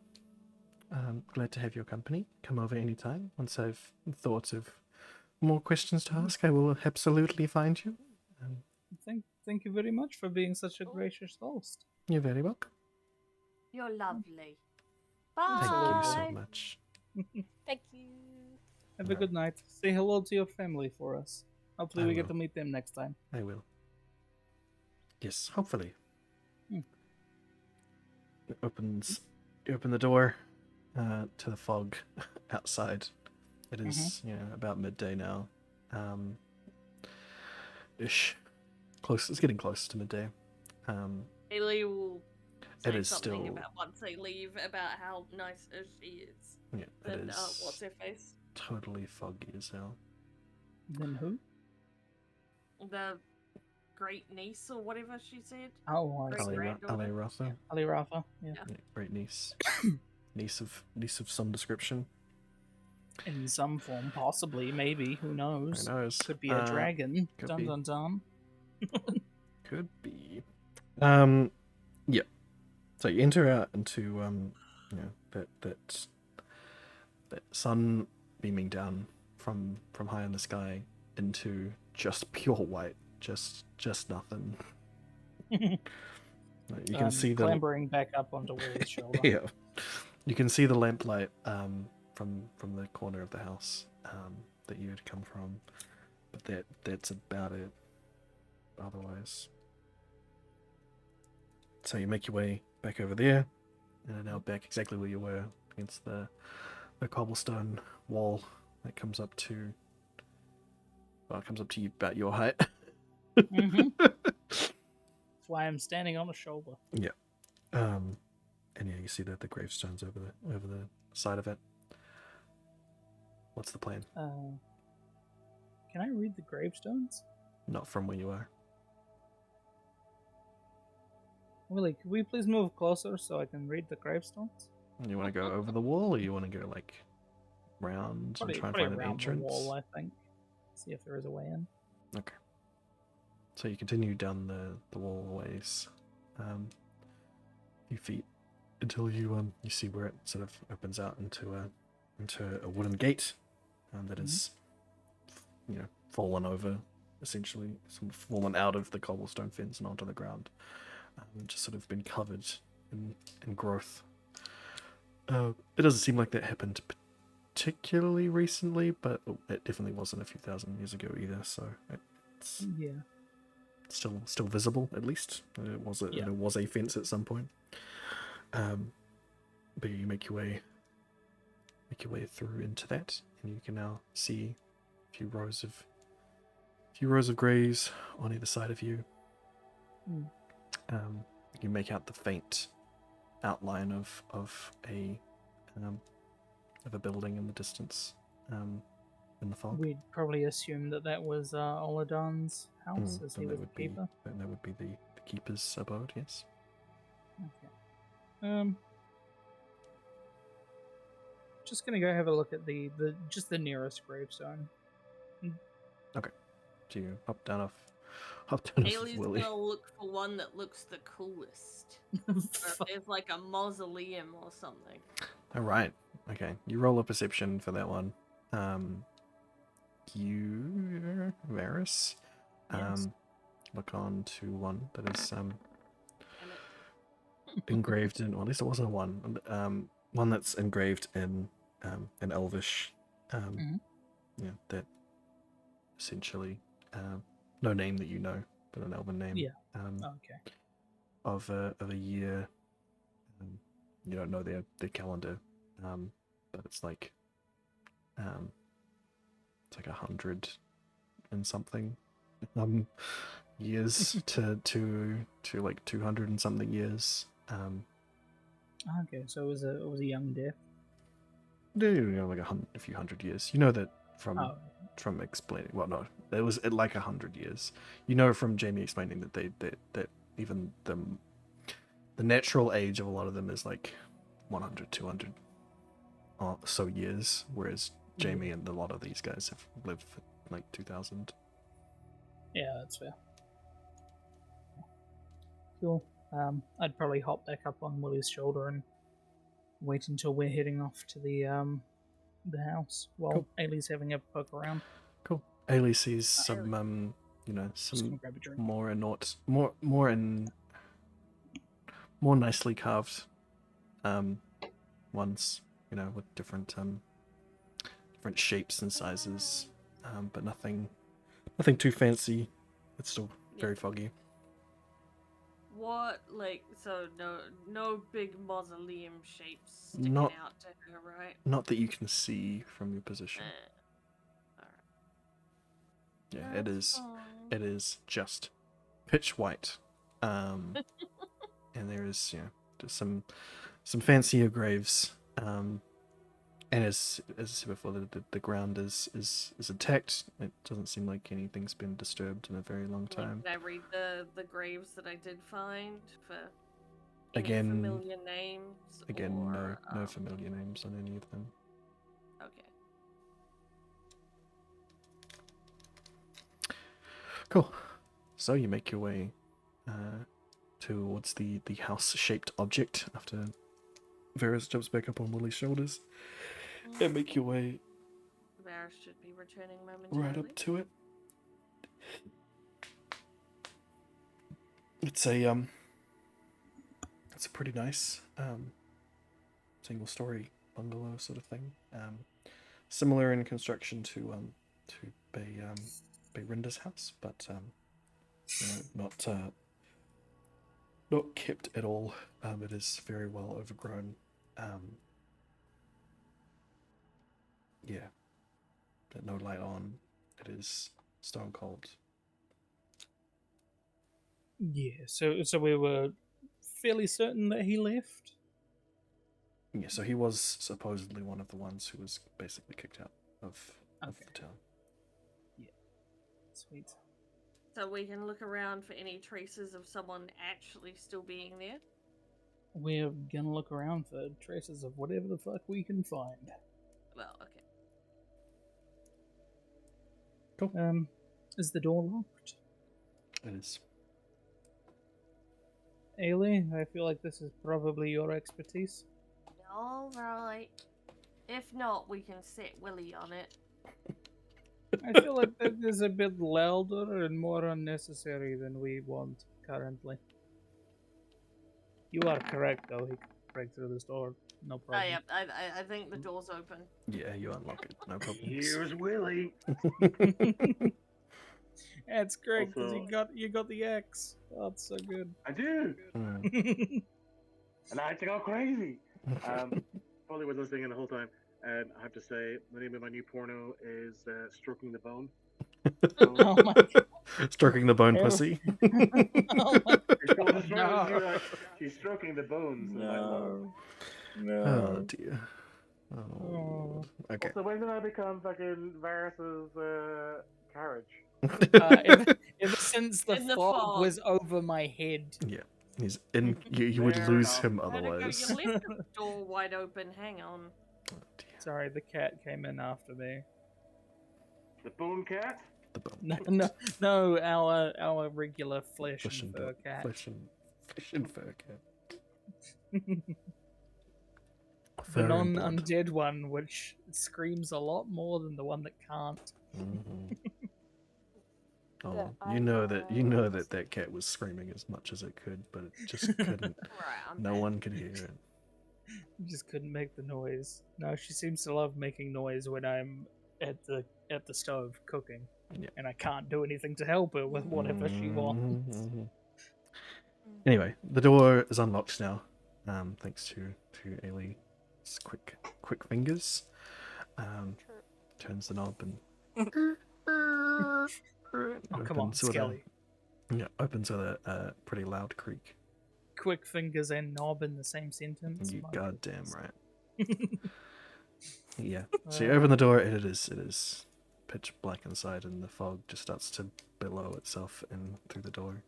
glad to have your company. Come over anytime. Once I've thought of more questions to ask, I will absolutely find you. Thank you very much for being such a gracious host. You're very welcome. You're lovely. Thank you so Bye. much. Thank you. Have a good night. Say hello to your family for us. Hopefully I we get will. to meet them next time. I will. Yes, hopefully. Hmm. You open the door to the fog outside. It is, about midday now. Ish. Close. It's getting close to midday. Haley will It say is something still- about once they leave about how nice she is. Yeah, it Then is what's her face? totally foggy as hell. Then who? The great niece or whatever she said. Oh, I Great see. granddaughter. Ali Rafa. Ali Rafa. Yeah. Yeah. Yeah, great niece. niece of some description. In some form, possibly, maybe. Who knows? Who knows? Could be a dragon. could Dun be. dun dun. Could be. Yeah. So you enter out into that sun beaming down from high in the sky into just pure white, just nothing. You can see the clambering back up onto Will's shoulder. yeah. You can see the lamplight from the corner of the house that you had come from, but that's about it. Otherwise, so you make your way back over there, and are now back exactly where you were against the cobblestone wall that comes up to. Well, it comes up to you about your height. That's why I'm standing on a shoulder. And yeah, you see that the gravestones over the side of it. What's the plan? Can I read the gravestones? Not from where you are. Willie, could we please move closer so I can read the gravestones? You want to go over the wall, or you want to go like round and try and find an around entrance? the wall, I think. See if there is a way in. Okay. So you continue down the wall a ways, a few feet, until you see where it sort of opens out into a wooden gate that is, fallen over, essentially, sort of fallen out of the cobblestone fence and onto the ground, just sort of been covered in growth. It doesn't seem like that happened particularly recently, but it definitely wasn't a few thousand years ago either. So it's still visible, at least. It was a fence at some point. But you make your way through into that, and you can now see a few rows of graves on either side of you. You make out the faint outline of a building in the distance, in the fog. We'd probably assume that was Oladan's house, as So he that was would the keeper. that would be the keeper's abode. Yes. Okay. Just gonna go have a look at the nearest gravestone. So you hop down off Haley's Willie. gonna look for one that looks the coolest. Or if there's like a mausoleum or something. All right. Okay. You roll a perception for that one. You, Varys, Yes. look on to one that is Damn it. engraved in. Well, at least it wasn't a one. One that's engraved in an Elvish. That essentially, no name that you know, but an Elven name. Yeah. Okay. Of a year you don't know their calendar, but it's like 100 and something years to like 200 and something years. Okay, so it was a young death. Like a few hundred years. You know that from explaining. Well, no, it was like 100 years. You know from Jamie explaining that even the natural age of a lot of them is like 100, 200 or so years, whereas Jamie and a lot of these guys have lived for like 2000. Yeah, that's fair. Cool. I'd probably hop back up on Willie's shoulder and wait until we're heading off to the house while Cool. Ailey's having a poke around. Cool. Ailey sees some Just gonna some grab a drink. more nicely carved ones, with different shapes and sizes, but nothing too fancy. It's still very foggy. What, so no big mausoleum shapes sticking Not- out to her, right? Not that you can see from your position. Alright. Yeah, That's it is just pitch white. And there is just some fancier graves. And as I said before, the ground is intact. It doesn't seem like anything's been disturbed in a very long time. Can I read the graves that I did find for any Again- familiar names? Again, or, no familiar names on any of them. Okay. Cool. So you make your way towards the house-shaped object after Varys jumps back up on Willie's shoulders, and make your way Varys should be returning momentarily. right up to it. It's a pretty nice single-story bungalow sort of thing. Similar in construction to Rinda's house, but not kept at all. It is very well overgrown. But no light on. It is stone cold. Yeah, so we were fairly certain that he left. Yeah, so he was supposedly one of the ones who was basically kicked out of Okay. the town. Sweet. So we can look around for any traces of someone actually still being there. We're gonna look around for traces of whatever the fuck we can find. Well, okay. Cool. Is the door locked? It is. Ailey, I feel like this is probably your expertise. All right. If not, we can set Willie on it. I feel like that is a bit louder and more unnecessary than we want currently. You are correct, though. He could break through this door. No Oh, problem. yeah, I think the door's open. Yeah, you unlock it. No problem. Here's Willie. That's great because Also- you got the X. Oh, that's so good. I do, Mm. and I had to go crazy. Probably was listening in the whole time, and I have to say, the name of my new porno is Stroking the Bone. Oh my god. Stroking the bone Ew. pussy. Oh my No. She's stroking the bones. And I love. no. Oh dear. Oh. Oh. Okay. Also, when did I become fucking Varys's carriage? Ever since the In the fog fog. was over my head. He's in. You would Fair lose enough. him Vertigo, otherwise. you left the door wide open. Hang on. Oh, dear. Sorry, the cat came in after me. The bone cat? The bone. No, our regular flesh and fur cat. Flesh and fur cat. The Fur and blood. non-undead one, which screams a lot more than the one that can't. Mhm. Oh, The you know eyebrows. that cat was screaming as much as it could, but it just couldn't. Right, I'm No back. one could hear it. You just couldn't make the noise. No, she seems to love making noise when I'm at the stove cooking, Yeah. and I can't do anything to help her with whatever she wants. Mhm. Anyway, the door is unlocked now. thanks to Ailey's quick fingers. True. Turns the knob and Oh, come on, opens with Skelly. opens with a pretty loud creak. Quick fingers and knob in the same sentence. You My goddamn goodness. right. Yeah. So you open the door, and it is pitch black inside, and the fog just starts to billow itself in through the door.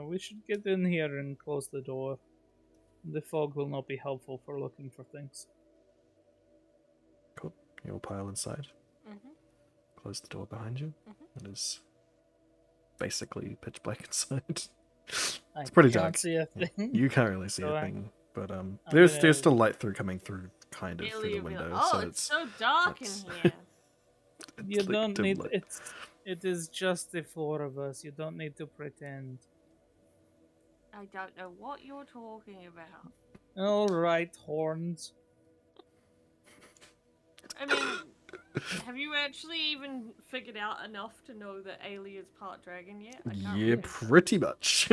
We should get in here and close the door. The fog will not be helpful for looking for things. Cool. You all pile inside. Mm-hmm. Close the door behind you. Mhm. It is basically pitch black inside. I It's pretty can't dark. see a thing. You can't really see So a I- thing, but gonna- there's still light coming through kind of through Ailey the will be like, window. oh, so it's so dark in it's- here. it's You like don't dim need lit. it is just the four of us. You don't need to pretend. I don't know what you're talking about. All right, horns. I mean, have you actually even figured out enough to know that Ailey is part dragon yet? I can't Yeah, really- pretty much.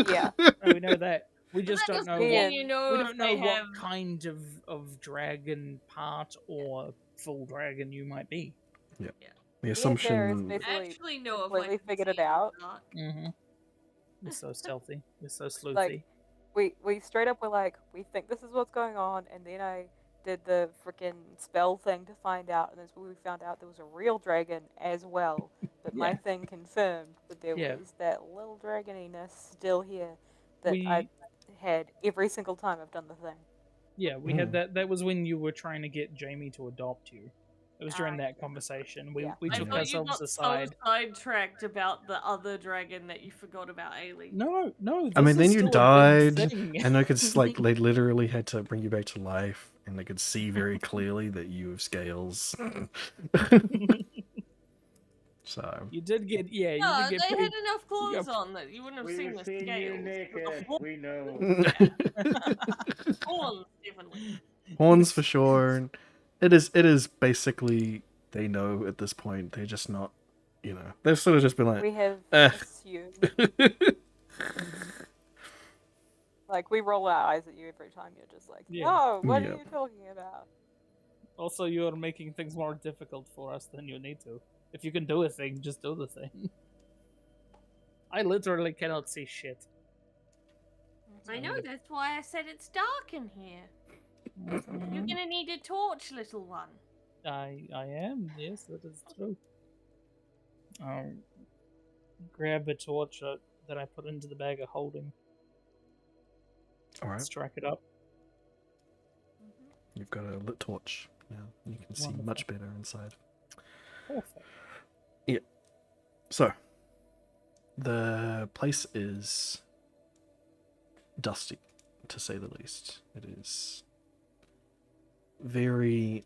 Yeah. Oh, we know that. We just That don't know doesn't mean what you know we if don't know they what have- kind of dragon part or full dragon you might be. The there is assumption. basically- I actually know if I completely can figured see it out. or not. Mm-hmm. We're so stealthy. We're so sleuthy. Like- We straight up were like, we think this is what's going on, and then I did the freaking spell thing to find out, and that's when we found out there was a real dragon as well. But my Yeah. thing confirmed that there Yeah. was that little dragoniness still here that We- I had every single time I've done the thing. Yeah, we had that. That was when you were trying to get Jamie to adopt you. It was during that conversation. We Yeah. we I took thought you ourselves got aside. so sidetracked about the other dragon that you forgot about Ailey. No. I mean, this then is you still a big died, thing. and they could they literally had to bring you back to life, and they could see very clearly that you have scales. So You did get you No, did they get had pretty. enough clothes Yep. on that you wouldn't have We seen were the seeing you scales. naked. The We know. horns, definitely. horns for sure. It is basically they know at this point. They're just not, they've sort of just been like, We have Eh. assumed. Like, we roll our eyes at you every time you're just like, Yeah. no, what Yep. are you talking about? Also, you're making things more difficult for us than you need to. If you can do a thing, just do the thing. I literally cannot see shit. I know, that's why I said it's dark in here. You're gonna need a torch, little one. I am. Yes, that is true. I'll grab a torch that I put into the bag of holding. all right, Strike it up. you've got a lit torch now. You can see Wonderful. much better inside. Perfect. So, the place is dusty, to say the least. It is very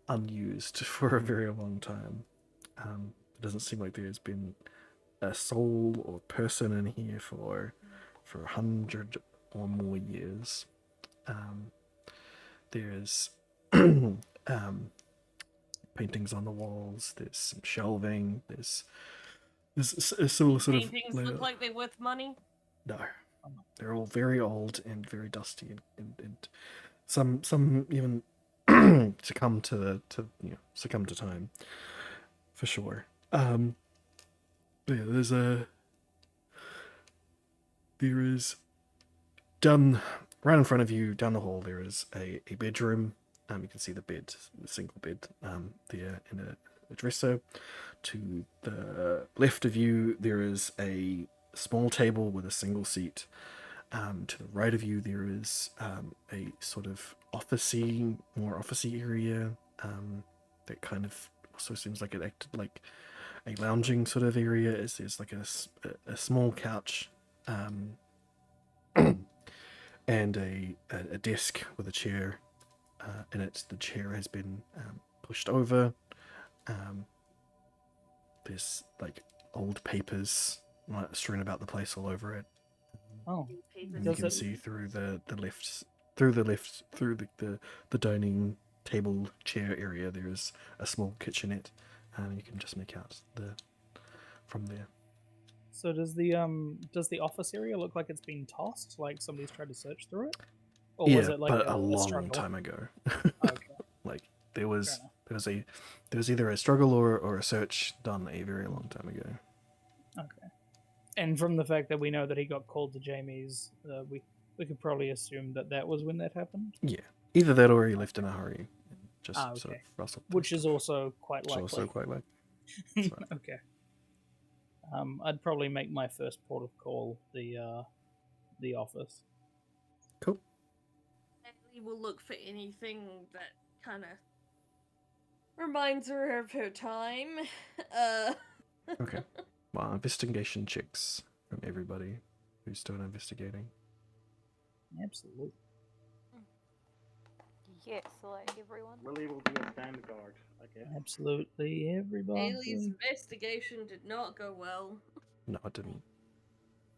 unused for a very long time. It doesn't seem like there's been a soul or person in here for 100 or more years. There's paintings on the walls. There's some shelving. There's a sort of Paintings look like they're worth money. no, they're all very old and very dusty, and some even succumb to time, for sure. But yeah, there is down right in front of you down the hall. There is a bedroom. You can see the single bed there in a dresser. To the left of you, there is a small table with a single seat. To the right of you, there is a sort of more officey area that kind of also seems like it acted like a lounging sort of area. There's like a small couch and a desk with a chair in it. The chair has been pushed over. There's like old papers strewn about the place all over it. Oh, And you Does can it- see through the dining table chair area. There is a small kitchenette, and you can just make out from there. So does the office area look like it's been tossed? Like somebody's tried to search through it, or was Yeah, it like but a a long struggle? time ago. Okay. Like there was enough. there was either a struggle or a search done a very long time ago. Okay. And from the fact that we know that he got called to Jamie's, we could probably assume that that was when that happened. Yeah, either that or he left in a hurry and just Ah, sort okay. of rustled. Which is also quite which is likely. also quite likely. right. Okay. I'd probably make my first port of call the office. Cool. Ellie will look for anything that kind of reminds her of her time. Okay. Well, investigation checks from everybody who's still investigating. Absolutely. Yes, like everyone. Lily will be a stand guard, I guess. Absolutely everybody. Ailey's investigation did not go well. No, I didn't.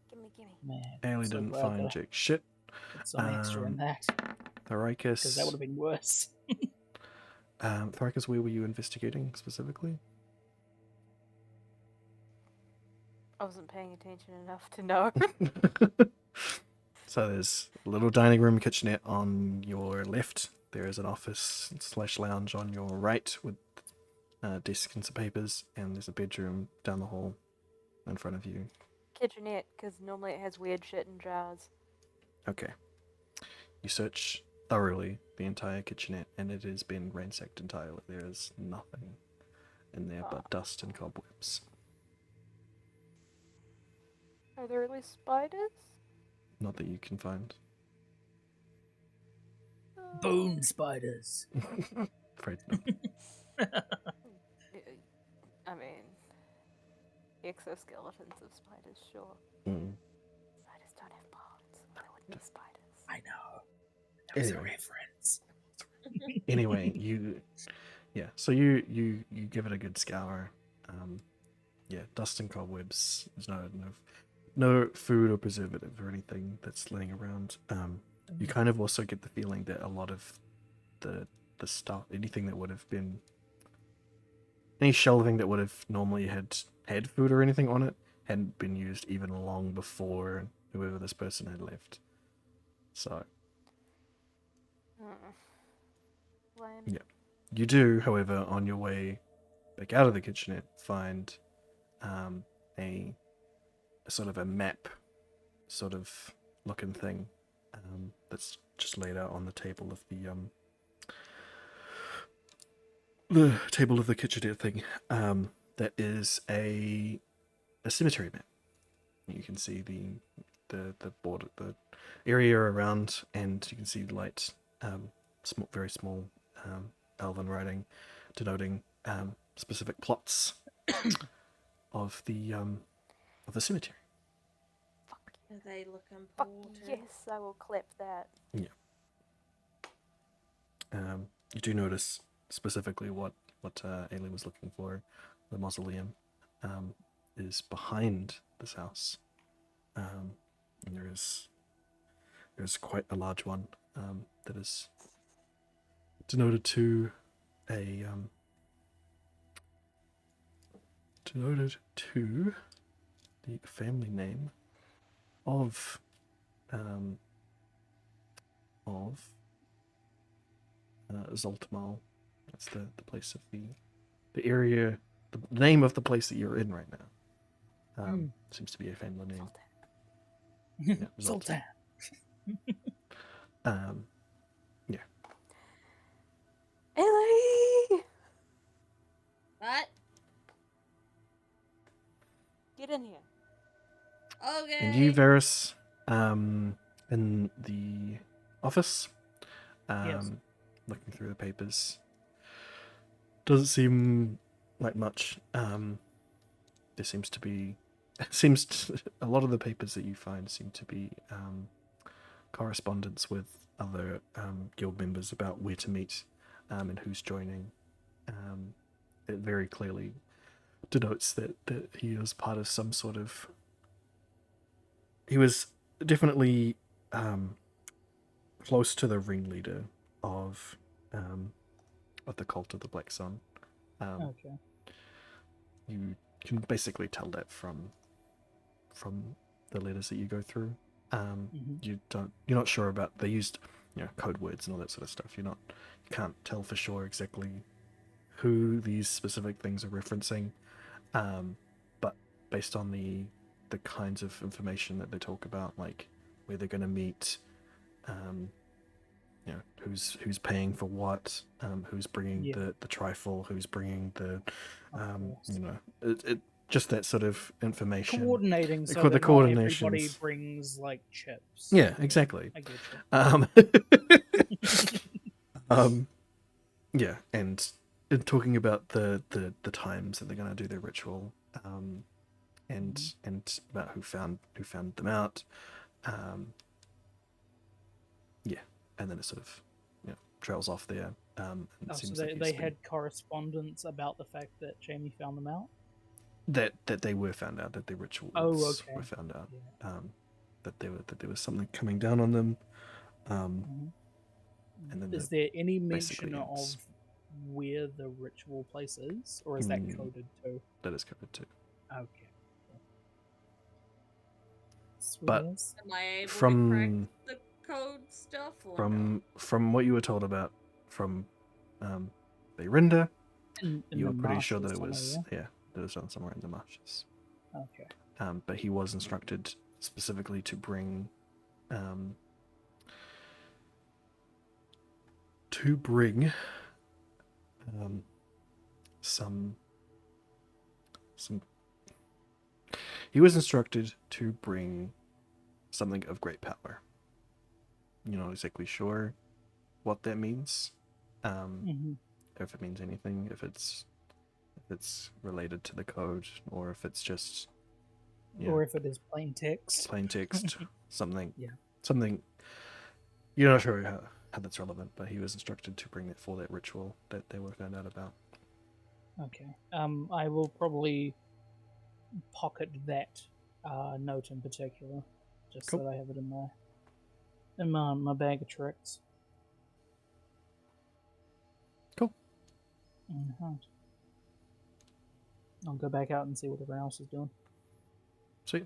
Gimme. Man, Ailey so didn't glad find that jack shit. I put some extra in that, because that would Thoricus. have been worse. Thoricus, where were you investigating specifically? I wasn't paying attention enough to know. So there's a little dining room kitchenette on your left. There is an office / lounge on your right with desk and some papers, and there's a bedroom down the hall in front of you. Kitchenette, because normally it has weird shit in jars. Okay. You search thoroughly the entire kitchenette, and it has been ransacked entirely. There is nothing in there but dust and cobwebs. Are there really spiders? Not that you can find. Bone spiders. Afraid not. I mean, exoskeletons of spiders, sure. Mm. Spiders don't have bones. They wouldn't be spiders. I know. That was a Anyway. reference. Anyway, so you give it a good scour. Dust and cobwebs. There's no food or preservative or anything that's laying around. You kind of also get the feeling that a lot of the stuff, anything that would have been, any shelving that would have normally had food or anything on it, hadn't been used even long before whoever this person had left. So Lame. yeah. You do, however, on your way back out of the kitchenette, find a sort of a map sort of looking thing that's just laid out on the table of the table of the kitchenette thing. That is a cemetery map. You can see the border, the area around, and you can see light, very small elven writing denoting specific plots of the cemetery. They look Fuck important. yes, I will clip that. You do notice specifically what Ailey was looking for. The mausoleum is behind this house, and there's quite a large one that is denoted to a the family name of Zoltamal. That's the place of the area, the name of the place that you're in right now. Seems to be a family name. Yeah, Sultan. Yeah. Ellie! What? Get in here. Okay. And you, Varys, in the office, Yes. looking through the papers. Doesn't seem like much. There seems to be, a lot of the papers that you find seem to be correspondence with other guild members about where to meet and who's joining. It very clearly denotes that he was part of some sort of. He was definitely close to the ringleader of the cult of the Black Sun. Okay. You can basically tell that from the letters that you go through. Mhm. You're not sure about, they used, code words and all that sort of stuff. You can't tell for sure exactly who these specific things are referencing, but based on the kinds of information that they talk about, like where they're going to meet, who's paying for what, who's bringing Yeah. the trifle, who's bringing the, Of course. it just that sort of information. Coordinating The so co- that the not everybody coordinations. brings like chips. Yeah, exactly. I get you. Yeah, and in talking about the times that they're going to do their ritual, and about who found them out, yeah, and then it sort of trails off there. And it Oh, so seems like they it's been- had correspondence about the fact that Jamie found them out? that they were found out, that their rituals okay. were found out, Yeah. that there was something coming down on them, Mhm. and then Is there any basically mention of ends. where the ritual place is, or is that coded too? That is covered too. Okay. Sweet But as. Am I able to from crack the code stuff or no? from what you were told about from Berinda, In you were the pretty sure that marshes it was somewhere, that it was done somewhere in the marshes. yeah? Okay. But he was instructed specifically to bring some he was instructed to bring something of great power. You're not exactly sure what that means, if it means anything, if it's related to the code, or if it's just Or if it is plain text. plain text, something. Yeah. Something. You're not sure how that's relevant, but he was instructed to bring it for that ritual that they were found out about. Okay. I will probably pocket that note in particular, just Cool. so that I have it in my bag of tricks. Cool. I'll go back out and see what everyone else is doing. Sweet.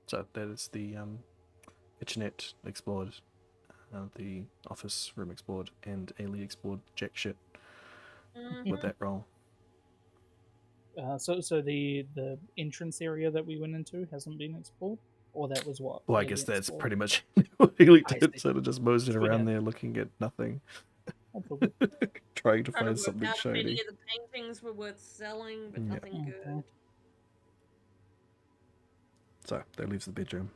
So that is the kitchenette explored, the office room explored, and Ailey explored jack shit with that roll. So the entrance area that we went into hasn't been explored, or that was what? Well, I Ailey guess that's explored? pretty much what Ailey I did. see. Sort of just moseyed Sweet around as. there looking at nothing, That's all good. trying to Trying find to work something out if any shiny. of the paintings were worth selling, but Yeah. nothing Okay. good. So that leaves the bedroom.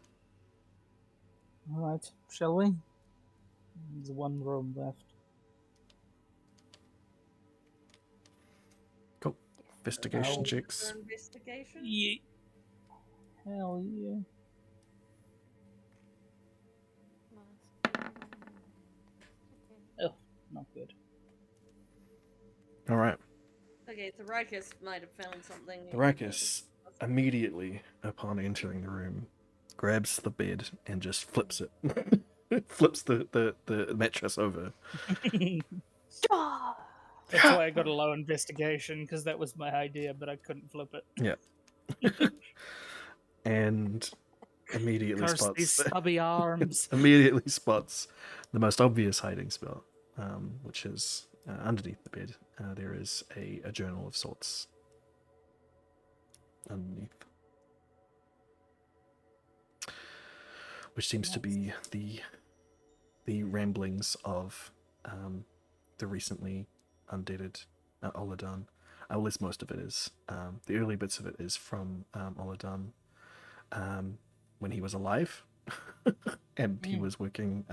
All right, shall we? There's one room left. Cool. Investigation Oh. checks. For investigation? Yeah. Hell yeah. Oh, not good. All right. Okay, so Rikus might have found something. Rikus immediately, upon entering the room, grabs the bed and just flips it. Flips the mattress over. That's why I got a low investigation, because that was my idea, but I couldn't flip it. Yeah. And immediately Curse these spots stubby arms. immediately spots the most obvious hiding spot, which is underneath the bed. There is a journal of sorts underneath, which seems to be the ramblings of the recently undated Oladan. At least most of it is. The early bits of it is from Oladan when he was alive, and he was working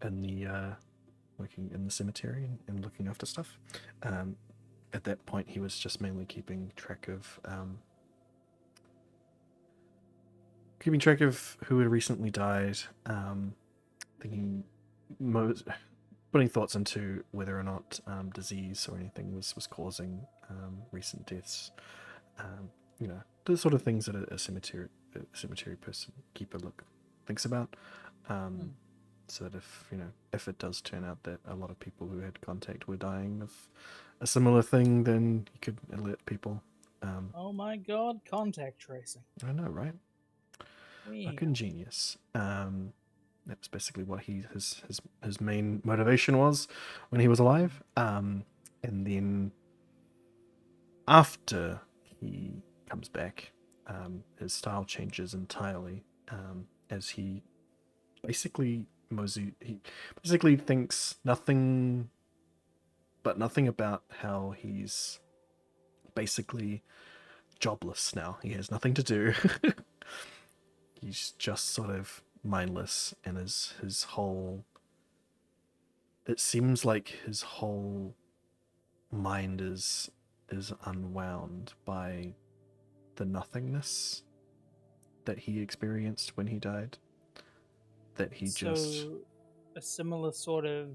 in the cemetery and looking after stuff. At that point, he was just mainly keeping track of who had recently died, putting thoughts into whether or not disease or anything was causing recent deaths. The sort of things that a cemetery keeper thinks about. So that if it does turn out that a lot of people who had contact were dying of a similar thing, then you could alert people. Oh my god, contact tracing. I know, right? Yeah. Fucking genius. That's basically what his main motivation was when he was alive. And then after he comes back, his style changes entirely. As he basically he basically thinks nothing about how he's basically jobless now. He has nothing to do. He's just sort of mindless, and his whole, it seems like his whole mind is unwound by the nothingness that he experienced when he died. That he just So, a similar sort of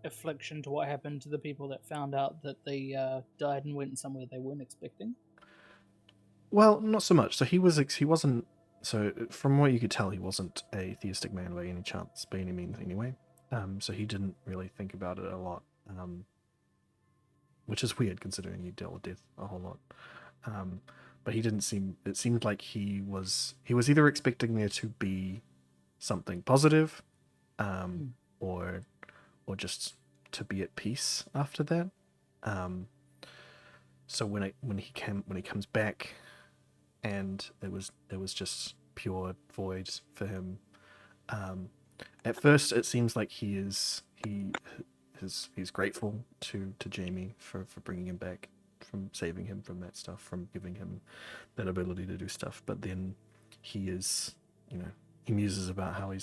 affliction to what happened to the people that found out that they died and went somewhere they weren't expecting. well, not so much. So he wasn't. So from what you could tell, he wasn't a theistic man by any chance, by any means, anyway. So he didn't really think about it a lot, which is weird considering he dealt with death a whole lot. But he didn't seem. It seemed like he was either expecting there to be something positive, or just to be at peace after that. So when he comes back, and it was just pure void for him. At first, it seems like he's grateful to Jamie for bringing him back, from saving him from that stuff, from giving him that ability to do stuff. But then he is, he muses about how he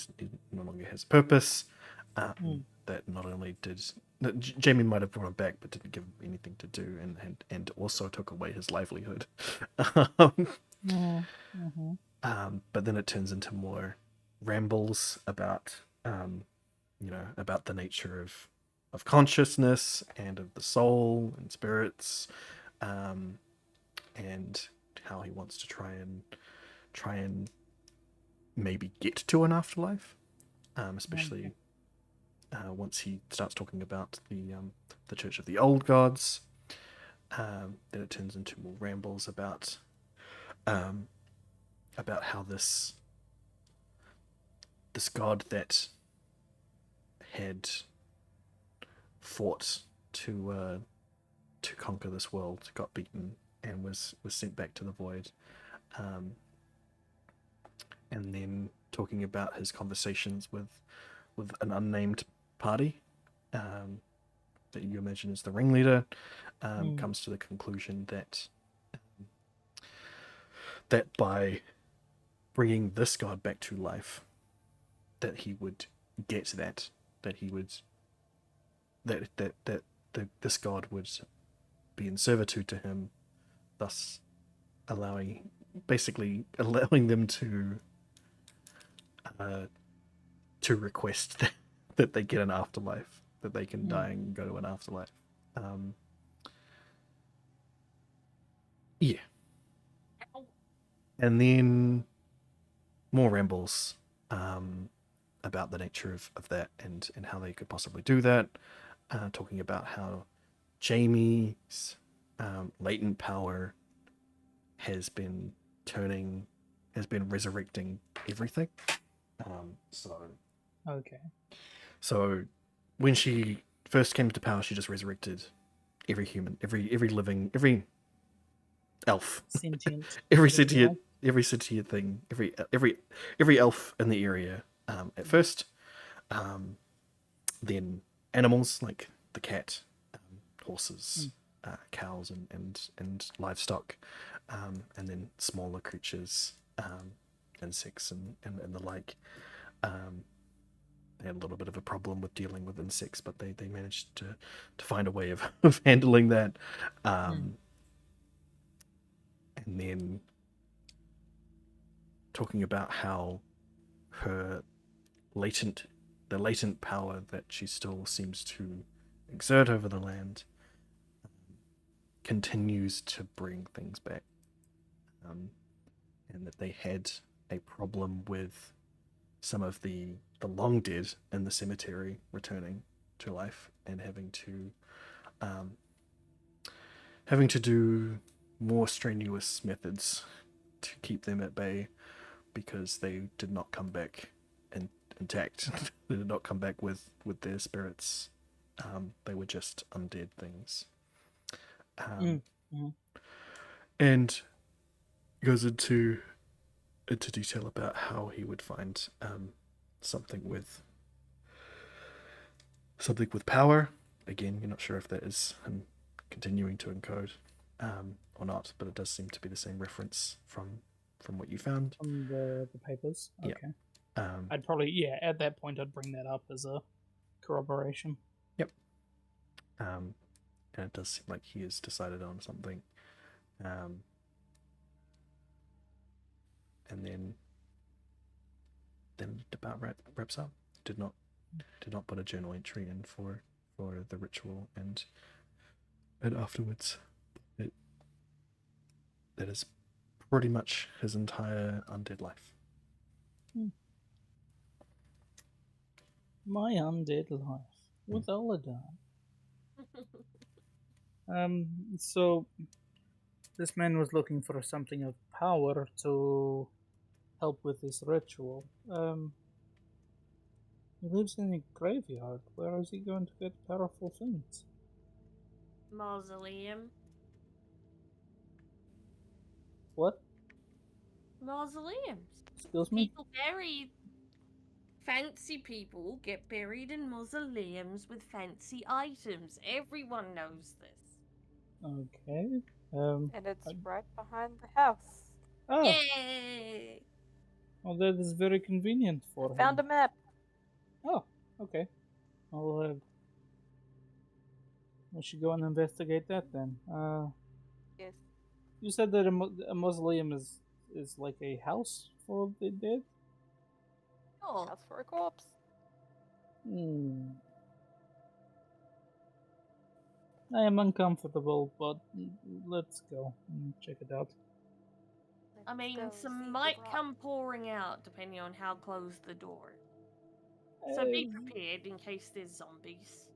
no longer has a purpose. That not only did Jamie might have brought him back, but didn't give him anything to do, and also took away his livelihood. But then it turns into more rambles about about the nature of consciousness and of the soul and spirits, and how he wants to try and maybe get to an afterlife, especially once he starts talking about the Church of the Old Gods. Then it turns into more rambles about how this god that had fought to conquer this world got beaten and was sent back to the void, and then talking about his conversations with an unnamed party that you imagine is the ringleader, comes to the conclusion that by bringing this god back to life, that he would get this god would be in servitude to him, thus allowing them to request that they get an afterlife, that they can die and go to an afterlife. Yeah. And then more rambles about the nature of that and how they could possibly do that. Talking about how Jamie's latent power has been resurrecting everything. So when she first came to power, she just resurrected every human, every living, every elf, Sentient. every sentient thing, every elf in the area at first. Then animals like the cat, horses, cows, and livestock, and then smaller creatures, insects and the like. They had a little bit of a problem with dealing with insects, but they managed to find a way of handling that. And then talking about how the latent power that she still seems to exert over the land continues to bring things back, and that they had a problem with some of the long dead in the cemetery returning to life and having to do more strenuous methods to keep them at bay, because they did not come back intact. They did not come back with their spirits. They were just undead things. And goes into detail about how he would find something with power. Again, you're not sure if that is him continuing to encode or not, but it does seem to be the same reference from what you found. From the papers? Yeah. Okay. I'd probably, at that point, I'd bring that up as a corroboration. Yep. And it does seem like he has decided on something. And then it about wraps up. Did not put a journal entry in for the ritual, and afterwards, that is pretty much his entire undead life. My undead life with Oladan. So this man was looking for something of power to help with this ritual. He lives in a graveyard. Where is he going to get powerful things? Mausoleum. What? Mausoleums. Excuse me? People buried. Fancy people get buried in mausoleums with fancy items. Everyone knows this. Okay. And it's right behind the house. Oh, Yay! well, that is very convenient for him. Found a map. Oh, okay. I should go and investigate that then. Yes. You said that a mausoleum is like a house for the dead? Oh, House for a corpse. I am uncomfortable, but let's go and check it out. I Let's mean, go see some the might rock. come pouring out depending on how closed the door. So be prepared in case there's zombies.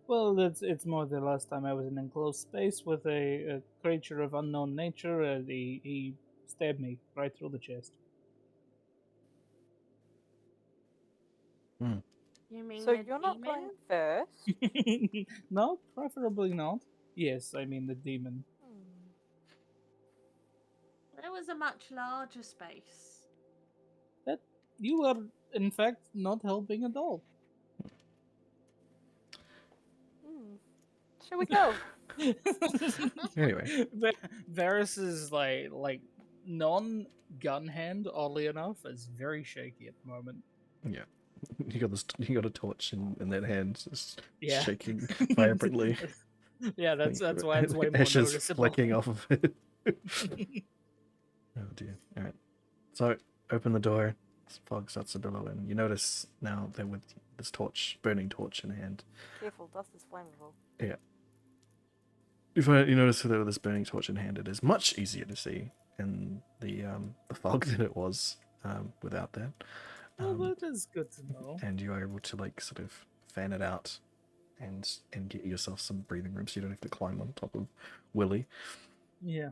Well, it's more the last time I was in an enclosed space with a creature of unknown nature. He stabbed me right through the chest. You mean So the you're not demon? going first? No, preferably not. Yes, I mean the demon. It was a much larger space. That you are, in fact, not helping at all. Shall we go? Anyway. Varys's like non-gun hand, oddly enough, is very shaky at the moment. Yeah. You got a torch in that hand, just Yeah. shaking vibrantly. Yeah, that's why it's way more Ashes noticeable. flicking off of it. Oh dear. Alright. So, open the door. Fog starts to billow in. You notice now that with this burning torch in hand. Careful, dust is flammable. Yeah. You notice that with this burning torch in hand, it is much easier to see in the fog than it was without that. Well, that is good to know. And you are able to sort of fan it out and get yourself some breathing room, so you don't have to climb on top of Willy. Yeah,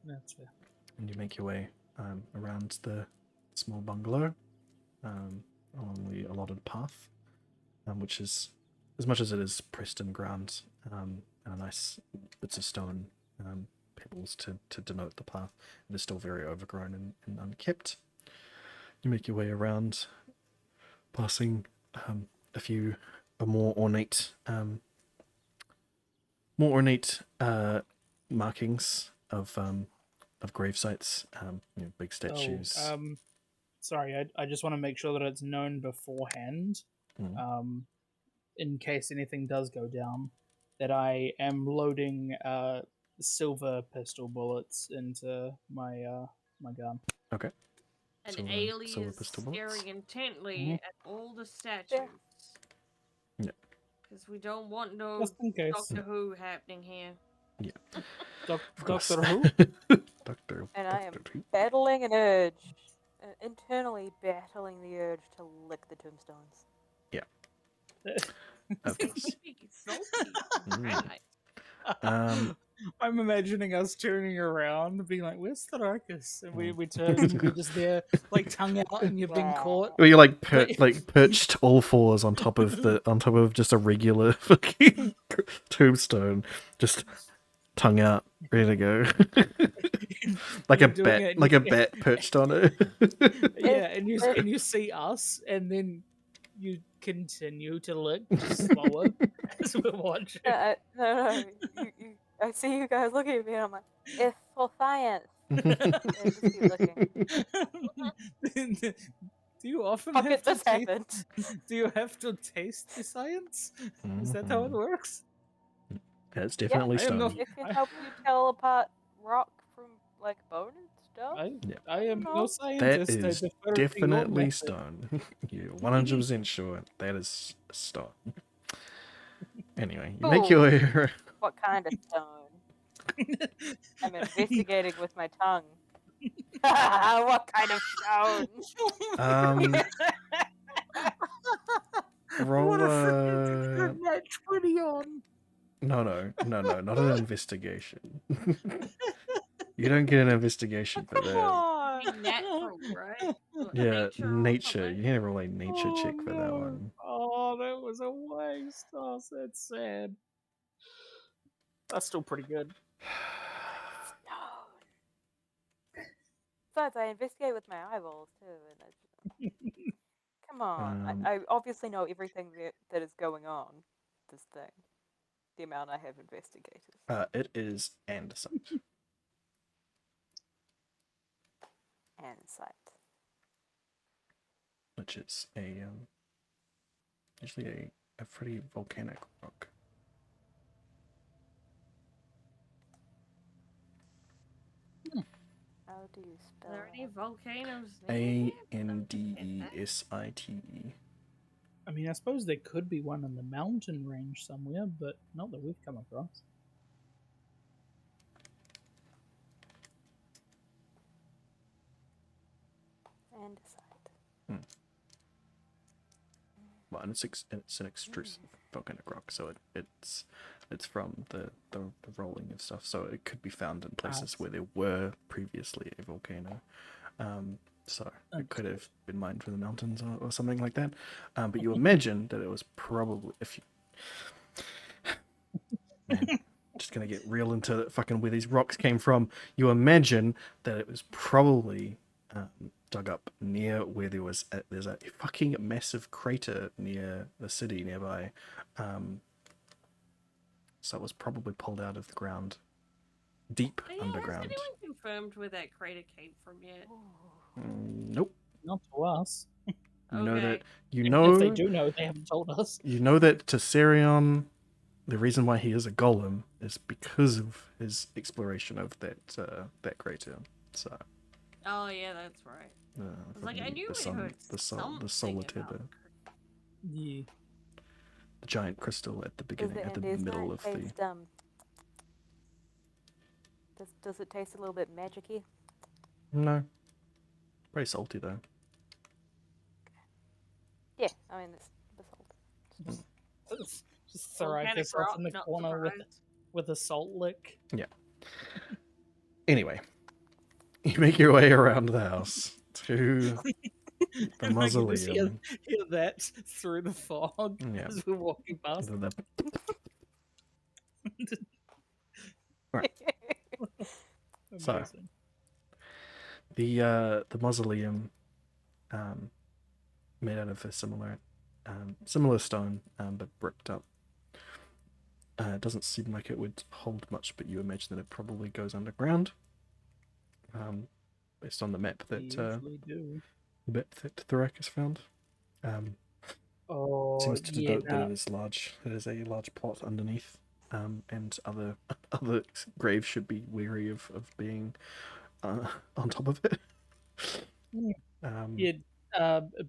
that's fair. And you make your way around the small bungalow along the allotted path, which is, as much as it is pressed in ground, and a nice bits of stone pebbles to denote the path, it is still very overgrown and unkept. You make your way around, passing a few more ornate markings of grave sites, big statues. Sorry, I just want to make sure that it's known beforehand, in case anything does go down, that I am loading silver pistol bullets into my my gun. Okay. And Silver Ailey is pistol bullets? staring intently at all the statues. Yeah. Because we don't want no Just in case. Doctor Who happening here. Yeah. Doctor Who? Doctor. And I am Doctor Who. battling an urge. Internally battling the urge to lick the tombstones. Of course. Salty. Mm. Right. I'm imagining us turning around, being like, "Where's Tharkas?" And we turn, and you're just there, like tongue out, and you've been caught. Well, you're like Like- perched all fours on top of just a regular fucking tombstone, just tongue out, ready to go, like You're a doing bat, it, and like you- a bat perched on it. Yeah, and you see us, and then you continue to look just slower as we're watching. No. I see you guys looking at me, and I'm like, "It's for science." And just keep looking. Do you often Fuck have it, to this taste? happened. Do you have to taste the science? Is that how it works? Yeah, it's definitely I am no- stone. It can I- help you tell apart rock from like bone and stuff. I am No. no That scientist. I is defer to your definitely method. stone. You're 100% sure that is stone. Anyway, you make your way around. What kind of stone? I'm investigating with my tongue. What kind of stone? Roll What a a... freaking nat 20 on. No, not an investigation. You don't get an investigation for Come that. on. Natural, right? What, Yeah, or nature. something? You need to roll a nature check for that no. one. Oh, that was a waste. Oh, that's sad. That's still pretty good. Besides, I investigate with my eyeballs too. And come on, I obviously know everything that is going on. This thing, the amount I have investigated. It is andesite. Andesite. Which is a usually a pretty volcanic rock. How do you spell Are there any that? volcanoes near here? Andesite. I mean, I suppose there could be one in the mountain range somewhere, but not that we've come across. Andesite. Well, and it's an extrusive volcanic rock, so it's from the rolling of stuff, so it could be found in places where there were previously a volcano. So it could have been mined from the mountains or something like that. But you imagine that it was probably, if you... Man, just gonna get real into fucking where these rocks came from. You imagine that it was probably dug up near where there's a fucking massive crater near the city nearby. So it was probably pulled out of the ground, deep underground. Has anyone confirmed where that crater came from yet? Nope. Not to us. You know that. If they do know, they haven't told us. You know that Tessarion, the reason why he is a golem is because of his exploration of that crater. So. Oh yeah, that's right. I was like, I knew we heard the solar something tether. about Yeah. The giant crystal at the beginning, at the middle of the. Does it taste a little bit magic-y? No. Very salty though. Yeah, I mean it's salty. Just Tharkas off in the corner with a salt lick. Yeah. Anyway, you make your way around the house to the mausoleum. Hear that through the fog as we're walking past. Right. So, the mausoleum, made out of a similar stone, but bricked up. It doesn't seem like it would hold much, but you imagine that it probably goes underground. Based on the map that Tharkas found. Seems to denote that it is large. It is a large plot underneath. And other graves should be wary of being on top of it.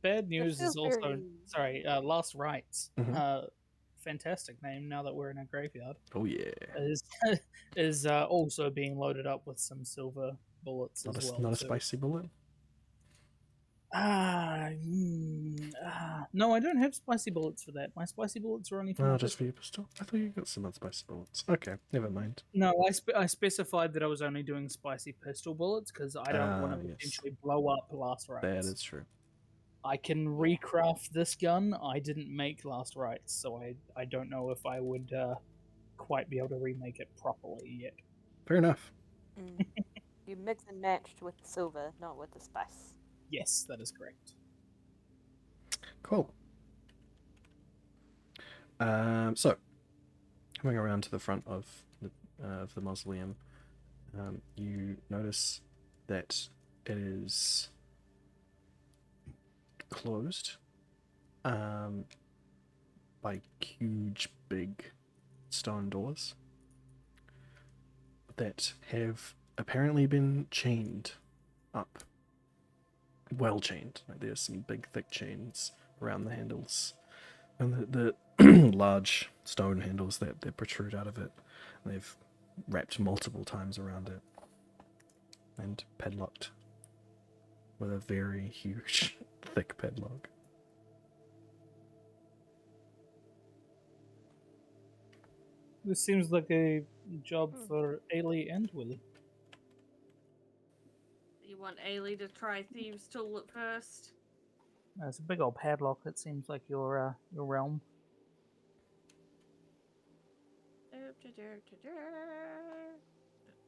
Bad news is also Last Rites. Fantastic name now that we're in a graveyard. Oh yeah. Is also being loaded up with some silver bullets as well. Not a spicy bullet? No, No, I don't have spicy bullets for that. My spicy bullets are only for my Oh, just for pistol. your pistol? I thought you got some spicy bullets. Okay, never mind. No, I specified that I was only doing spicy pistol bullets because I don't want to Yes. potentially blow up last rites. That is true. I can recraft this gun. I didn't make last rites, so I don't know if I would quite be able to remake it properly yet. Fair enough. You mix and matched with the silver, not with the spice. Yes, that is correct. Cool. So, coming around to the front of the mausoleum, you notice that it is closed by huge, big stone doors that have apparently been chained up. Well chained. Like there's some big, thick chains around the handles. And the large stone handles that protrude out of it. They've wrapped multiple times around it. And padlocked. With a very huge, thick padlock. This seems like a job for Ailey and Willie. You want Ailey to try Thieves' Tool at first? It's a big old padlock. That seems like your realm.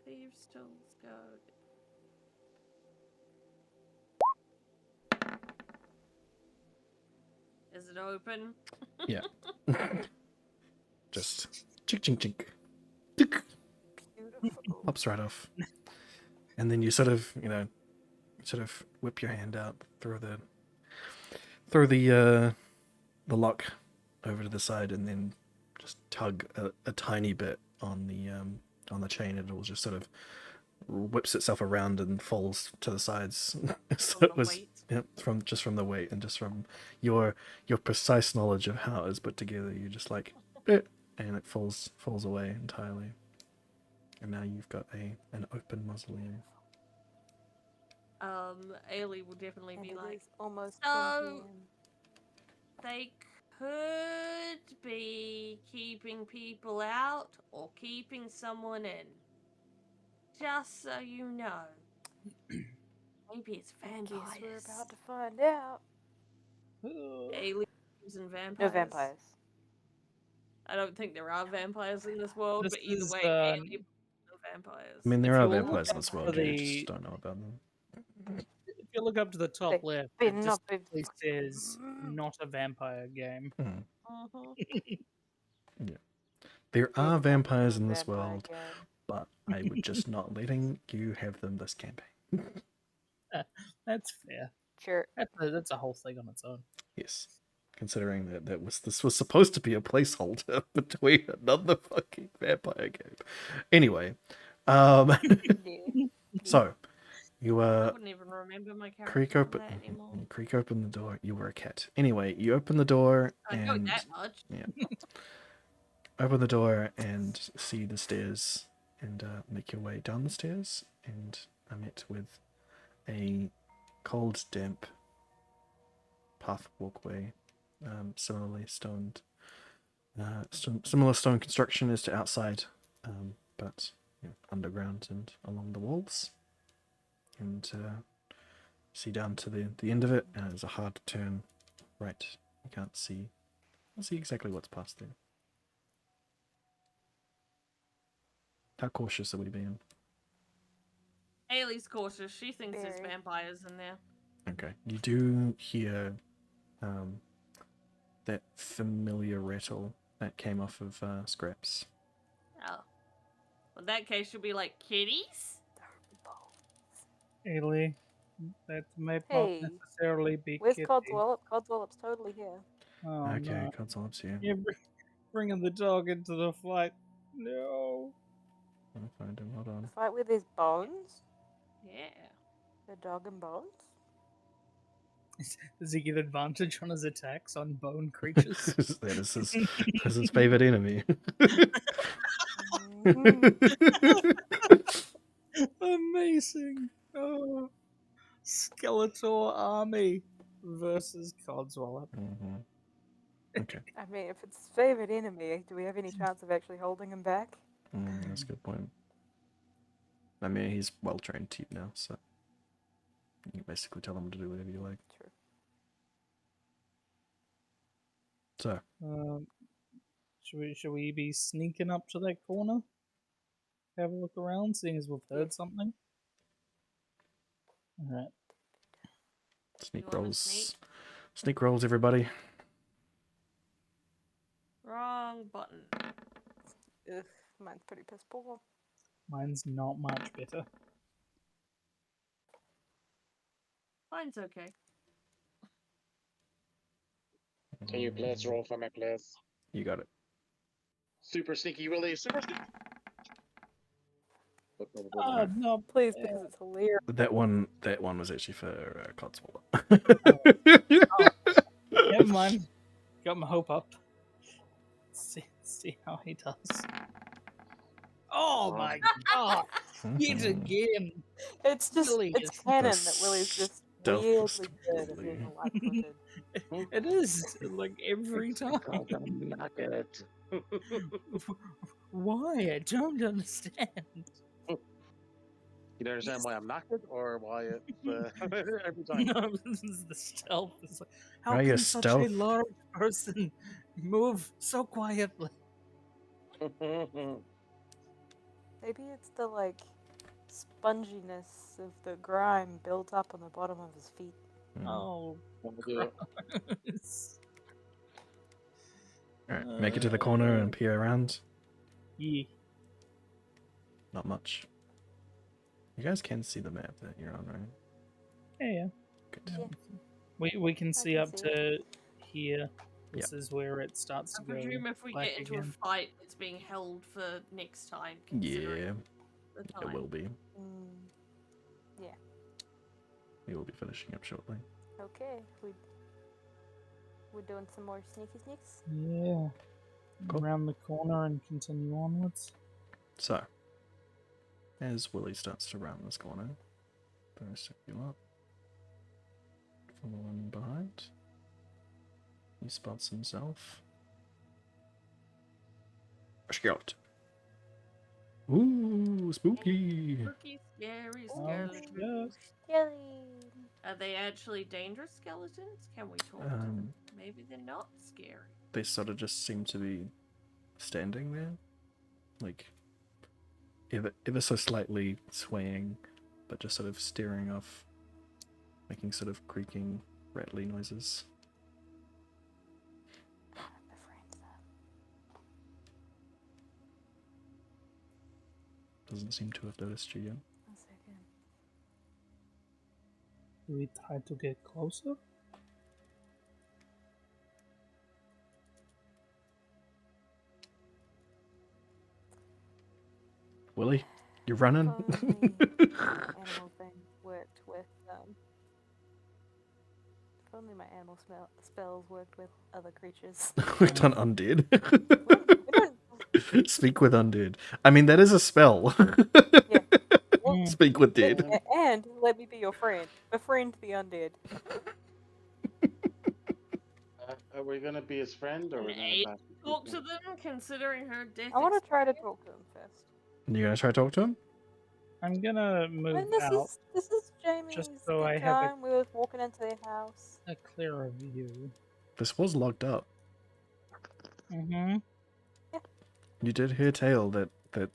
Thieves' Tools go. Is it open? Yeah. Just chink chink chink. Tick. Beautiful. Pops right off. And then you sort of, whip your hand out, throw the lock over to the side, and then just tug a tiny bit on the chain, and it will just sort of whips itself around and falls to the sides. So it was from the weight and just from your precise knowledge of how it is put together. You just like and it falls away entirely. And now you've got an open mausoleum. Ailey will definitely And be it like, is almost so 10 p.m. they could be keeping people out or keeping someone in. Just so you know. Maybe it's vampires. Guess we're about to find out. Aliens and vampires. No vampires. I don't think there are vampires in this world, This but either is, way, aliens and vampires. I mean, there If are you look vampires in up this for world. You the- just don't know about them. If you look up to the top They left, better it not be distinctly says "not a vampire game." There are Better not be vampires a in this vampire world, game. but I would just not letting you have them this campaign. That's fair. Sure. That's a whole thing on its own. Yes. Considering that this was supposed to be a placeholder between another fucking vampire game. Anyway, Yeah. so you I wouldn't even remember my character creak from open that anymore. creak open the door. You were a cat. Anyway, you open the door I know and that much. open the door and see the stairs and make your way down the stairs and are met with a cold, damp path walkway, similarly stoned. Similar stone construction as to outside, but underground and along the walls. And see down to the end of it, and there's a hard turn right. You can't see exactly what's past there. How cautious are we being? Ailey's cautious. She thinks there's Very. vampires in there. Okay. You do hear that familiar rattle that came off of Scraps. Oh. Well, in that case, she'll be like, kitties? Ailey, that may Hey, not necessarily be Where's Kitty. Codswallop? Codswallop's totally here. Oh, Okay, no. Console's here. You're bringing the dog into the fight. No. I'll find him. Hold on. Fight with his bones? Yeah. The dog and bones? Does he get advantage on his attacks on bone creatures? That is his favorite enemy. Amazing. Oh. Skeletor army. versus Codswallop. Okay, I mean, if it's his favorite enemy, do we have any chance of actually holding him back? that's a good point. I mean, he's well trained team now, so you can basically tell him to do whatever you like. True. So, Should we be sneaking up to that corner? Have a look around, seeing as we've heard something. All right. sneak You wanna rolls. sneak? Sneak rolls, everybody. Wrong button. Ugh, mine's pretty piss poor. Mine's not much better. Mine's okay. Can you please roll for me, please? You got it. Super sneaky Willy, super sneaky. No, Please, because it's hilarious. That one was actually for Codswallop. never mind. Got my hope up. See how he does. Oh my god! Yet again. It's just, Willy it's is canon that Willie's just stealth weirdly good at Willy. being light-footed. It is like every time. Why? I don't understand. You don't understand why I'm knackered, or why it's every time? No, this is the stealth. It's like, how Are you can such a stealth? large person move so quietly? Maybe it's the, like, sponginess of the grime built up on the bottom of his feet. Oh, Yeah. gross. Alright, make it to the corner and peer around. Yeah. Not much. You guys can see the map that you're on, right? Yeah. Good. Yeah. We can see can up see to here. This is where it starts I to go. presume if we black get into again. a fight, it's being held for next time. Considering Yeah, the it time. will be. Yeah. We will be finishing up shortly. Okay, we're doing some more sneaky sneaks. Yeah. Cool. Around the corner and continue onwards. So, as Willie starts to round this corner, the rest of you up. Following behind. He spots himself. A skeleton. Ooh, spooky. Spooky, scary Oh, skeletons. yes. Are they actually dangerous skeletons? Can we talk to them? Maybe they're not scary. They sort of just seem to be standing there. Like, ever so slightly swaying, but just sort of staring off, making sort of creaking, rattly noises. Doesn't seem to have noticed you yet. One second. Do we try to get closer? Willie, you're running? If only my animal thing worked with, if only my animal spells worked with other creatures. We've done undead. We don't- Speak with undead. I mean, that is a spell. Well, Speak with dead. and let me be your friend. Befriend the undead. Are we gonna be his friend, or are we Hey, gonna Talk to them, considering her death. I want to try to talk to him first. You gonna try to talk to him? I'm gonna move And this out is Jamie's so good I have a- time. We was walking into their house. a clearer view. This was locked up. Mm-hmm. You did hear tale that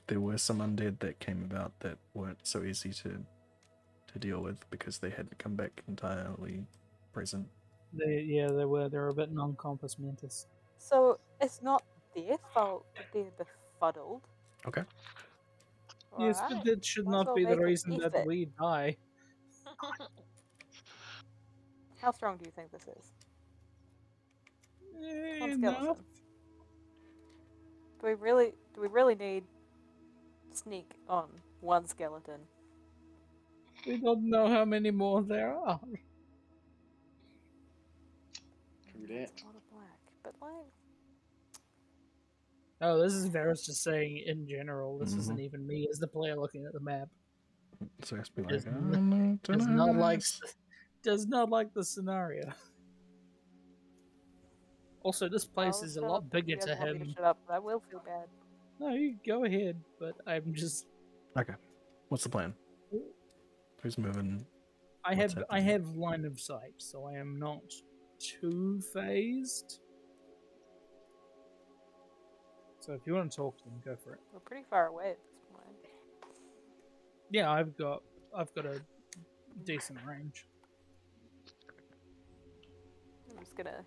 there were some undead that came about that weren't so easy to deal with because they hadn't come back entirely present. They were. They're a bit non-compass mentis. So it's not their fault that they're befuddled. Okay. Yes, but Alright, that should might as not well be the make it reason that effort. we die. How strong do you think this is? One Enough. skeleton. Do we really need sneak on one skeleton? We don't know how many more there are. True That's that. a lot of black, but like, Oh, this is Varus just saying in general. This isn't even me as the player looking at the map. So it has to be It's like, n- I'm not It's not like nice." does not like the scenario. Also, this place I'll is a shut lot up if bigger you guys to want me to him. shut up, but I will feel bad. No, you go ahead, but I'm just. Okay. What's the plan? Who's moving? I What's have happening? line of sight, so I am not too phased. So if you want to talk to them, go for it. We're pretty far away at this point. Yeah, I've got a decent range. I'm just gonna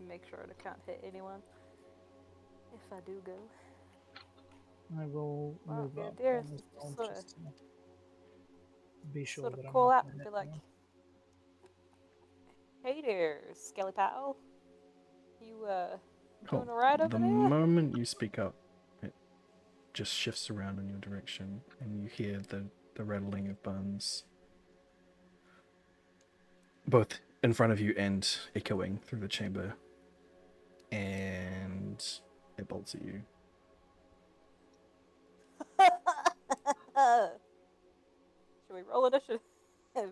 make sure I can't hit anyone. If I do go. I will Well, move your up dearest one is as well, sort of, just to be sure sort that of I'm call not out gonna and be hit like, anyone. "Hey there, Skelly Pal. You Cool. doing alright over The there?" moment you speak up, it just shifts around in your direction, and you hear the rattling of buns, both in front of you and echoing through the chamber, and it bolts at you. Should we roll initiative, or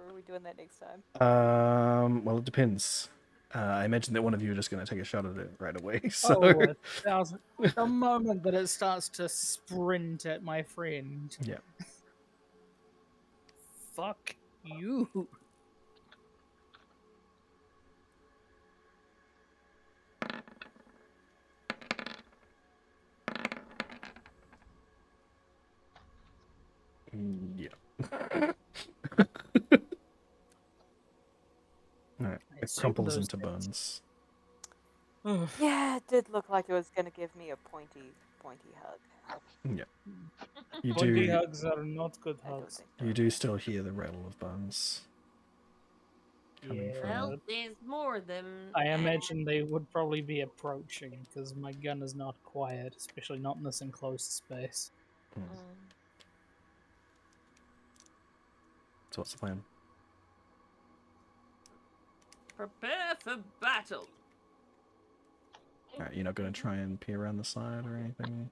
are we doing that next time? Well, it depends. I imagine that one of you are just going to take a shot at it right away. So, Oh, 1,000. The moment that it starts to sprint at my friend. yeah. Fuck you. Yeah. Alright, I it assume crumples those into things- bones. Ugh. Yeah, it did look like it was gonna give me a pointy hug. You Pointy do hugs are not good I don't hugs. think. you do still hear the rattle of bones coming Yeah. from Well, there's more of them. I imagine they would probably be approaching because my gun is not quiet, especially not in this enclosed space. Mm. So what's the plan? Prepare for battle. Alright, you're not gonna try and peer around the side or anything?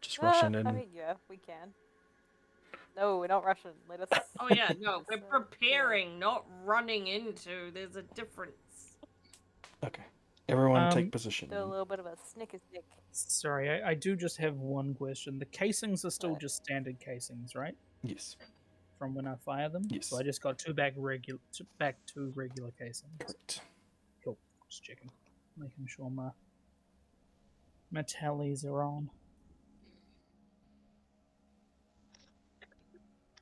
Just rushing in. I mean, yeah, we can. No, we're not rushing. Let us. Oh yeah, no, we're Yeah. preparing, not running into. There's a difference. Okay. Everyone take Um, position. Do a little bit of a snick. Sorry, I do just have one question. The casings are still What? just standard casings, right? Yes. From when I fire them? Yes. So I just got two regular casings. Correct. Cool. Just checking. Making sure my tallies are on.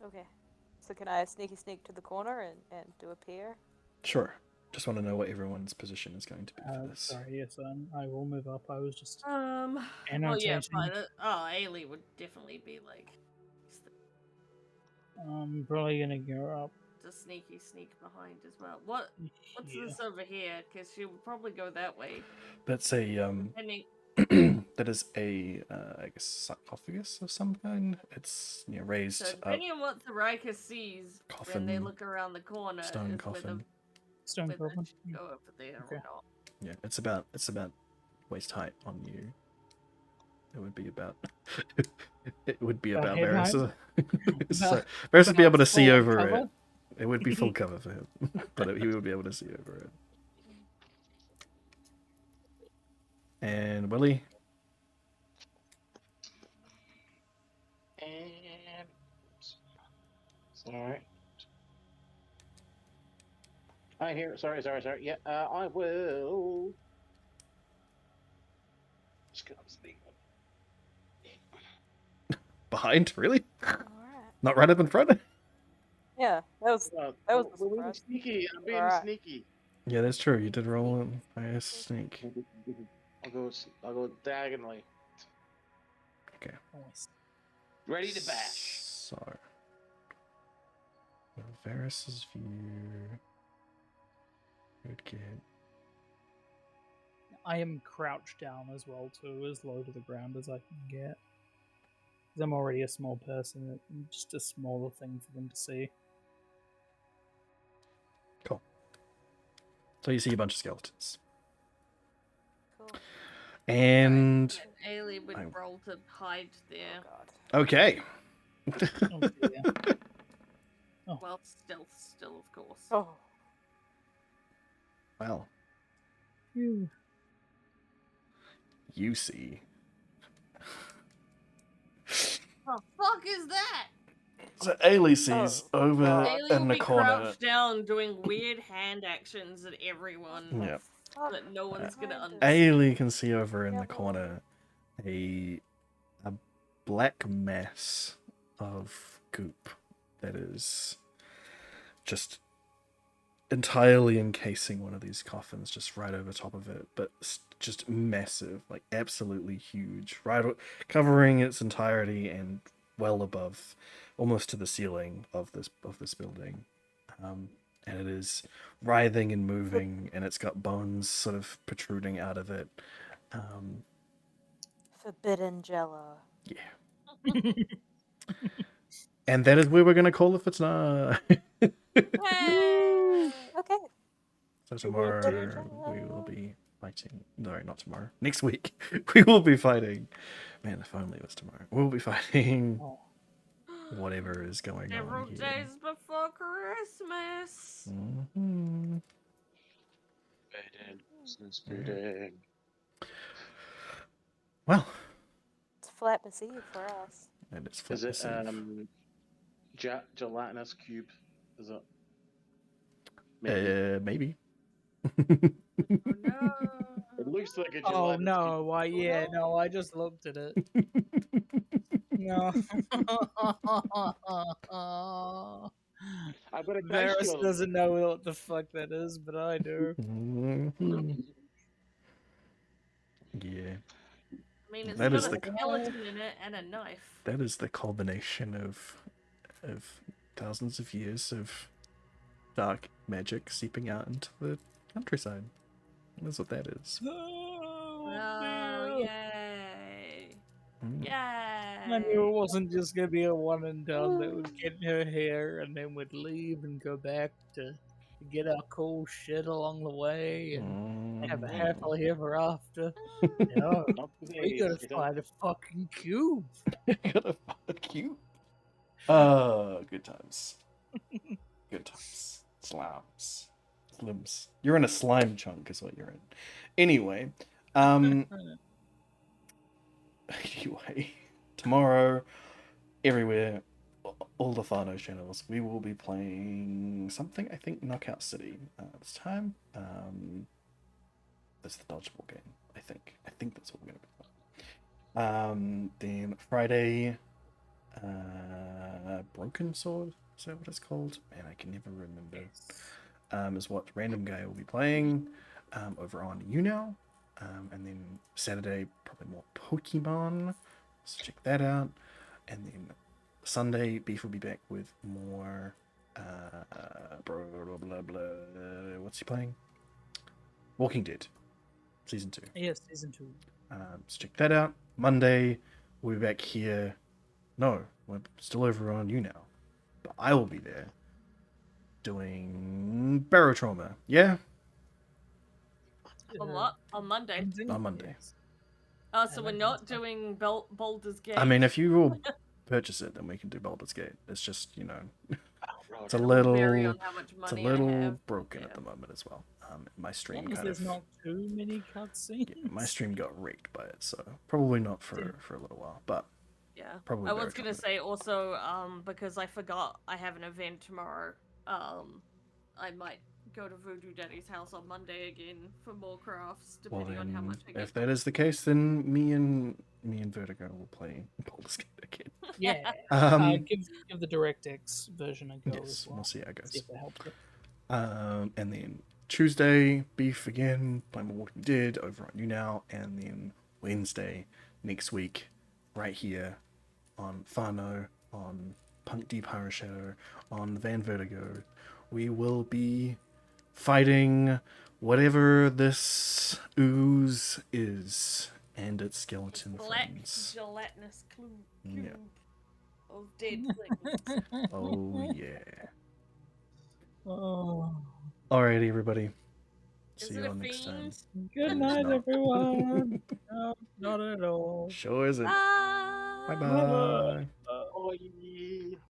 Okay. So can I sneak to the corner and do a peer? Sure. Just want to know what everyone's position is going to be for this. Sorry, yes, I will move up. I was just Well, yeah, annotating. fine. Ailey would definitely be like I'm probably gonna go up. to sneak behind as well. What's here. this over here? Because she would probably go that way. That's a Depending. that is a I guess sarcophagus of some kind. It's raised So up. depending on what Tharika sees when they Coffin, look around the corner, stone is coffin. Stone whether coffin. she go over there Okay. or not. Yeah, it's about waist height on you. It would be about it would be About about head height? Varys. So About- Varys would be able to see full over cover? it. It would be full cover for him, but he would be able to see over it. And Willie, And sorry. I hear. Sorry. Yeah, I will. Just gonna speak. behind, really? Alright. Not right up in front? Yeah, that was That was the we're being surprise. sneaky. I'm being Alright. sneaky. Yeah, that's true. You did roll it by a sneak. I'll go diagonally. Okay. Nice. Ready to bash. So, Varys's view would get. I am crouched down as well, too, as low to the ground as I can get. 'Cause I'm already a small person, it's just a smaller thing for them to see. Cool. So you see a bunch of skeletons. Cool. And Ailey would I- roll to hide there. Oh god. okay. Oh, dear. Oh. Well, stealth still, of course. Oh, Well, Phew. you see. The fuck is that? So Ailey sees Oh, over God. Ailey will in the be corner. crouched down doing weird hand actions at everyone Yeah. fuck that no one's gonna kind of- understand. Ailey can see over in the Devil. corner a black mass of goop that is just entirely encasing one of these coffins, just right over top of it, but just massive, like absolutely huge, covering its entirety and well above, almost to the ceiling of this building. And it is writhing and moving, and it's got bones sort of protruding out of it. Forbidden Jello. Yeah. And that is where we're going to call it for tonight. Hey! Okay. So tomorrow Forbidden we will Jello. be fighting. No, not tomorrow. Next week we will be fighting. Man, if only it was tomorrow. We'll be fighting Oh. whatever is going Several on here. days before Christmas. Mhm. Well, It's Flatmas Eve for us. and it's Is it Flatmas gelatinous cube? Is it? Eve. Maybe. Maybe. Oh no. It looks like a Oh gelatinous no! cube. Why? Yeah, no. I just looked at it. No. I've got a dice Varus shield. doesn't know what the fuck that is, but I do. Mhm. Yeah, I mean, it's That got is a the- skeleton in it and a knife. that is the culmination of thousands of years of dark magic seeping out into the countryside. That's what that is. Oh, Oh, dear. yay. Mm. Yay. I knew it wasn't just gonna be a one and done that would get her hair and then would leave and go back to get our cool shit along the way and have a Mm. happily ever after. No, Not today. we gotta You don't- find a fucking cube. Gotta fuck you. Oh, good times. Good times. Slams. Slims. You're in a slime chunk, is what you're in. Anyway, anyway, tomorrow, everywhere, all the Tharno channels, we will be playing something. I think Knockout City this time. That's the dodgeball game. I think that's what we're gonna be playing. Then Friday, Broken Sword. Is that what it's called? Man, I can never remember. Is what Random Guy will be playing over on YouNow. And then Saturday, probably more Pokemon. So check that out. And then Sunday, Beef will be back with more. Blah, blah, blah, blah. What's he playing? Walking Dead, Season 2. Yes, season 2. So check that out. Monday, we'll be back here. No, we're still over on YouNow. But I will be there doing Barrow Trauma. Yeah? On Monday. On Monday. Oh, so I we're like not that stuff. doing Baldur's Gate. I mean, if you will purchase it, then we can do Baldur's Gate. It's just, it's a It'll vary little, on how much it's a money I little have. broken at Yeah. the moment as well. My As stream long as kind there's of, not too many cutscenes. yeah, my stream got wrecked by it, so probably not for a little while, but Yeah. probably I was Barrow gonna Trauma. say also, because I forgot I have an event tomorrow, I might go to Voodoo Daddy's house on Monday again for more crafts, Well depending on how then, much I get. if that is the case, then me and Vertigo will play Baldur's Gate again. Yeah. Give the DirectX version a go Yes, as well. we'll see how it See goes. if that helps you. And then Tuesday, Beef again, playing more Walking Dead over on YouNow, and then Wednesday next week, right here on Fano, on Punk Deep Horror Shadow, on Van Vertigo, we will be fighting whatever this ooze is and its skeleton Black friends. gelatinous cube Yeah. of dead things. Oh yeah. Oh. Alrighty, everybody. Is See it you a all next time. fiend? Good It's night, not. everyone. No, not at all. Sure isn't. Bye. Bye Bye-bye. bye.